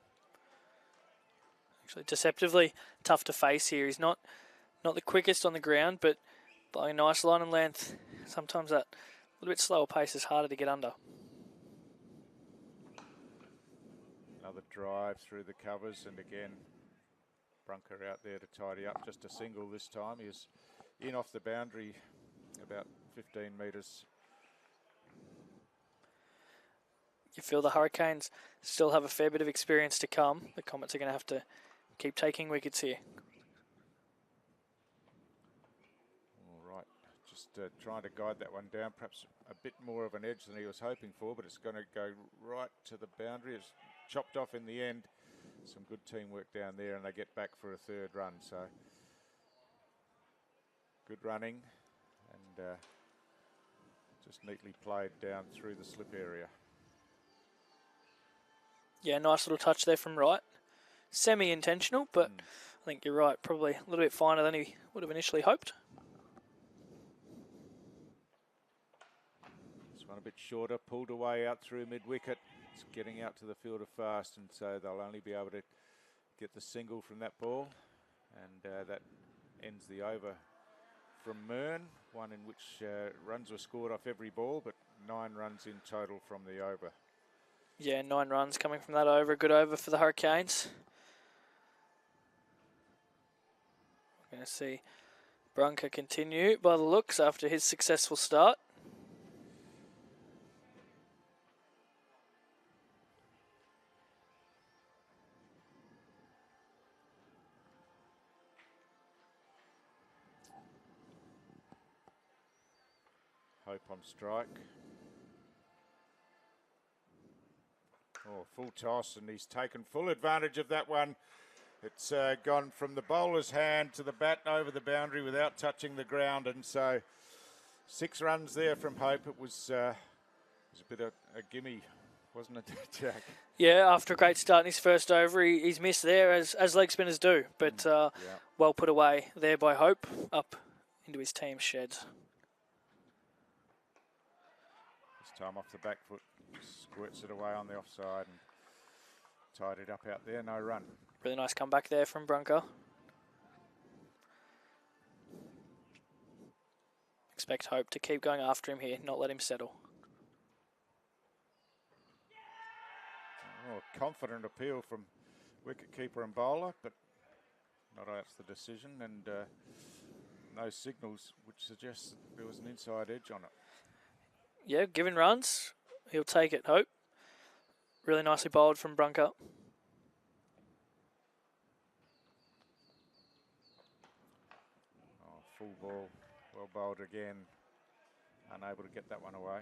Speaker 4: Actually, deceptively tough to face here. He's not the quickest on the ground, but by a nice line and length, sometimes that little bit slower pace is harder to get under.
Speaker 1: Another drive through the covers, and again, Brunker out there to tidy up. Just a single this time. He is in off the boundary about 15 metres.
Speaker 4: You feel the Hurricanes still have a fair bit of experience to come. The Comets are going to have to keep taking wickets here.
Speaker 1: All right, just trying to guide that one down. Perhaps a bit more of an edge than he was hoping for, but it's going to go right to the boundary. It's chopped off in the end. Some good teamwork down there, and they get back for a third run. So good running, and just neatly played down through the slip area.
Speaker 4: Yeah, nice little touch there from Wright. Semi-intentional, but I think you're right. Probably a little bit finer than he would have initially hoped.
Speaker 1: This one a bit shorter, pulled away out through mid-wicket. It's getting out to the fielder fast, and so they'll only be able to get the single from that ball. And that ends the over from Mern, one in which runs were scored off every ball, but 9 runs in total from the over.
Speaker 4: Yeah, 9 runs coming from that over. Good over for the Hurricanes. We're going to see Brunker continue by the looks after his successful start.
Speaker 1: Hope on strike. Oh, full toss, and he's taken full advantage of that one. It's gone from the bowler's hand to the bat over the boundary without touching the ground, and so 6 runs there from Hope. It was a bit of a gimme, wasn't it, Jack?
Speaker 4: Yeah, after a great start in his first over, he's missed there, as leg spinners do, but well put away there by Hope, up into his team's sheds.
Speaker 1: This time off the back foot. Squirts it away on the offside and tied it up out there, no run.
Speaker 4: Really nice comeback there from Brunker. Expect Hope to keep going after him here, not let him settle.
Speaker 1: Oh, confident appeal from wicketkeeper and bowler, but not out the decision, and no signals which suggests there was an inside edge on it.
Speaker 4: Yeah, given runs, he'll take it, Hope. Really nicely bowled from Brunker.
Speaker 1: Oh, full ball, well bowled again. Unable to get that one away.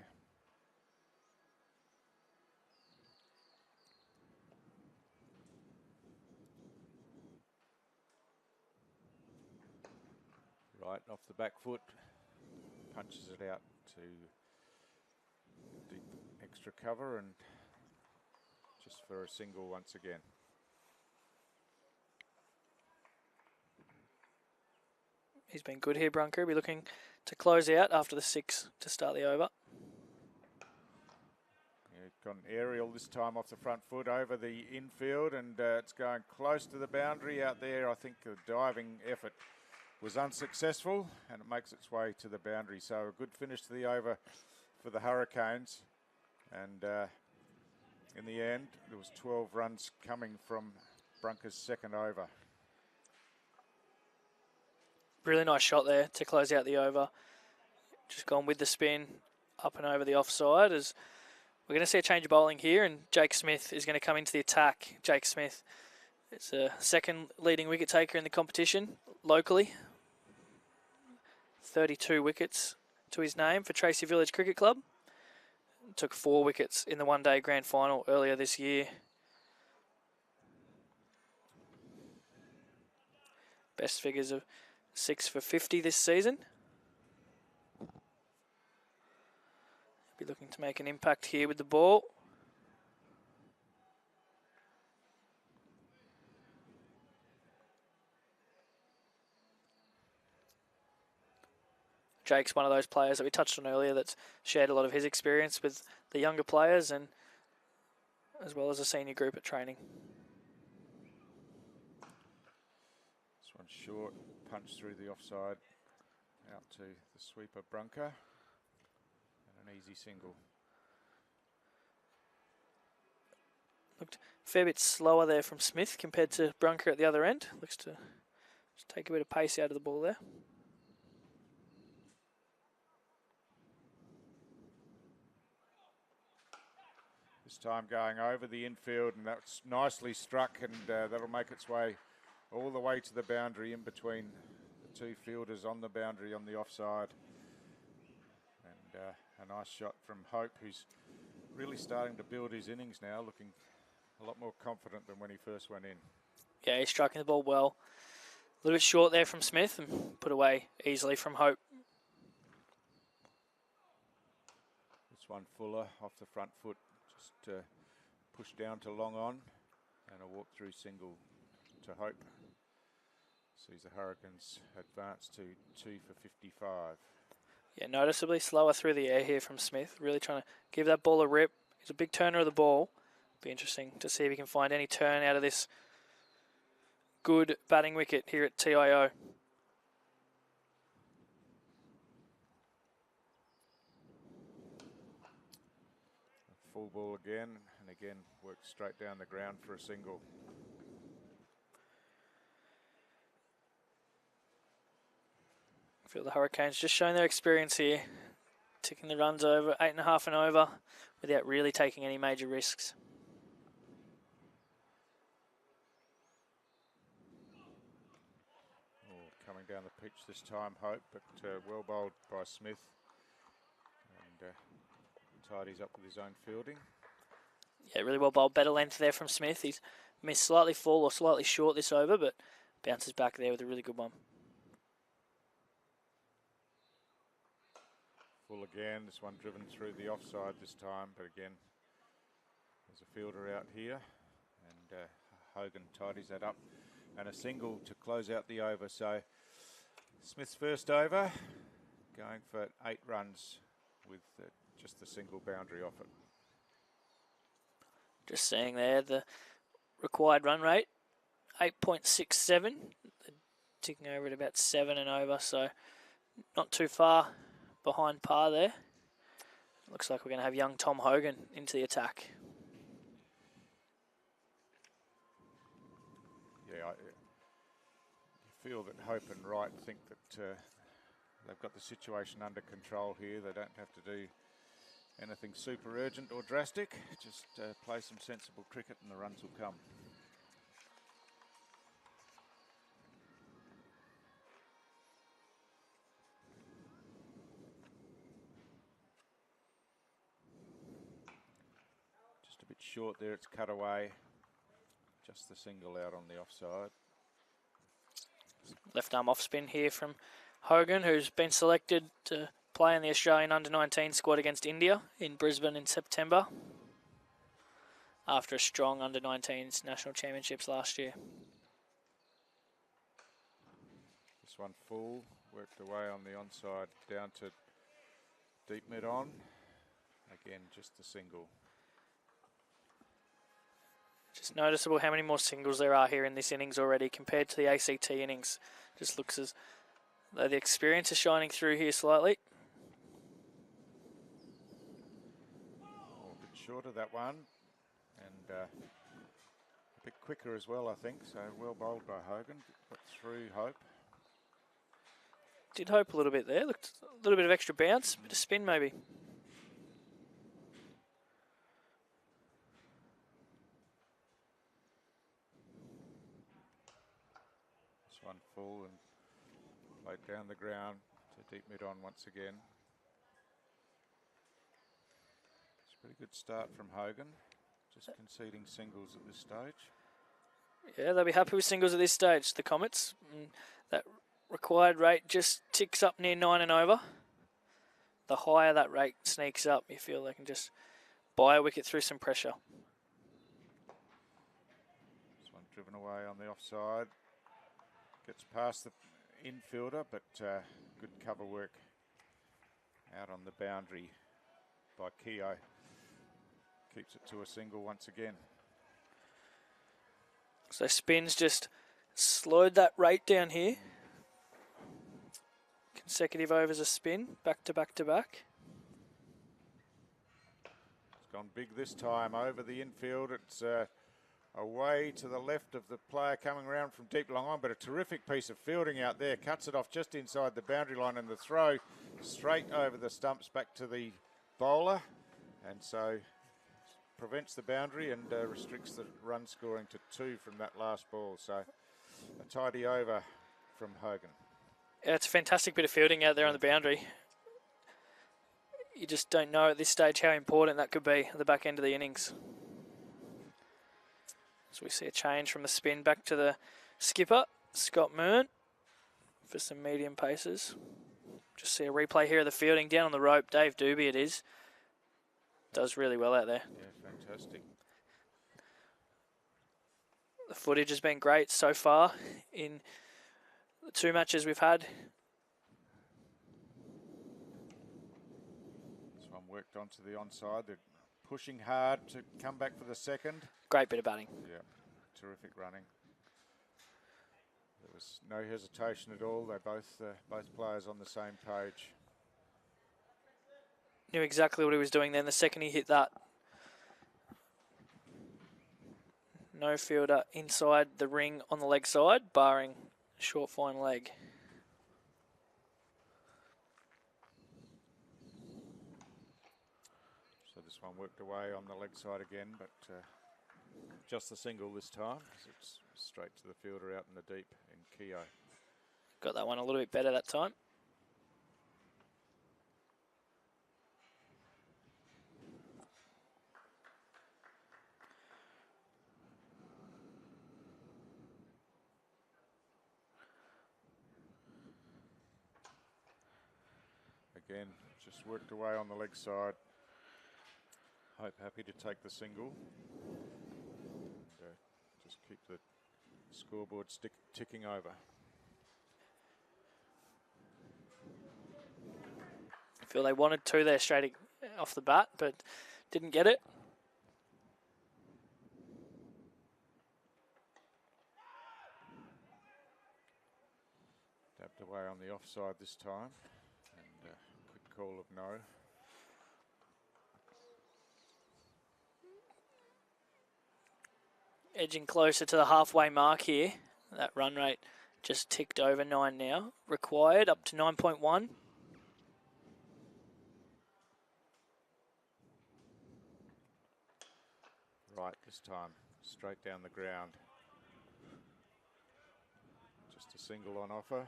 Speaker 1: Right off the back foot, punches it out to deep extra cover, and just for a single once again.
Speaker 4: He's been good here, Brunker. Be looking to close out after the 6 to start the over.
Speaker 1: Yeah, got an aerial this time off the front foot over the infield, and it's going close to the boundary out there. I think the diving effort was unsuccessful, and it makes its way to the boundary. So a good finish to the over for the Hurricanes, and in the end there was 12 runs coming from Brunker's second over.
Speaker 4: Really nice shot there to close out the over. Just gone with the spin up and over the offside. As we're going to see a change of bowling here, and Jake Smith is going to come into the attack. Jake Smith is a second leading wicket taker in the competition locally. 32 wickets to his name for Tracy Village Cricket Club. Took 4 wickets in the one-day grand final earlier this year. Best figures of 6 for 50 this season. Be looking to make an impact here with the ball. Jake's one of those players that we touched on earlier that's shared a lot of his experience with the younger players, and as well as a senior group at training.
Speaker 1: short, punch through the offside, out to the sweeper Brunker, and an easy single.
Speaker 4: Looked a fair bit slower there from Smith compared to Brunker at the other end. Looks to just take a bit of pace out of the ball there.
Speaker 1: This time going over the infield, and that's nicely struck, and that'll make its way all the way to the boundary in between the two fielders on the boundary on the offside. And a nice shot from Hope, who's really starting to build his innings now, looking a lot more confident than when he first went in.
Speaker 4: Yeah, he's striking the ball well. A little bit short there from Smith and put away easily from Hope.
Speaker 1: This one Fuller off the front foot, just pushed down to long on, and a walk through single to Hope. Sees the Hurricanes advance to 2 for 55.
Speaker 4: Yeah, noticeably slower through the air here from Smith. Really trying to give that ball a rip. He's a big turner of the ball. Be interesting to see if he can find any turn out of this good batting wicket here at TIO.
Speaker 1: Full ball again, and again works straight down the ground for a single.
Speaker 4: I feel the Hurricanes just showing their experience here, ticking the runs over, 8.5 and over, without really taking any major risks.
Speaker 1: Oh, coming down the pitch this time, Hope, but well bowled by Smith, and tidies up with his own fielding.
Speaker 4: Yeah, really well bowled. Better length there from Smith. He's missed slightly full or slightly short this over, but bounces back there with a really good one.
Speaker 1: Full again, this one driven through the offside this time, but again, there's a fielder out here, and Hogan tidies that up, and a single to close out the over. So Smith's first over, going for 8 runs with just the single boundary off it.
Speaker 4: Just seeing there the required run rate, 8.67, ticking over at about 7 and over, so not too far behind par there. Looks like we're going to have young Tom Hogan into the attack.
Speaker 1: Yeah, I feel that Hope and Wright think that they've got the situation under control here. They don't have to do anything super urgent or drastic. Just play some sensible cricket and the runs will come. Just a bit short there, it's cut away. Just the single out on the offside.
Speaker 4: Left arm off spin here from Hogan, who's been selected to play in the Australian under-19 squad against India in Brisbane in September, after a strong under-19s national championships last year.
Speaker 1: This one full, worked away on the onside, down to deep mid on. Again, just the single.
Speaker 4: Just noticeable how many more singles there are here in this innings already compared to the ACT innings. Just looks as though the experience is shining through here slightly.
Speaker 1: Oh, a bit short of that one, and a bit quicker as well, I think. So well bowled by Hogan. Got through Hope.
Speaker 4: Did hope a little bit there. Looked a little bit of extra bounce, bit of spin maybe.
Speaker 1: This one full and played down the ground to deep mid on once again. It's a pretty good start from Hogan. Just conceding singles at this stage.
Speaker 4: Yeah, they'll be happy with singles at this stage, the Comets. And that required rate just ticks up near 9 and over. The higher that rate sneaks up, you feel they can just buy a wicket through some pressure.
Speaker 1: This one driven away on the offside. Gets past the infielder, but good cover work out on the boundary by Keogh. Keeps it to a single once again.
Speaker 4: So spin's just Slowed that rate down here. Consecutive overs of spin, back to back to back.
Speaker 1: It's gone big this time over the infield. It's away to the left of the player coming around from deep long on, but a terrific piece of fielding out there. Cuts it off just inside the boundary line, and the throw straight over the stumps back to the bowler, and so prevents the boundary and restricts the run scoring to 2 from that last ball. So a tidy over from Hogan.
Speaker 4: Yeah, it's a fantastic bit of fielding out there on the boundary. You just don't know at this stage how important that could be at the back end of the innings. So we see a change from the spin back to the skipper, Scott Mearn, for some medium paces. Just see a replay here of the fielding down on the rope. Dave Doobie it is. Does really well out there.
Speaker 1: Yeah, fantastic.
Speaker 4: The footage has been great so far in the 2 matches we've had.
Speaker 1: This one worked onto the onside. They're pushing hard to come back for the second.
Speaker 4: Great bit of batting.
Speaker 1: Yeah, terrific running. There was no hesitation at all. They both players on the same page.
Speaker 4: Knew exactly what he was doing then the second he hit that. No fielder inside the ring on the leg side, barring short fine leg.
Speaker 1: So this one worked away on the leg side again, but just the single this time. It's straight to the fielder out in the deep in Keogh.
Speaker 4: Got that one a little bit better that time.
Speaker 1: Again, just worked away on the leg side. Hope happy to take the single. And, just keep the scoreboard ticking over.
Speaker 4: I feel they wanted 2 there straight off the bat, but didn't get it.
Speaker 1: Dabbed away on the offside this time. And quick call of no.
Speaker 4: Edging closer to the halfway mark here. That run rate just ticked over 9 now. Required up to 9.1.
Speaker 1: Right this time, straight down the ground. Just a single on offer.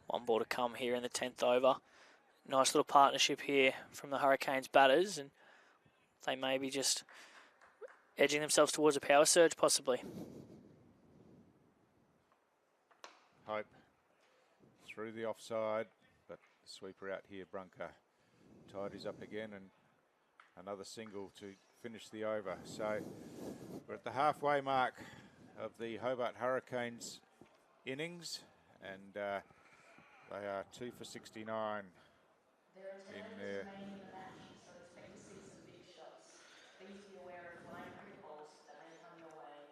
Speaker 4: One ball to come here in the 10th over. Nice little partnership here from the Hurricanes batters, and they may be just edging themselves towards a power surge possibly.
Speaker 1: Hope through the offside, but the sweeper out here, Brunker tidies up again, and another single to finish the over. So we're at the halfway mark of the Hobart Hurricanes innings, and they are 2 for 69
Speaker 3: There are 10
Speaker 1: in
Speaker 3: minutes
Speaker 1: there.
Speaker 3: remaining in the match, so expect to see some big shots. Please be aware of flying cricket balls that may come your way.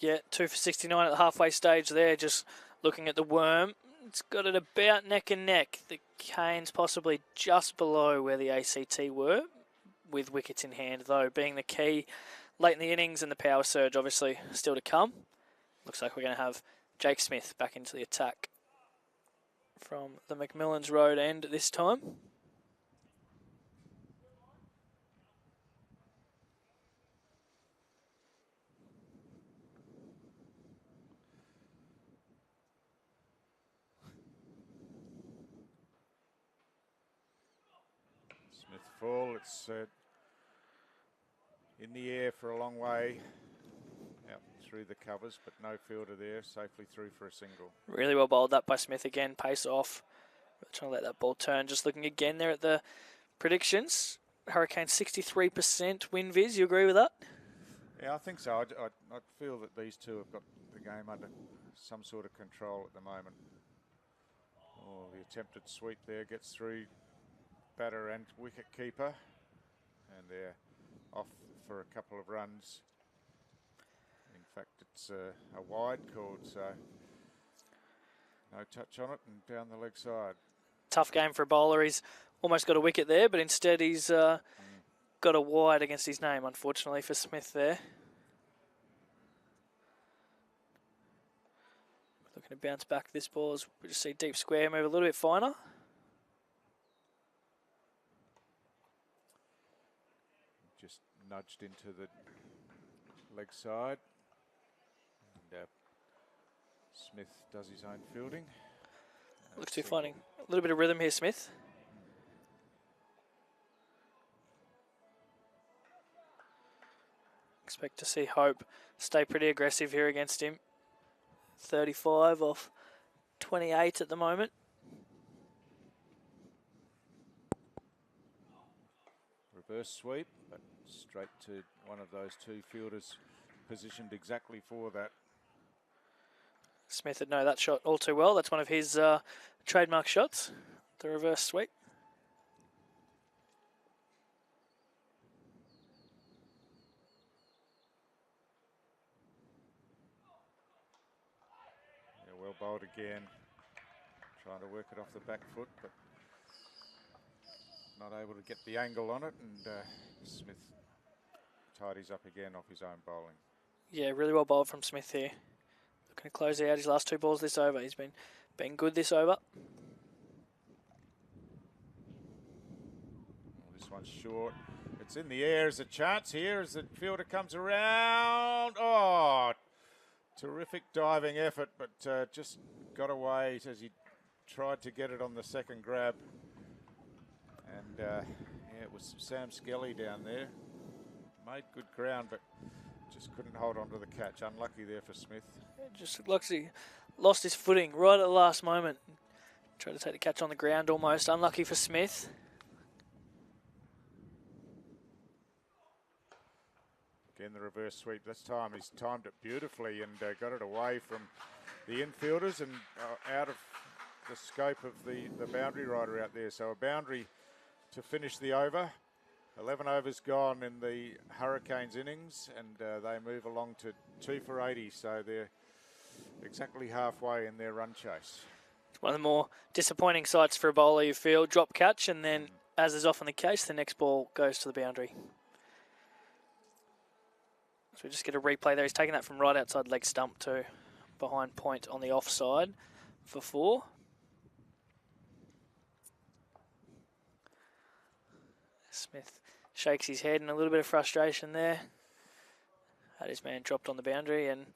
Speaker 4: Yeah, 2 for 69 at the halfway stage there, just looking at the worm. It's got it about neck and neck. The Canes possibly just below where the ACT were, with wickets in hand, though, being the key late in the innings, and the power surge obviously still to come. Looks like we're going to have Jake Smith back into the attack from the McMillan's Road end this time.
Speaker 1: Smith full, it's in the air for a long way, out through the covers, but no fielder there, safely through for a single.
Speaker 4: Really well bowled that by Smith again, pace off. Trying to let that ball turn. Just looking again there at the predictions. Hurricane 63% win, Viz. You agree with that?
Speaker 1: Yeah, I think so. I feel that these two have got the game under some sort of control at the moment. Oh, the attempted sweep there gets through batter and wicket keeper, and they're off for a couple of runs. In fact, it's a wide called, so no touch on it and down the leg side.
Speaker 4: Tough game for a bowler. He's almost got a wicket there, but instead he's got a wide against his name, unfortunately, for Smith there. Looking to bounce back this ball as we just see deep square move a little bit finer.
Speaker 1: Just nudged into the leg side. And Smith does his own fielding.
Speaker 4: Looks to be finding a little bit of rhythm here, Smith. Expect to see Hope stay pretty aggressive here against him. 35 off 28 at the moment.
Speaker 1: Reverse sweep, but straight to one of those two fielders positioned exactly for that.
Speaker 4: Smith would know that shot all too well. That's one of his trademark shots, the reverse sweep.
Speaker 1: Yeah, well bowled again. Trying to work it off the back foot, but not able to get the angle on it, and Smith tidies up again off his own bowling.
Speaker 4: Yeah, really well bowled from Smith here. Looking to close out his last two balls this over. He's been good this over.
Speaker 1: This one's short. It's in the air. There's a chance here as the fielder comes around. Oh, terrific diving effort, but just got away as he tried to get it on the second grab. And yeah, it was Sam Skelly down there. Made good ground, but just couldn't hold on to the catch. Unlucky there for Smith.
Speaker 4: It just looked like he lost his footing right at the last moment. Tried to take the catch on the ground almost. Unlucky for Smith.
Speaker 1: Again, the reverse sweep. This time he's timed it beautifully and got it away from the infielders and out of the scope of the boundary rider out there. So a boundary to finish the over. 11 overs gone in the Hurricanes innings, and they move along to 2 for 80, so they're exactly halfway in their run chase.
Speaker 4: It's one of the more disappointing sights for a bowler, you feel. Drop catch, and then, as is often the case, the next ball goes to the boundary. So we just get a replay there. He's taking that from right outside leg stump to behind point on the offside for 4. Smith shakes his head in a little bit of frustration there. Had his man dropped on the boundary and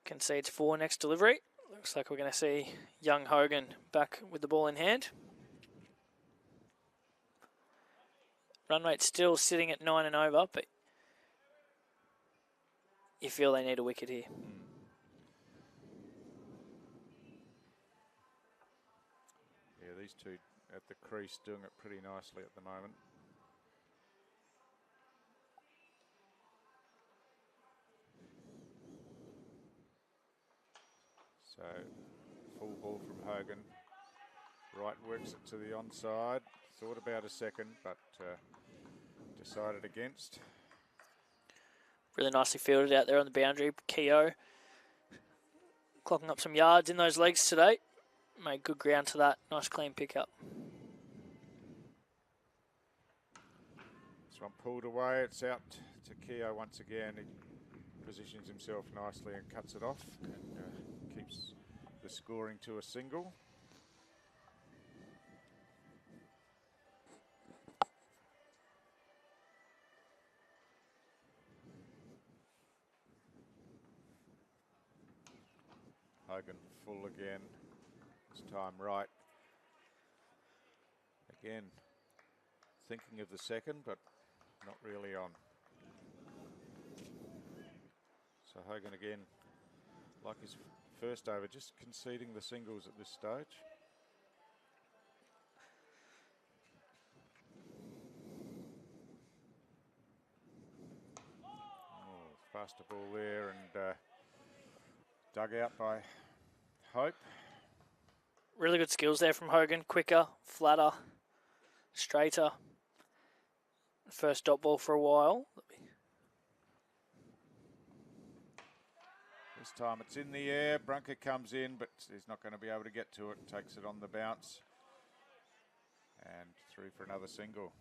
Speaker 4: concedes 4 next delivery. Looks like we're going to see young Hogan back with the ball in hand. Run rate still sitting at 9 and over, but you feel they need a wicket here.
Speaker 1: Yeah, these two at the crease doing it pretty nicely at the moment. So full ball from Hogan. Right works it to the onside. Thought about a second, but decided against.
Speaker 4: Really nicely fielded out there on the boundary. Keogh clocking up some yards in those legs today. Made good ground to that. Nice clean pickup.
Speaker 1: This one pulled away. It's out to Keogh once again. He positions himself nicely and cuts it off and keeps the scoring to a single. Hogan full again. This time right. Again, thinking of the second, but not really on. So Hogan again, like his first over, just conceding the singles at this stage. Oh, faster ball there and dug out by Hope.
Speaker 4: Really good skills there from Hogan. Quicker, flatter, straighter. First dot ball for a while.
Speaker 1: This time it's in the air. Brunker comes in, but he's not going to be able to get to it. Takes it on the bounce. And through for another single.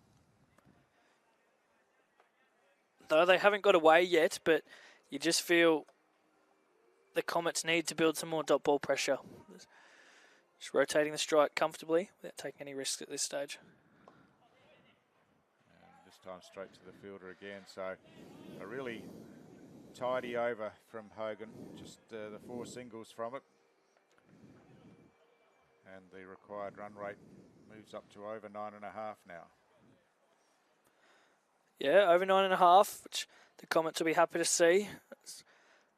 Speaker 4: Though they haven't got away yet, but you just feel the Comets need to build some more dot ball pressure. Just rotating the strike comfortably without taking any risks at this stage.
Speaker 1: And this time straight to the fielder again. So a really tidy over from Hogan. Just the 4 singles from it. And the required run rate moves up to over 9.5 now.
Speaker 4: Yeah, over 9.5, which the Comets will be happy to see.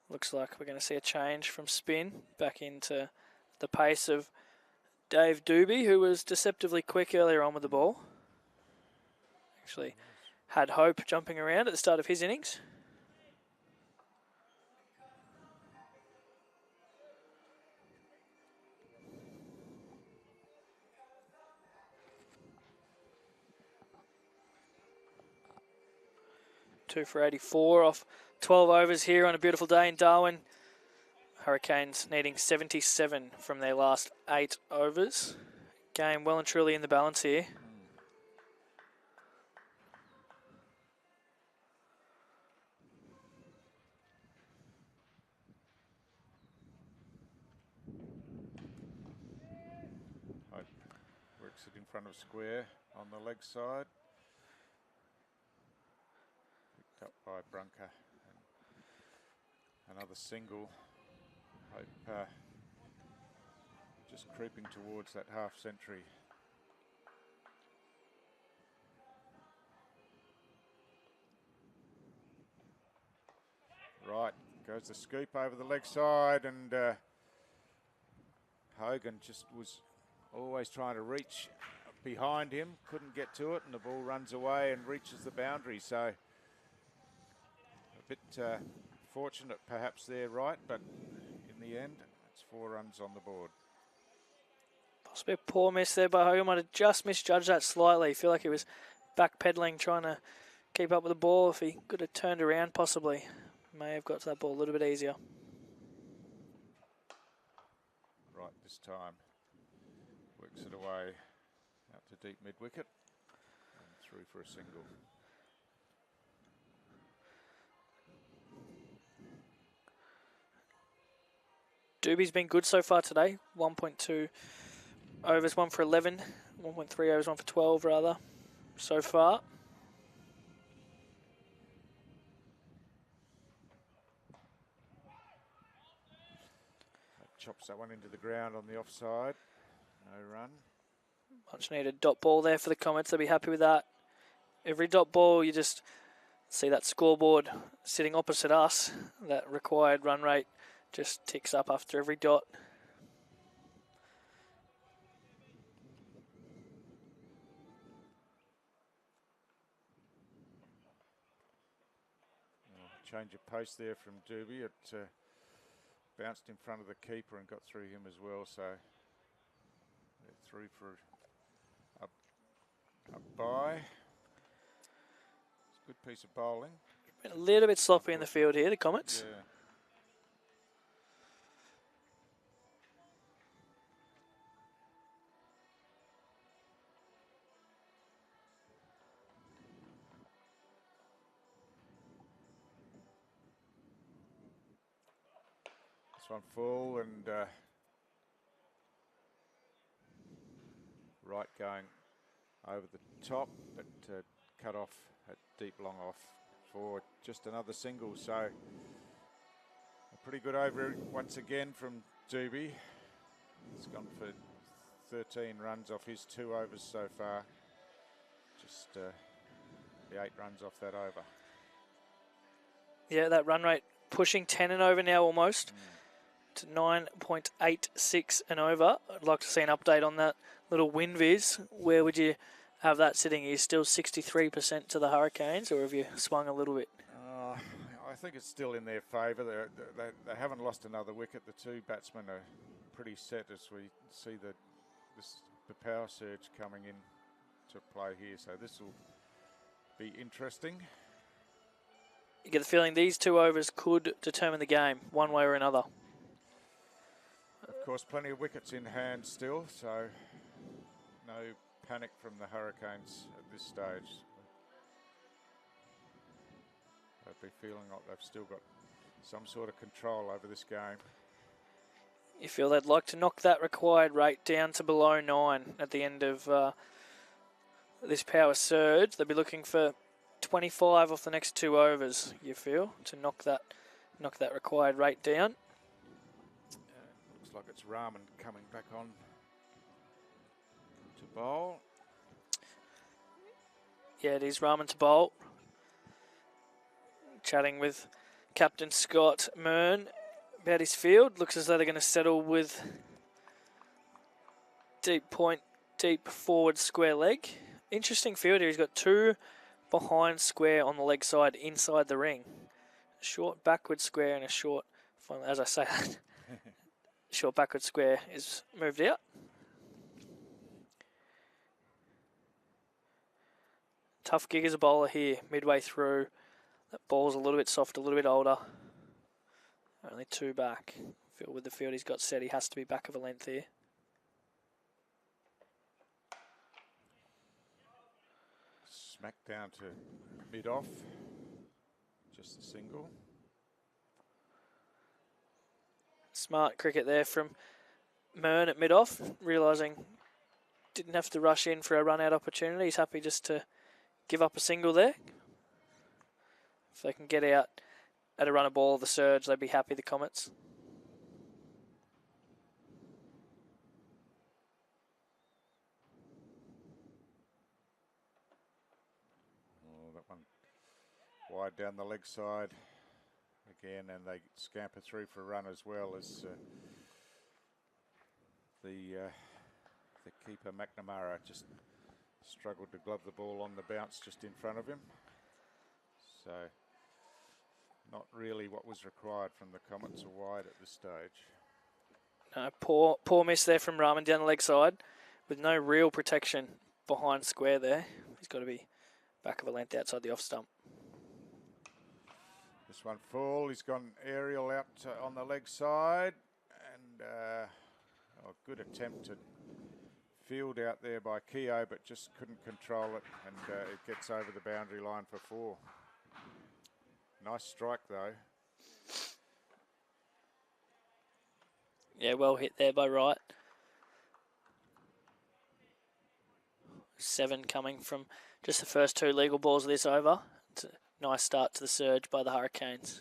Speaker 4: Looks like we're going to see a change from spin back into the pace of Dave Doobie, who was deceptively quick earlier on with the ball. Actually had hope jumping around at the start of his innings. Two for 84 off 12 overs here on a beautiful day in Darwin. Hurricanes needing 77 from their last 8 overs. Game well and truly in the balance here.
Speaker 1: Hope works it in front of square on the leg side. Picked up by Brunker. And another single. Hope just creeping towards that half century. Right, goes the scoop over the leg side, and Hogan just was always trying to reach behind him, couldn't get to it, and the ball runs away and reaches the boundary. So a bit fortunate perhaps there, right, but in the end, it's 4 runs on the board.
Speaker 4: Possibly a poor miss there by Hogan. Might have just misjudged that slightly. Feel like he was backpedaling, trying to keep up with the ball. If he could have turned around, possibly may have got to that ball a little bit easier.
Speaker 1: Right, this time works it away out to deep mid wicket and through for a single.
Speaker 4: Doobie's been good so far today. 1.2 overs, 1 for 11. 1.3 overs, 1 for 12 rather, so far.
Speaker 1: Chops that one into the ground on the offside. No run.
Speaker 4: Much needed dot ball there for the Comets. They'll be happy with that. Every dot ball, you just see that scoreboard sitting opposite us. That required run rate just ticks up after every dot.
Speaker 1: Change of pace there from Doobie. It bounced in front of the keeper and got through him as well. So they're through for a bye. It's a good piece of bowling.
Speaker 4: Been a little bit sloppy in the field here, the Comets.
Speaker 1: Yeah. This one full and right going over the top, but cut off at deep long off for just another single. So a pretty good over once again from Doobie. It's gone for 13 runs off his 2 overs so far. Just the 8 runs off that over.
Speaker 4: Yeah, that run rate pushing 10 and over now almost. To 9.86 and over. I'd like to see an update on that little win viz. Where would you have that sitting? Are you still 63% to the Hurricanes, or have you swung a little bit?
Speaker 1: I think it's still in their favour. They haven't lost another wicket. The 2 batsmen are pretty set as we see the power surge coming in to play here. So this will be interesting.
Speaker 4: You get the feeling these 2 overs could determine the game one way or another.
Speaker 1: Of course, plenty of wickets in hand still, so no panic from the Hurricanes at this stage. They'll be feeling like they've still got some sort of control over this game.
Speaker 4: You feel they'd like to knock that required rate down to below 9 at the end of this power surge. They'll be looking for 25 off the next 2 overs, you feel, to knock that required rate down.
Speaker 1: Looks like it's Rahman coming back on to bowl.
Speaker 4: Yeah, it is Rahman to bowl. Chatting with Captain Scott Mern about his field. Looks as though they're going to settle with deep point, deep forward square leg. Interesting field here. He's got 2 behind square on the leg side inside the ring. A short backward square and a short, as I say that, short backward square is moved out. Tough gig as a bowler here, midway through. That ball's a little bit soft, a little bit older. Only 2 back. Feel with the field he's got set, he has to be back of a length here.
Speaker 1: Smack down to mid-off. Just a single.
Speaker 4: Smart cricket there from Mern at mid-off, realising didn't have to rush in for a run-out opportunity. He's happy just to give up a single there. If they can get out at a run of ball of the surge, they'd be happy, the Comets.
Speaker 1: Oh, that one wide down the leg side again, and they scamper through for a run as well as the keeper McNamara just struggled to glove the ball on the bounce just in front of him. So not really what was required from the Comets or wide at this stage.
Speaker 4: No, poor miss there from Rahman down the leg side with no real protection behind square there. He's got to be back of a length outside the off stump.
Speaker 1: This one full. He's gone aerial out on the leg side, and a good attempt to field out there by Keogh, but just couldn't control it, and it gets over the boundary line for 4. Nice strike though.
Speaker 4: Yeah, well hit there by Wright. 7 coming from just the first 2 legal balls of this over. It's a nice start to the surge by the Hurricanes.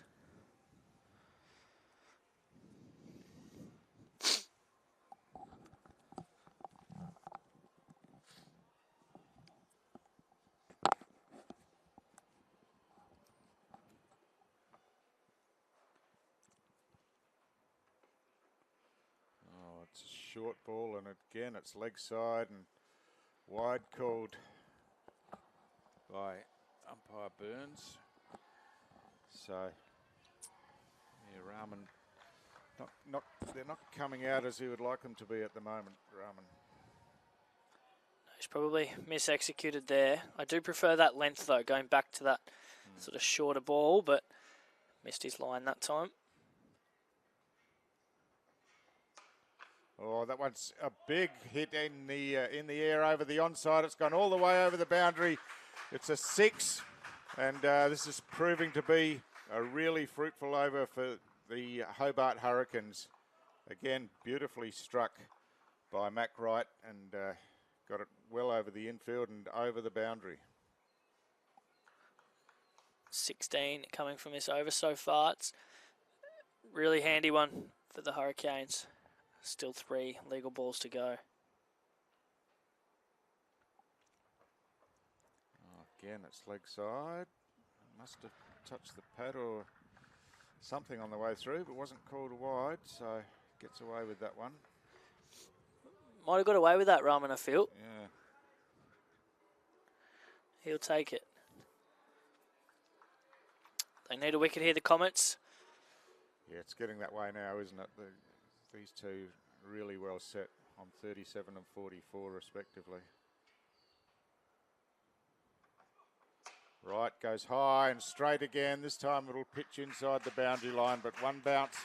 Speaker 1: It's a short ball, and again it's leg side and wide called by umpire Burns. So yeah, Rahman they're not coming out as he would like them to be at the moment, Rahman.
Speaker 4: He's probably mis-executed there. I do prefer that length though, going back to that sort of shorter ball, but missed his line that time.
Speaker 1: Oh, that one's a big hit in the air over the onside. It's gone all the way over the boundary. It's a 6, and this is proving to be a really fruitful over for the Hobart Hurricanes. Again, beautifully struck by Mac Wright, and got it well over the infield and over the boundary.
Speaker 4: 16 coming from this over so far. It's really handy one for the Hurricanes. Still 3 legal balls to go.
Speaker 1: Again, it's leg side. Must have touched the pad or something on the way through, but wasn't called wide, so gets away with that one.
Speaker 4: Might have got away with that, Rahman, I feel.
Speaker 1: Yeah.
Speaker 4: He'll take it. They need a wicket here, the Comets.
Speaker 1: Yeah, it's getting that way now, isn't it? These two really well set on 37 and 44 respectively. Right, goes high and straight again. This time it'll pitch inside the boundary line, but one bounce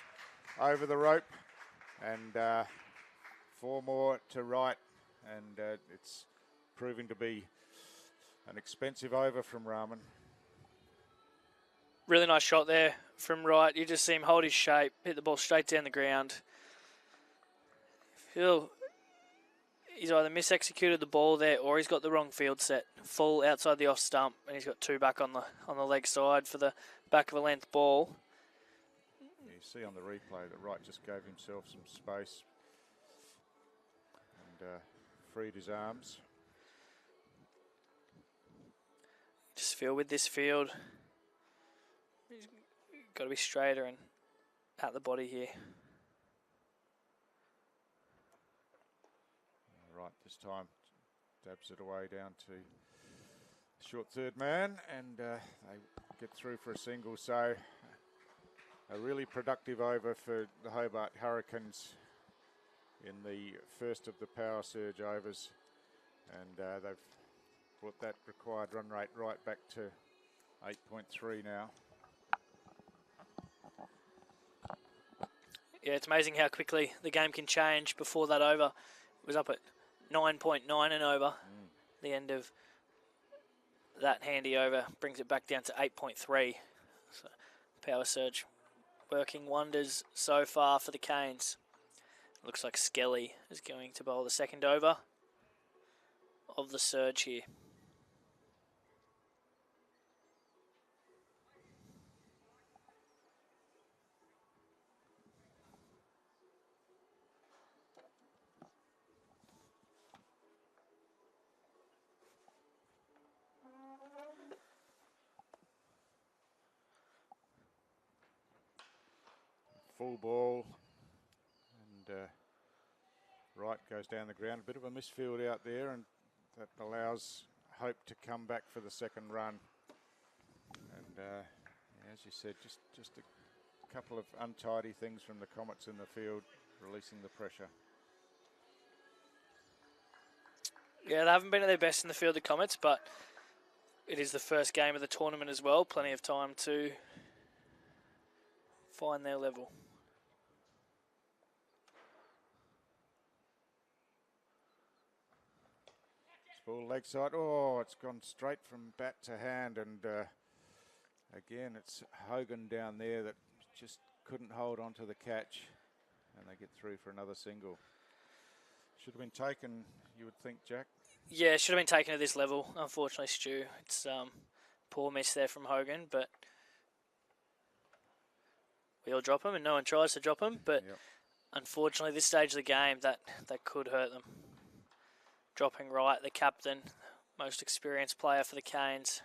Speaker 1: over the rope and 4 more to right, and it's proving to be an expensive over from Rahman.
Speaker 4: Really nice shot there from right. You just see him hold his shape, hit the ball straight down the ground. Feel he's either mis-executed the ball there or he's got the wrong field set. Full outside the off stump, and he's got 2 back on the leg side for the back of a length ball.
Speaker 1: You see on the replay that Wright just gave himself some space and freed his arms.
Speaker 4: Just feel with this field, he's got to be straighter and at the body here.
Speaker 1: Right, this time dabs it away down to short third man, and they get through for a single. So a really productive over for the Hobart Hurricanes in the first of the power surge overs, and they've brought that required run rate right back to 8.3 now.
Speaker 4: Yeah, it's amazing how quickly the game can change. Before that over, it was up at 9.9 and over. The end of that handy over brings it back down to 8.3. So power surge working wonders so far for the Canes. Looks like Skelly is going to bowl the second over of the surge here.
Speaker 1: Full ball, and Wright goes down the ground. A bit of a misfield out there, and that allows Hope to come back for the second run. And as you said, just a couple of untidy things from the Comets in the field, releasing the pressure.
Speaker 4: Yeah, they haven't been at their best in the field, the Comets, but it is the first game of the tournament as well. Plenty of time to find their level.
Speaker 1: Full leg side. Oh, it's gone straight from bat to hand, and again, it's Hogan down there that just couldn't hold on to the catch, and they get through for another single. Should have been taken, you would think, Jack?
Speaker 4: Yeah, should have been taken at this level. Unfortunately, Stu, it's poor miss there from Hogan, but we all drop him, and no one tries to drop him. But unfortunately, this stage of the game, that could hurt them. Dropping Wright, the captain, most experienced player for the Canes.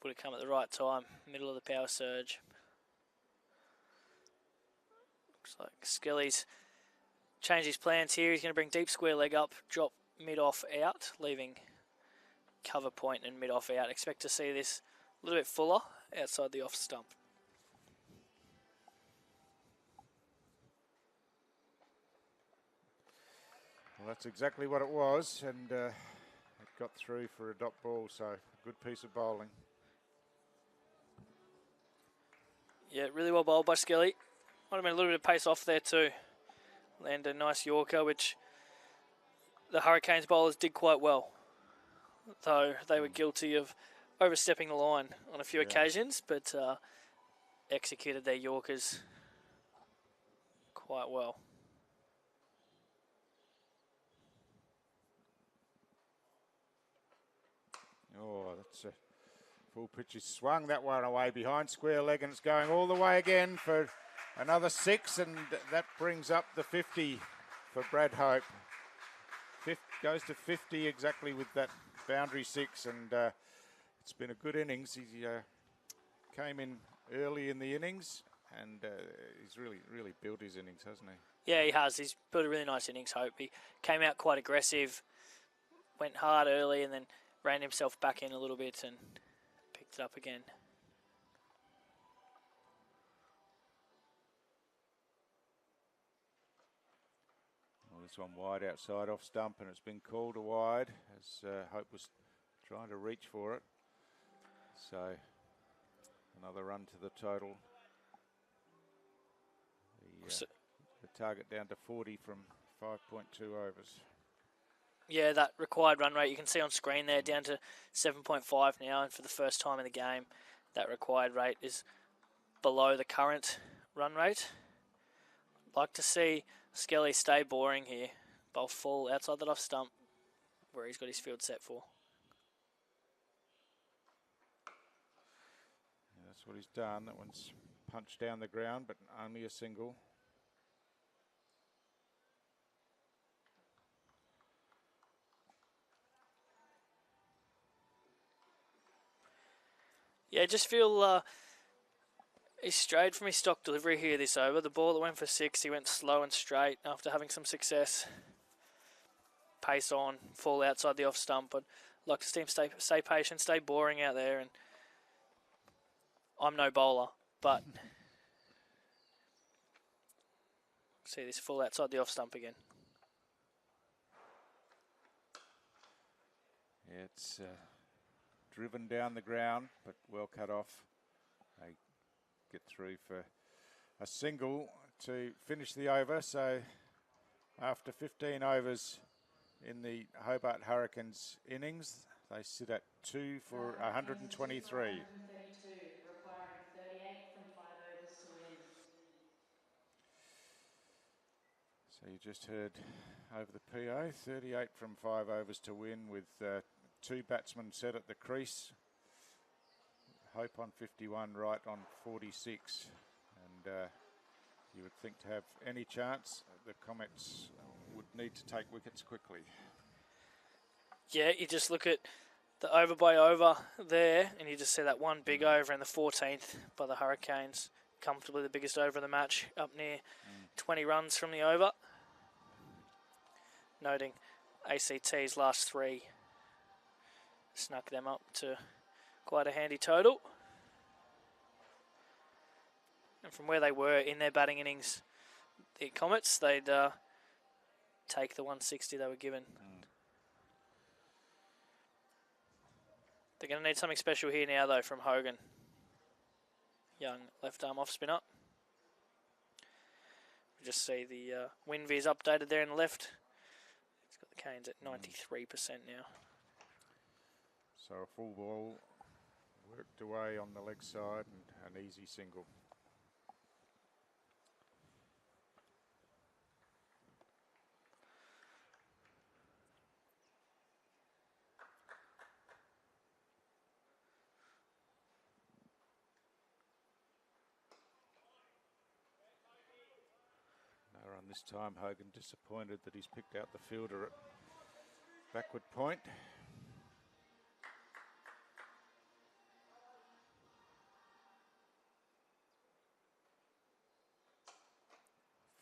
Speaker 4: Would have come at the right time, middle of the power surge. Looks like Skelly's changed his plans here. He's going to bring deep square leg up, drop mid-off out, leaving cover point and mid-off out. Expect to see this a little bit fuller outside the off stump.
Speaker 1: Well, that's exactly what it was, and it got through for a dot ball, so a good piece of bowling.
Speaker 4: Yeah, really well bowled by Skelly. Might have been a little bit of pace off there too. Land a nice Yorker, which the Hurricanes bowlers did quite well, though they were guilty of overstepping the line on a few occasions, but executed their Yorkers quite well.
Speaker 1: Oh, that's a full pitch. Is swung that one away behind square leg, and it's going all the way again for another 6, and that brings up the 50 for Brad Hope. Goes to 50 exactly with that boundary 6, and it's been a good innings. He came in early in the innings, and he's really built his innings, hasn't he?
Speaker 4: Yeah, he has. He's built a really nice innings, Hope. He came out quite aggressive, went hard early, and then ran himself back in a little bit and picked it up again.
Speaker 1: This one wide outside off stump, and it's been called a wide as Hope was trying to reach for it. So another run to the total. The target down to 40 from 5.2 overs.
Speaker 4: Yeah, that required run rate you can see on screen there down to 7.5 now, and for the first time in the game, that required rate is below the current run rate. I'd like to see Skelly stay boring here. Bowl full outside that off stump where he's got his field set for.
Speaker 1: Yeah, that's what he's done. That one's punched down the ground, but only a single.
Speaker 4: Yeah, just feel he strayed from his stock delivery here this over. The ball that went for 6, he went slow and straight after having some success. Pace on, fall outside the off stump. But I'd like to see him stay patient, stay boring out there. And I'm no bowler, but see this fall outside the off stump again.
Speaker 1: Yeah, it's driven down the ground, but well cut off. They get through for a single to finish the over. So after 15 overs in the Hobart Hurricanes innings, they sit at 2 for 123.
Speaker 3: 132, requiring 38 from 5 overs to win.
Speaker 1: So you just heard over the PO, 38 from 5 overs to win with 2 batsmen set at the crease. Hope on 51, Wright on 46. And you would think to have any chance, the Comets would need to take wickets quickly.
Speaker 4: Yeah, you just look at the over by over there, and you just see that one big over in the 14th by the Hurricanes. Comfortably the biggest over of the match, up near 20 runs from the over. Noting ACT's last 3 snuck them up to quite a handy total. And from where they were in their batting innings, the Comets, they'd take the 160 they were given. They're going to need something special here now, though, from Hogan. Young left arm off spinner. We just see the wind veers updated there in the left. It's got the Canes at 93% now.
Speaker 1: So a full ball worked away on the leg side and an easy single. No run this time. Hogan disappointed that he's picked out the fielder at backward point.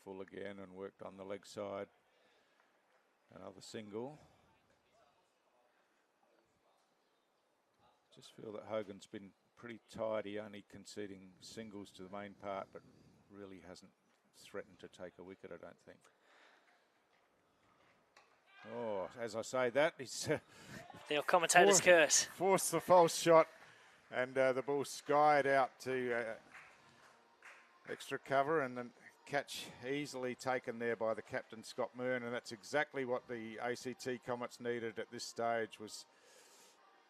Speaker 1: Full again and worked on the leg side. Another single. Just feel that Hogan's been pretty tidy, only conceding singles to the main part, but really hasn't threatened to take a wicket, I don't think. Oh, as I say that, he's
Speaker 4: The commentator's curse.
Speaker 1: forced the false shot, and the ball skied out to extra cover, and then catch easily taken there by the captain, Scott Mearn, and that's exactly what the ACT Comets needed at this stage, was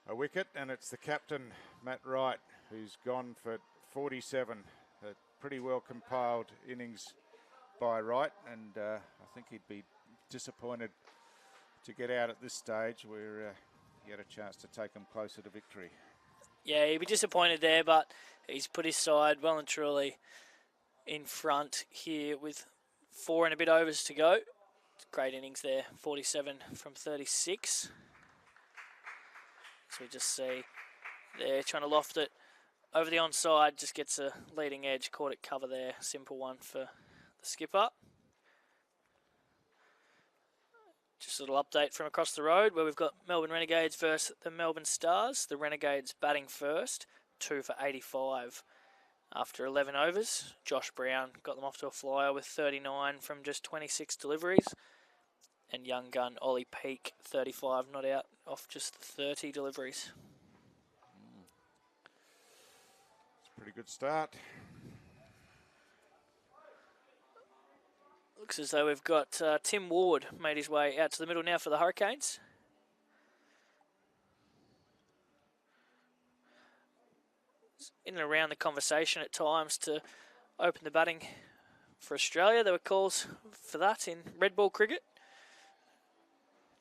Speaker 1: a wicket, and it's the captain, Matt Wright, who's gone for 47. A pretty well compiled innings by Wright, and I think he'd be disappointed to get out at this stage where he had a chance to take him closer to victory.
Speaker 4: Yeah, he'd be disappointed there, but he's put his side well and truly in front here with 4 and a bit overs to go. Great innings there, 47 from 36. So we just see there trying to loft it over the onside, just gets a leading edge, caught it cover there. Simple one for the skipper. Just a little update from across the road where we've got Melbourne Renegades versus the Melbourne Stars. The Renegades batting first, 2 for 85 after 11 overs. Josh Brown got them off to a flyer with 39 from just 26 deliveries. And young gun Ollie Peake, 35, not out off just 30 deliveries.
Speaker 1: It's a pretty good start.
Speaker 4: Looks as though we've got Tim Ward made his way out to the middle now for the Hurricanes. In and around the conversation at times to open the batting for Australia. There were calls for that in red ball cricket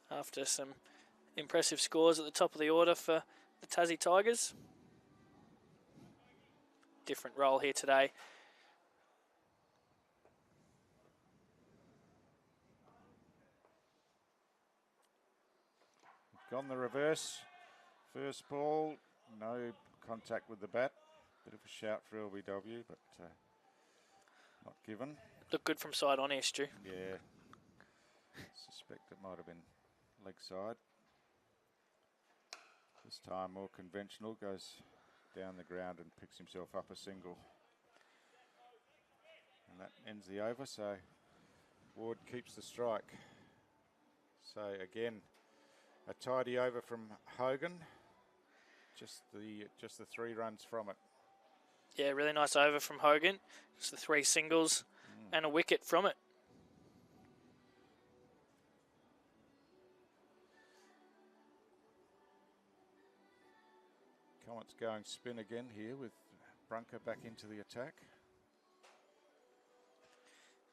Speaker 4: after some impressive scores at the top of the order for the Tassie Tigers. Different role here today.
Speaker 1: Gone the reverse. First ball, no contact with the bat. Bit of a shout for LBW, but not given.
Speaker 4: Looked good from side on here, Stu.
Speaker 1: Yeah. Suspect it might have been leg side. This time more conventional, goes down the ground and picks himself up a single. And that ends the over, so Ward keeps the strike. So again, a tidy over from Hogan. Just the 3 runs from it.
Speaker 4: Yeah, really nice over from Hogan. Just the 3 singles and a wicket from it.
Speaker 1: Comets going spin again here with Brunker back into the attack.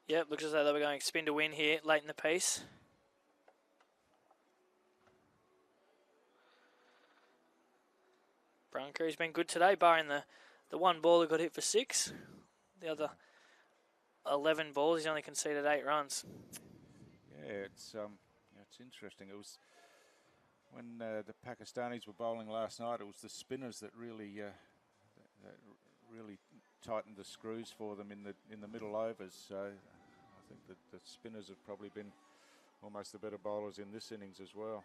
Speaker 4: Yep, looks as though they were going spin to win here late in the piece. Brunker, he's been good today, barring the one ball that got hit for 6. The other 11 balls, he's only conceded 8 runs.
Speaker 1: Yeah, it's interesting. It was when the Pakistanis were bowling last night. It was the spinners that really really tightened the screws for them in the middle overs. So I think that the spinners have probably been almost the better bowlers in this innings as well.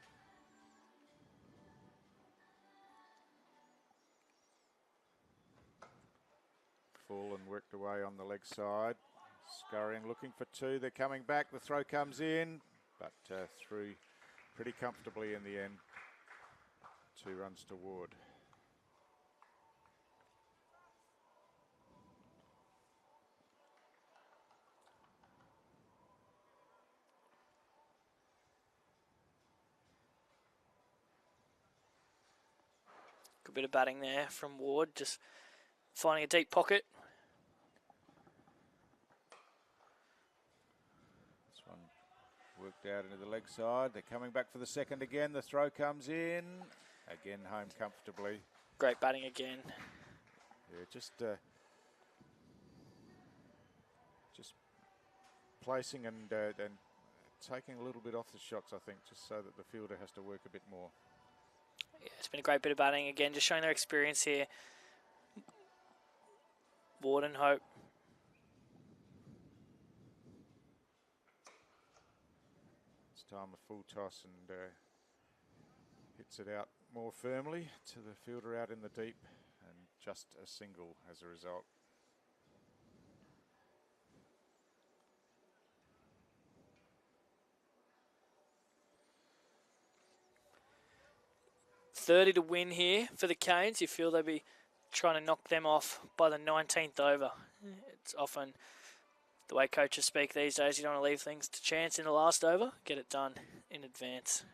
Speaker 1: Full and worked away on the leg side. Scurrying, looking for 2. They're coming back. The throw comes in, but through pretty comfortably in the end. 2 runs to Ward.
Speaker 4: Good bit of batting there from Ward, just finding a deep pocket.
Speaker 1: Worked out into the leg side. They're coming back for the second again. The throw comes in. Again, home comfortably.
Speaker 4: Great batting again.
Speaker 1: Yeah, just placing and taking a little bit off the shots, I think, just so that the fielder has to work a bit more.
Speaker 4: Yeah, it's been a great bit of batting again, just showing their experience here. Ward and Hope.
Speaker 1: Time a full toss and hits it out more firmly to the fielder out in the deep, and just a single as a result.
Speaker 4: .30 to win here for the Canes. You feel they'll be trying to knock them off by the 19th over. It's often the way coaches speak these days. You don't want to leave things to chance in the last over. Get it done in advance.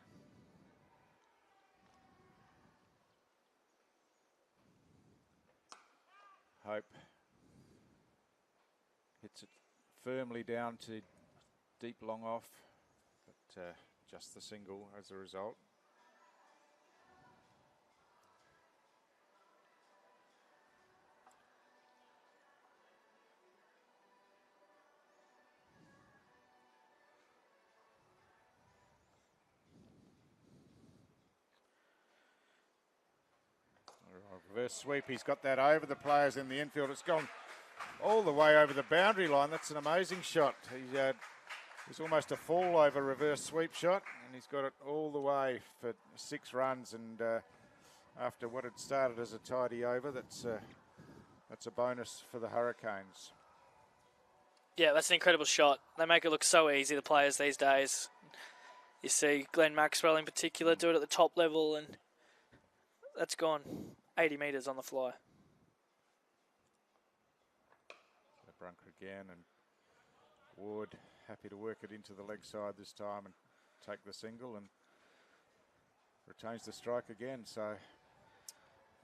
Speaker 1: Hope hits it firmly down to deep long off, but just the single as a result. Reverse sweep, he's got that over the players in the infield. It's gone all the way over the boundary line. That's an amazing shot. He's almost a fall over reverse sweep shot, and he's got it all the way for 6 runs. And after what had started as a tidy over, that's a bonus for the Hurricanes.
Speaker 4: Yeah, that's an incredible shot. They make it look so easy, the players these days. You see Glenn Maxwell in particular do it at the top level, and that's gone 80 metres on the fly.
Speaker 1: So Brunker again, and Ward happy to work it into the leg side this time and take the single and retains the strike again. So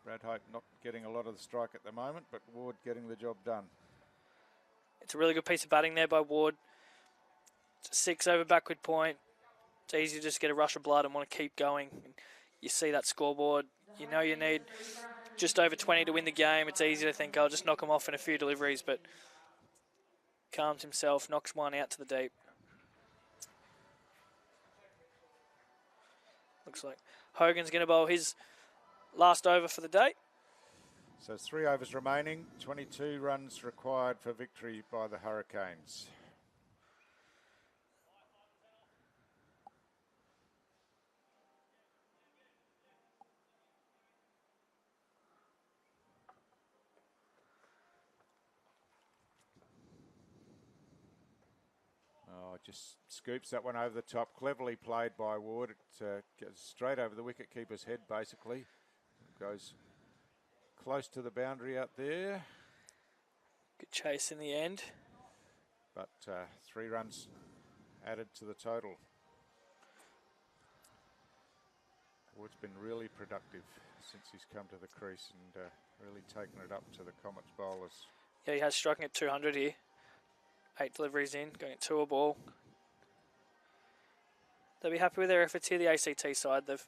Speaker 1: Brad Hope not getting a lot of the strike at the moment, but Ward getting the job done.
Speaker 4: It's a really good piece of batting there by Ward. It's a 6 over backward point. It's easy to just get a rush of blood and want to keep going. And you see that scoreboard. You know you need just over 20 to win the game. It's easy to think, I'll just knock him off in a few deliveries, but calms himself, knocks one out to the deep. Looks like Hogan's going to bowl his last over for the day.
Speaker 1: So 3 overs remaining, 22 runs required for victory by the Hurricanes. Oh, just scoops that one over the top. Cleverly played by Ward. It goes straight over the wicket-keeper's head, basically. It goes close to the boundary out there.
Speaker 4: Good chase in the end.
Speaker 1: But 3 runs added to the total. Ward's been really productive since he's come to the crease and really taken it up to the Comets bowlers.
Speaker 4: Yeah, he has striking at 200 here. 8 deliveries in, going at 2 a ball. They'll be happy with their efforts here, the ACT side. They've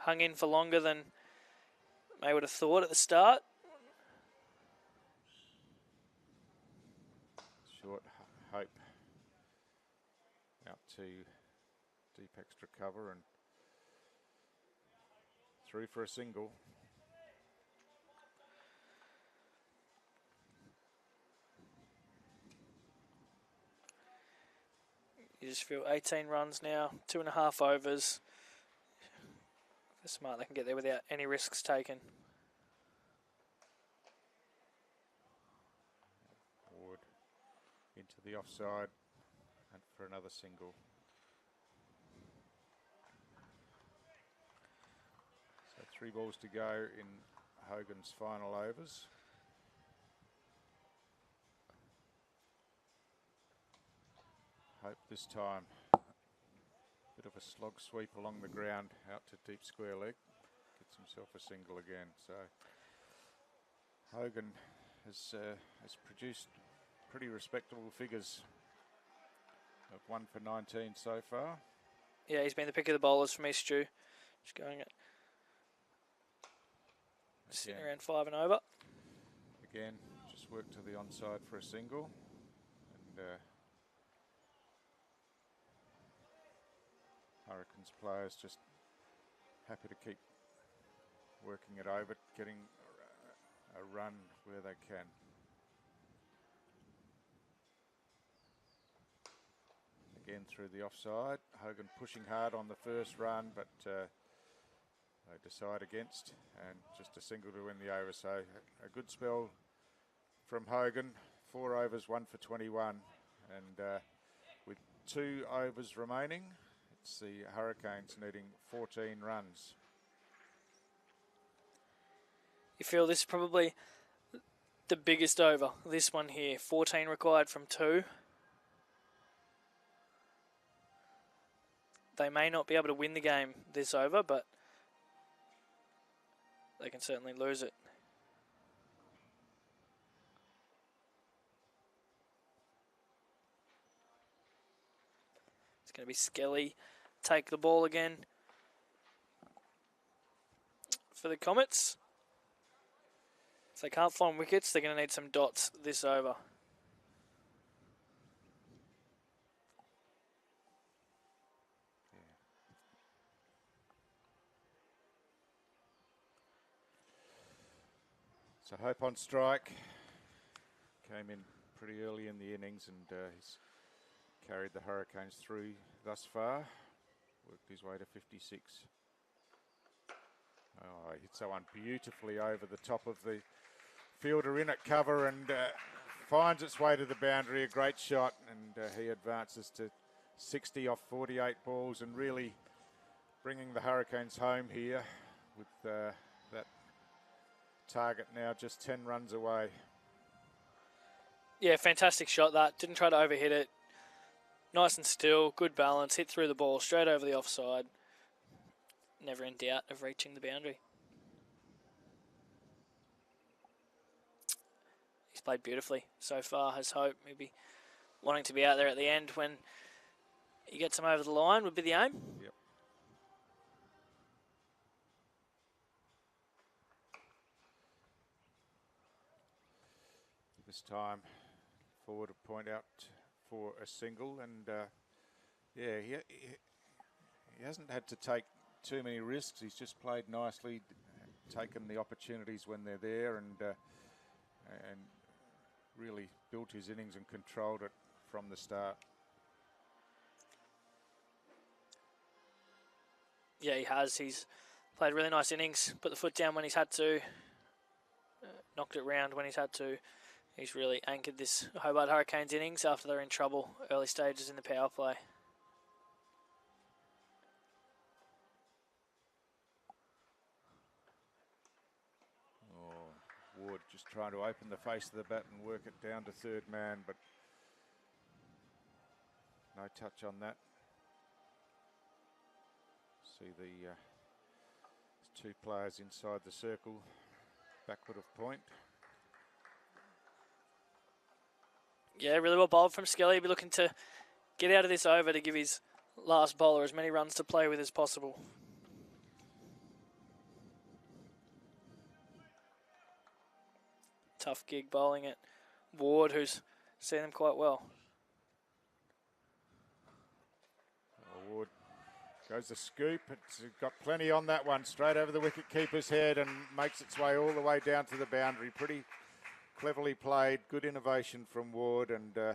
Speaker 4: hung in for longer than they would have thought at the start.
Speaker 1: Short Hope out to deep extra cover and through for a single.
Speaker 4: You just feel 18 runs now, 2.5 overs. They're smart, they can get there without any risks taken.
Speaker 1: Ward into the offside and for another single. So 3 balls to go in Hogan's final overs. Hope this time, bit of a slog sweep along the ground out to deep square leg, gets himself a single again. So Hogan has produced pretty respectable figures of 1 for 19 so far.
Speaker 4: Yeah, he's been the pick of the bowlers for me, Stu. Just going at sitting around 5 and over.
Speaker 1: Again, just work to the onside for a single, and Hurricanes players just happy to keep working it over, getting a run where they can. Again through the offside. Hogan pushing hard on the first run, but they decide against, and just a single to win the over. So a good spell from Hogan. 4 overs, 1 for 21, and with 2 overs remaining, it's the Hurricanes needing 14 runs.
Speaker 4: You feel this is probably the biggest over, this one here. 14 required from 2. They may not be able to win the game this over, but they can certainly lose it. It's going to be Skelly take the ball again for the Comets. If they can't find wickets, they're going to need some dots this over.
Speaker 1: So Hope on strike. Came in pretty early in the innings, and he's carried the Hurricanes through thus far. Worked his way to 56. Oh, he hits that one beautifully over the top of the fielder in at cover, and finds its way to the boundary. A great shot, and he advances to 60 off 48 balls and really bringing the Hurricanes home here with that target now just 10 runs away.
Speaker 4: Yeah, fantastic shot that. Didn't try to overhit it. Nice and still, good balance, hit through the ball, straight over the offside. Never in doubt of reaching the boundary. He's played beautifully so far, has hope. Maybe wanting to be out there at the end when he gets him over the line would be the aim.
Speaker 1: Yep. This time forward a point out for a single, and yeah, he hasn't had to take too many risks. He's just played nicely, taken the opportunities when they're there, and really built his innings and controlled it from the start.
Speaker 4: Yeah, he has. He's played a really nice innings, put the foot down when he's had to, knocked it round when he's had to. He's really anchored this Hobart Hurricanes innings after they're in trouble early stages in the power play.
Speaker 1: Oh, Ward just trying to open the face of the bat and work it down to third man, but no touch on that. See the two players inside the circle, backward of point.
Speaker 4: Yeah, really well bowled from Skelly. He'll be looking to get out of this over to give his last bowler as many runs to play with as possible. Tough gig bowling at Ward, who's seen them quite well.
Speaker 1: Ward goes the scoop. It's got plenty on that one, straight over the wicket keeper's head and makes its way all the way down to the boundary. Pretty cleverly played, good innovation from Ward, and yeah,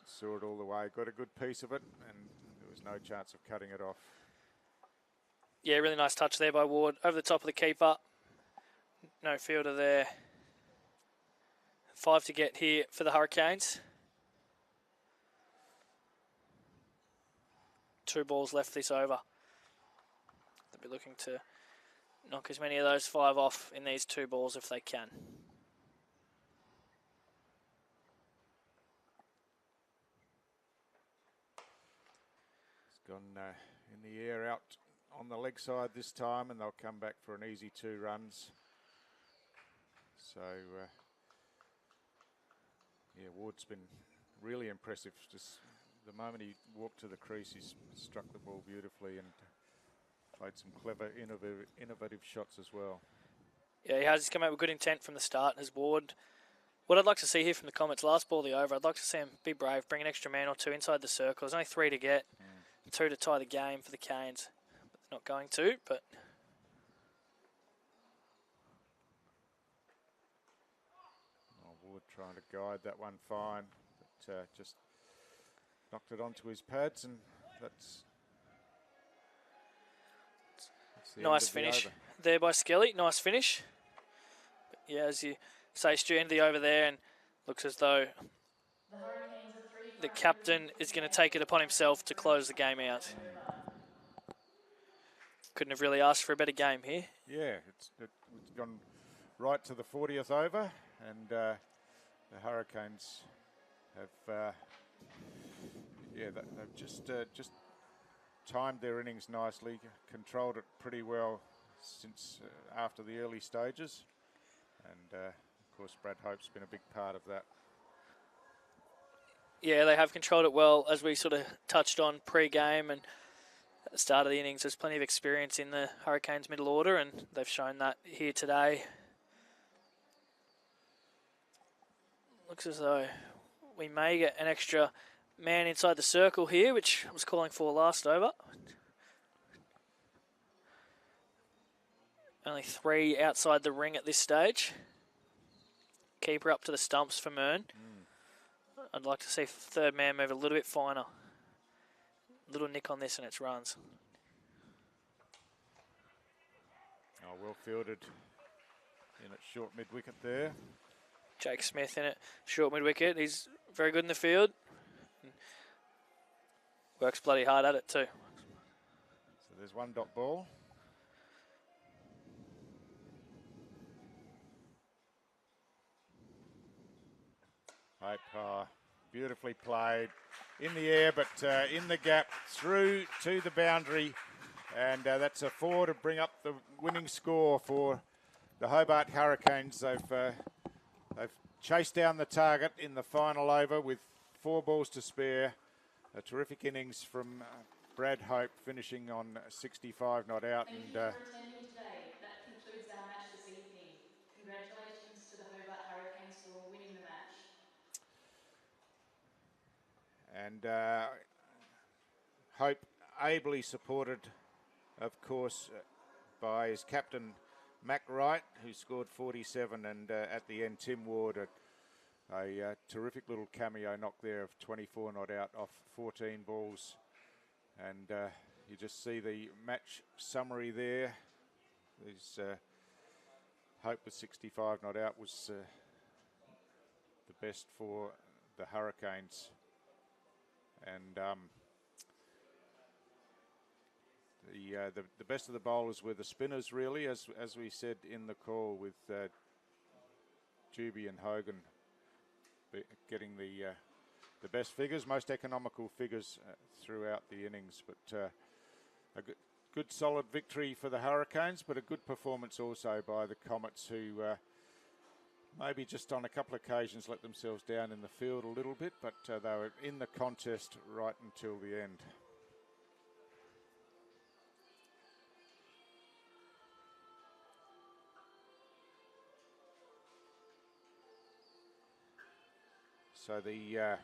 Speaker 1: saw it all the way. Got a good piece of it, and there was no chance of cutting it off.
Speaker 4: Yeah, really nice touch there by Ward. Over the top of the keeper. No fielder there. 5 to get here for the Hurricanes. 2 balls left this over. They'll be looking to knock as many of those 5 off in these 2 balls if they can.
Speaker 1: It's gone in the air out on the leg side this time, and they'll come back for an easy 2 runs. So, yeah, Ward's been really impressive. Just the moment he walked to the crease, he's struck the ball beautifully and played some clever, innovative shots as well.
Speaker 4: Yeah, he has. He's come out with good intent from the start. As Ward, what I'd like to see here from the Comets, last ball the over, I'd like to see him be brave, bring an extra man or 2 inside the circle. There's only 3 to get, 2 to tie the game for the Canes. But they're not going to, but...
Speaker 1: Ward trying to guide that one fine, but just knocked it onto his pads, and that's the
Speaker 4: nice finish there by Skelly. Nice finish. But yeah, as you say, Stu, end the over there, and looks as though the captain is going to take it upon himself to close the game out. Couldn't have really asked for a better game here.
Speaker 1: Yeah, it's gone right to the 40th over, and the Hurricanes have, yeah, they've just timed their innings nicely, controlled it pretty well since after the early stages, and of course Brad Hope's been a big part of that.
Speaker 4: Yeah, they have controlled it well, as we sort of touched on pre-game and at the start of the innings. There's plenty of experience in the Hurricanes middle order, and they've shown that here today. Looks as though we may get an extra man inside the circle here, which I was calling for last over. Only 3 outside the ring at this stage. Keeper up to the stumps for Mern. I'd like to see third man move a little bit finer. Little nick on this and it's runs.
Speaker 1: Oh, well fielded in at short mid-wicket there.
Speaker 4: Jake Smith in it, short mid-wicket. He's very good in the field. Works bloody hard at it too.
Speaker 1: So there's one dot ball. Hope, beautifully played in the air, but in the gap, through to the boundary. And that's a 4 to bring up the winning score for the Hobart Hurricanes. They've chased down the target in the final over with 4 balls to spare. A terrific innings from Brad Hope, finishing on 65 not out.
Speaker 3: Thank
Speaker 1: And
Speaker 3: you for attending today. That concludes our match this evening. Congratulations to the Hobart Hurricanes for winning the match.
Speaker 1: And Hope ably supported, of course, by his captain Mac Wright, who scored 47, and at the end Tim Ward, a terrific little cameo knock there of 24 not out off 14 balls. And you just see the match summary there. There's Hope with 65 not out was the best for the Hurricanes. And the best of the bowlers were the spinners, really, as we said in the call, with Juby and Hogan getting the best figures, most economical figures throughout the innings. But a good solid victory for the Hurricanes, but a good performance also by the Comets, who maybe just on a couple of occasions let themselves down in the field a little bit, but they were in the contest right until the end. So the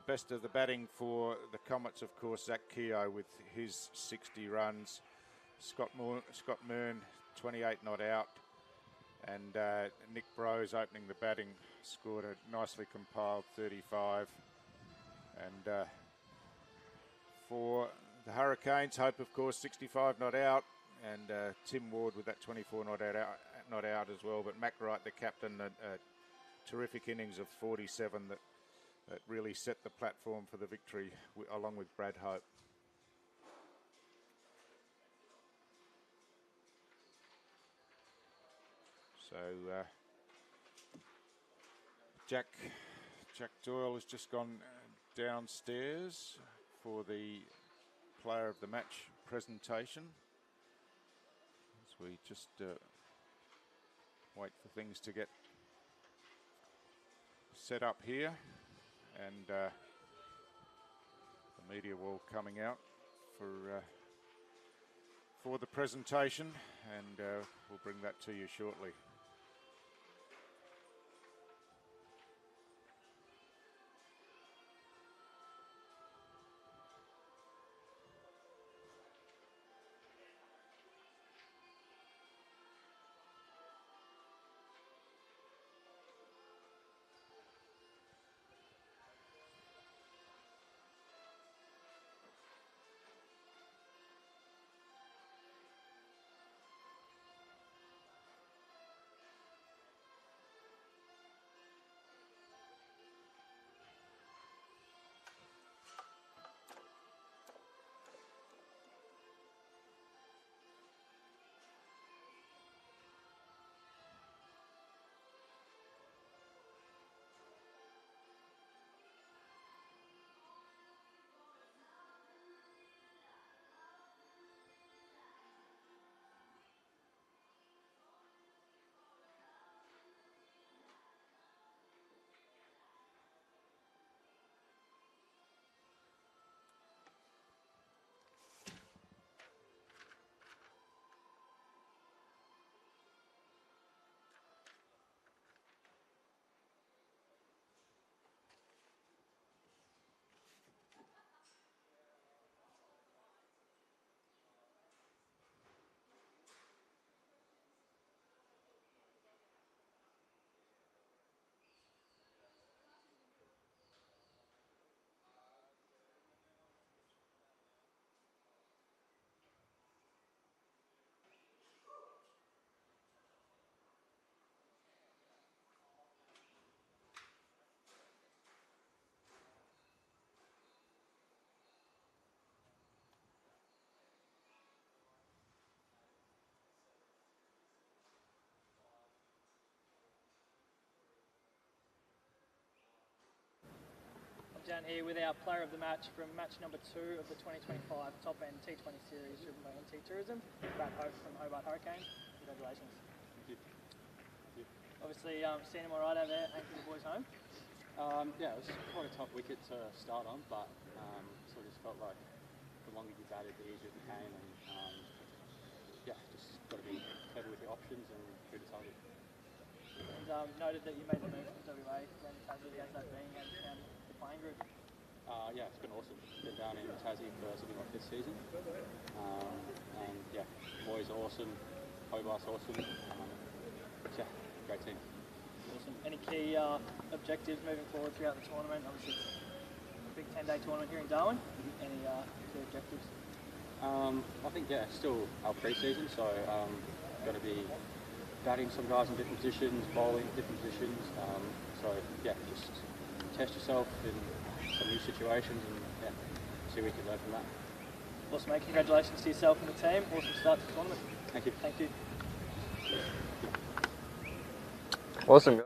Speaker 1: best of the batting for the Comets, of course, Zach Keogh with his 60 runs. Scott Mearn, 28 not out. And Nick Brose opening the batting, scored a nicely compiled 35. And for the Hurricanes, Hope, of course, 65 not out. And Tim Ward with that 24 not out as well. But Mac Wright, the captain, a terrific innings of 47 that really set the platform for the victory, along with Brad Hope. So Jack Doyle has just gone downstairs for the player of the match presentation, as we just wait for things to get set up here, and the media wall coming out for the presentation, and we'll bring that to you shortly.
Speaker 4: down here with our player of the match from match number 2 of the 2025 Top End T20 Series driven by NT Tourism, Brad Hope from Hobart Hurricanes. Congratulations.
Speaker 2: Thank you. Thank you.
Speaker 4: Obviously, seeing him all right over there, anchoring the boys home.
Speaker 2: Yeah, it was quite a tough wicket to start on, but sort of just felt like the longer you batted, the easier it became, and yeah, just got to be clever with your options and through the target.
Speaker 4: And noted that you made the move from WA down to Tassie. How's that been? How have you found the playing group?
Speaker 2: Yeah, it's been awesome. Been down in Tassie for something like this season, and yeah, boys are awesome, Hobart's awesome. Yeah, great team.
Speaker 4: Awesome. Any key objectives moving forward throughout the tournament? Obviously, it's a big 10-day tournament here in Darwin. Any key objectives?
Speaker 2: I think, yeah, still our pre-season, so got to be batting some guys in different positions, bowling different positions. So yeah, just test yourself in some new situations and yeah, see what we can learn from that.
Speaker 4: Awesome, mate. Congratulations to yourself and the team. Awesome start to the tournament.
Speaker 2: Thank you.
Speaker 4: Thank you.
Speaker 5: Awesome, guys.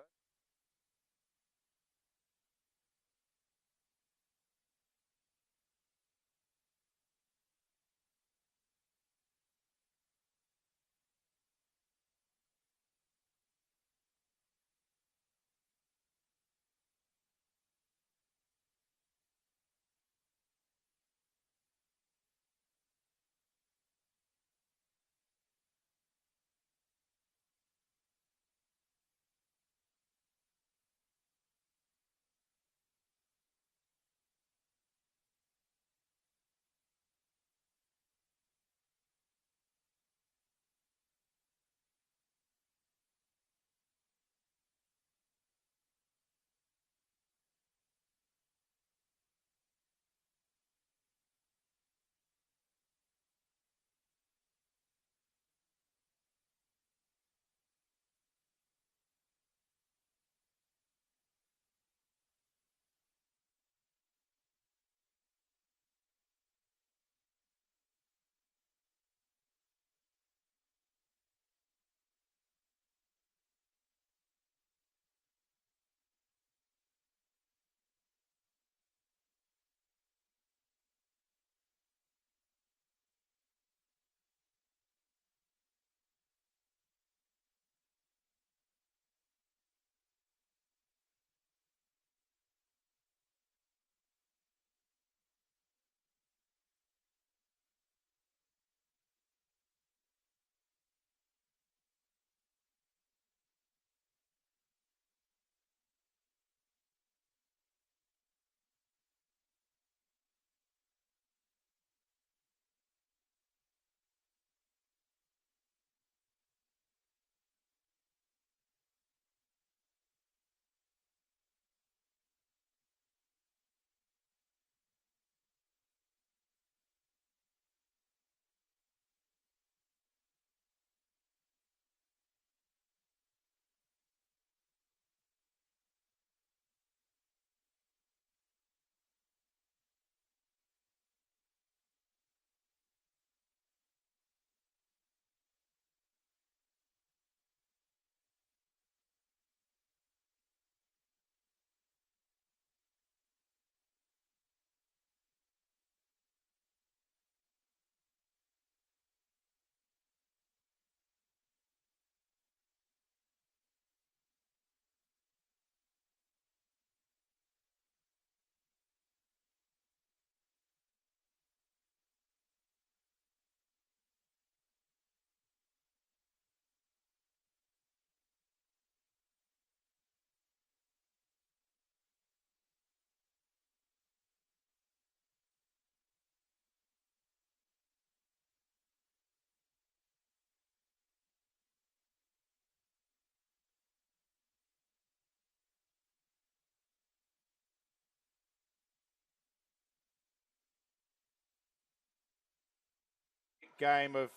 Speaker 1: Game of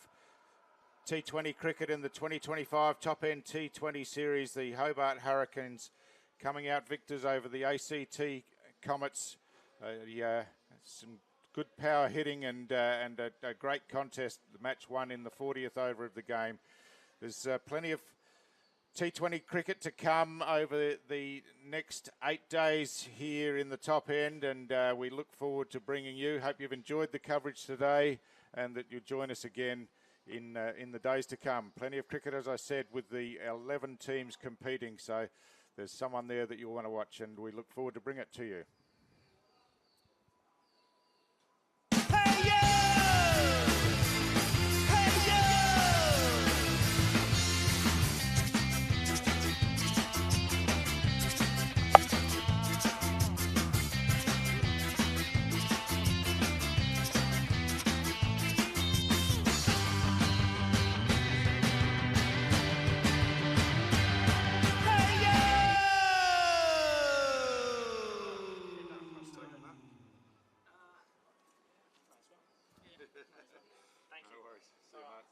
Speaker 1: T20 cricket in the 2025 Top End T20 Series. The Hobart Hurricanes coming out victors over the ACT Comets. Some good power hitting and a great contest. The match won in the 40th over of the game. There's plenty of T20 cricket to come over the next 8 days here in the top end, and we look forward to bringing you. Hope you've enjoyed the coverage today and that you'll join us again in the days to come. Plenty of cricket, as I said, with the 11 teams competing, so there's someone there that you'll want to watch, and we look forward to bring it to you. No worries. See you, mate.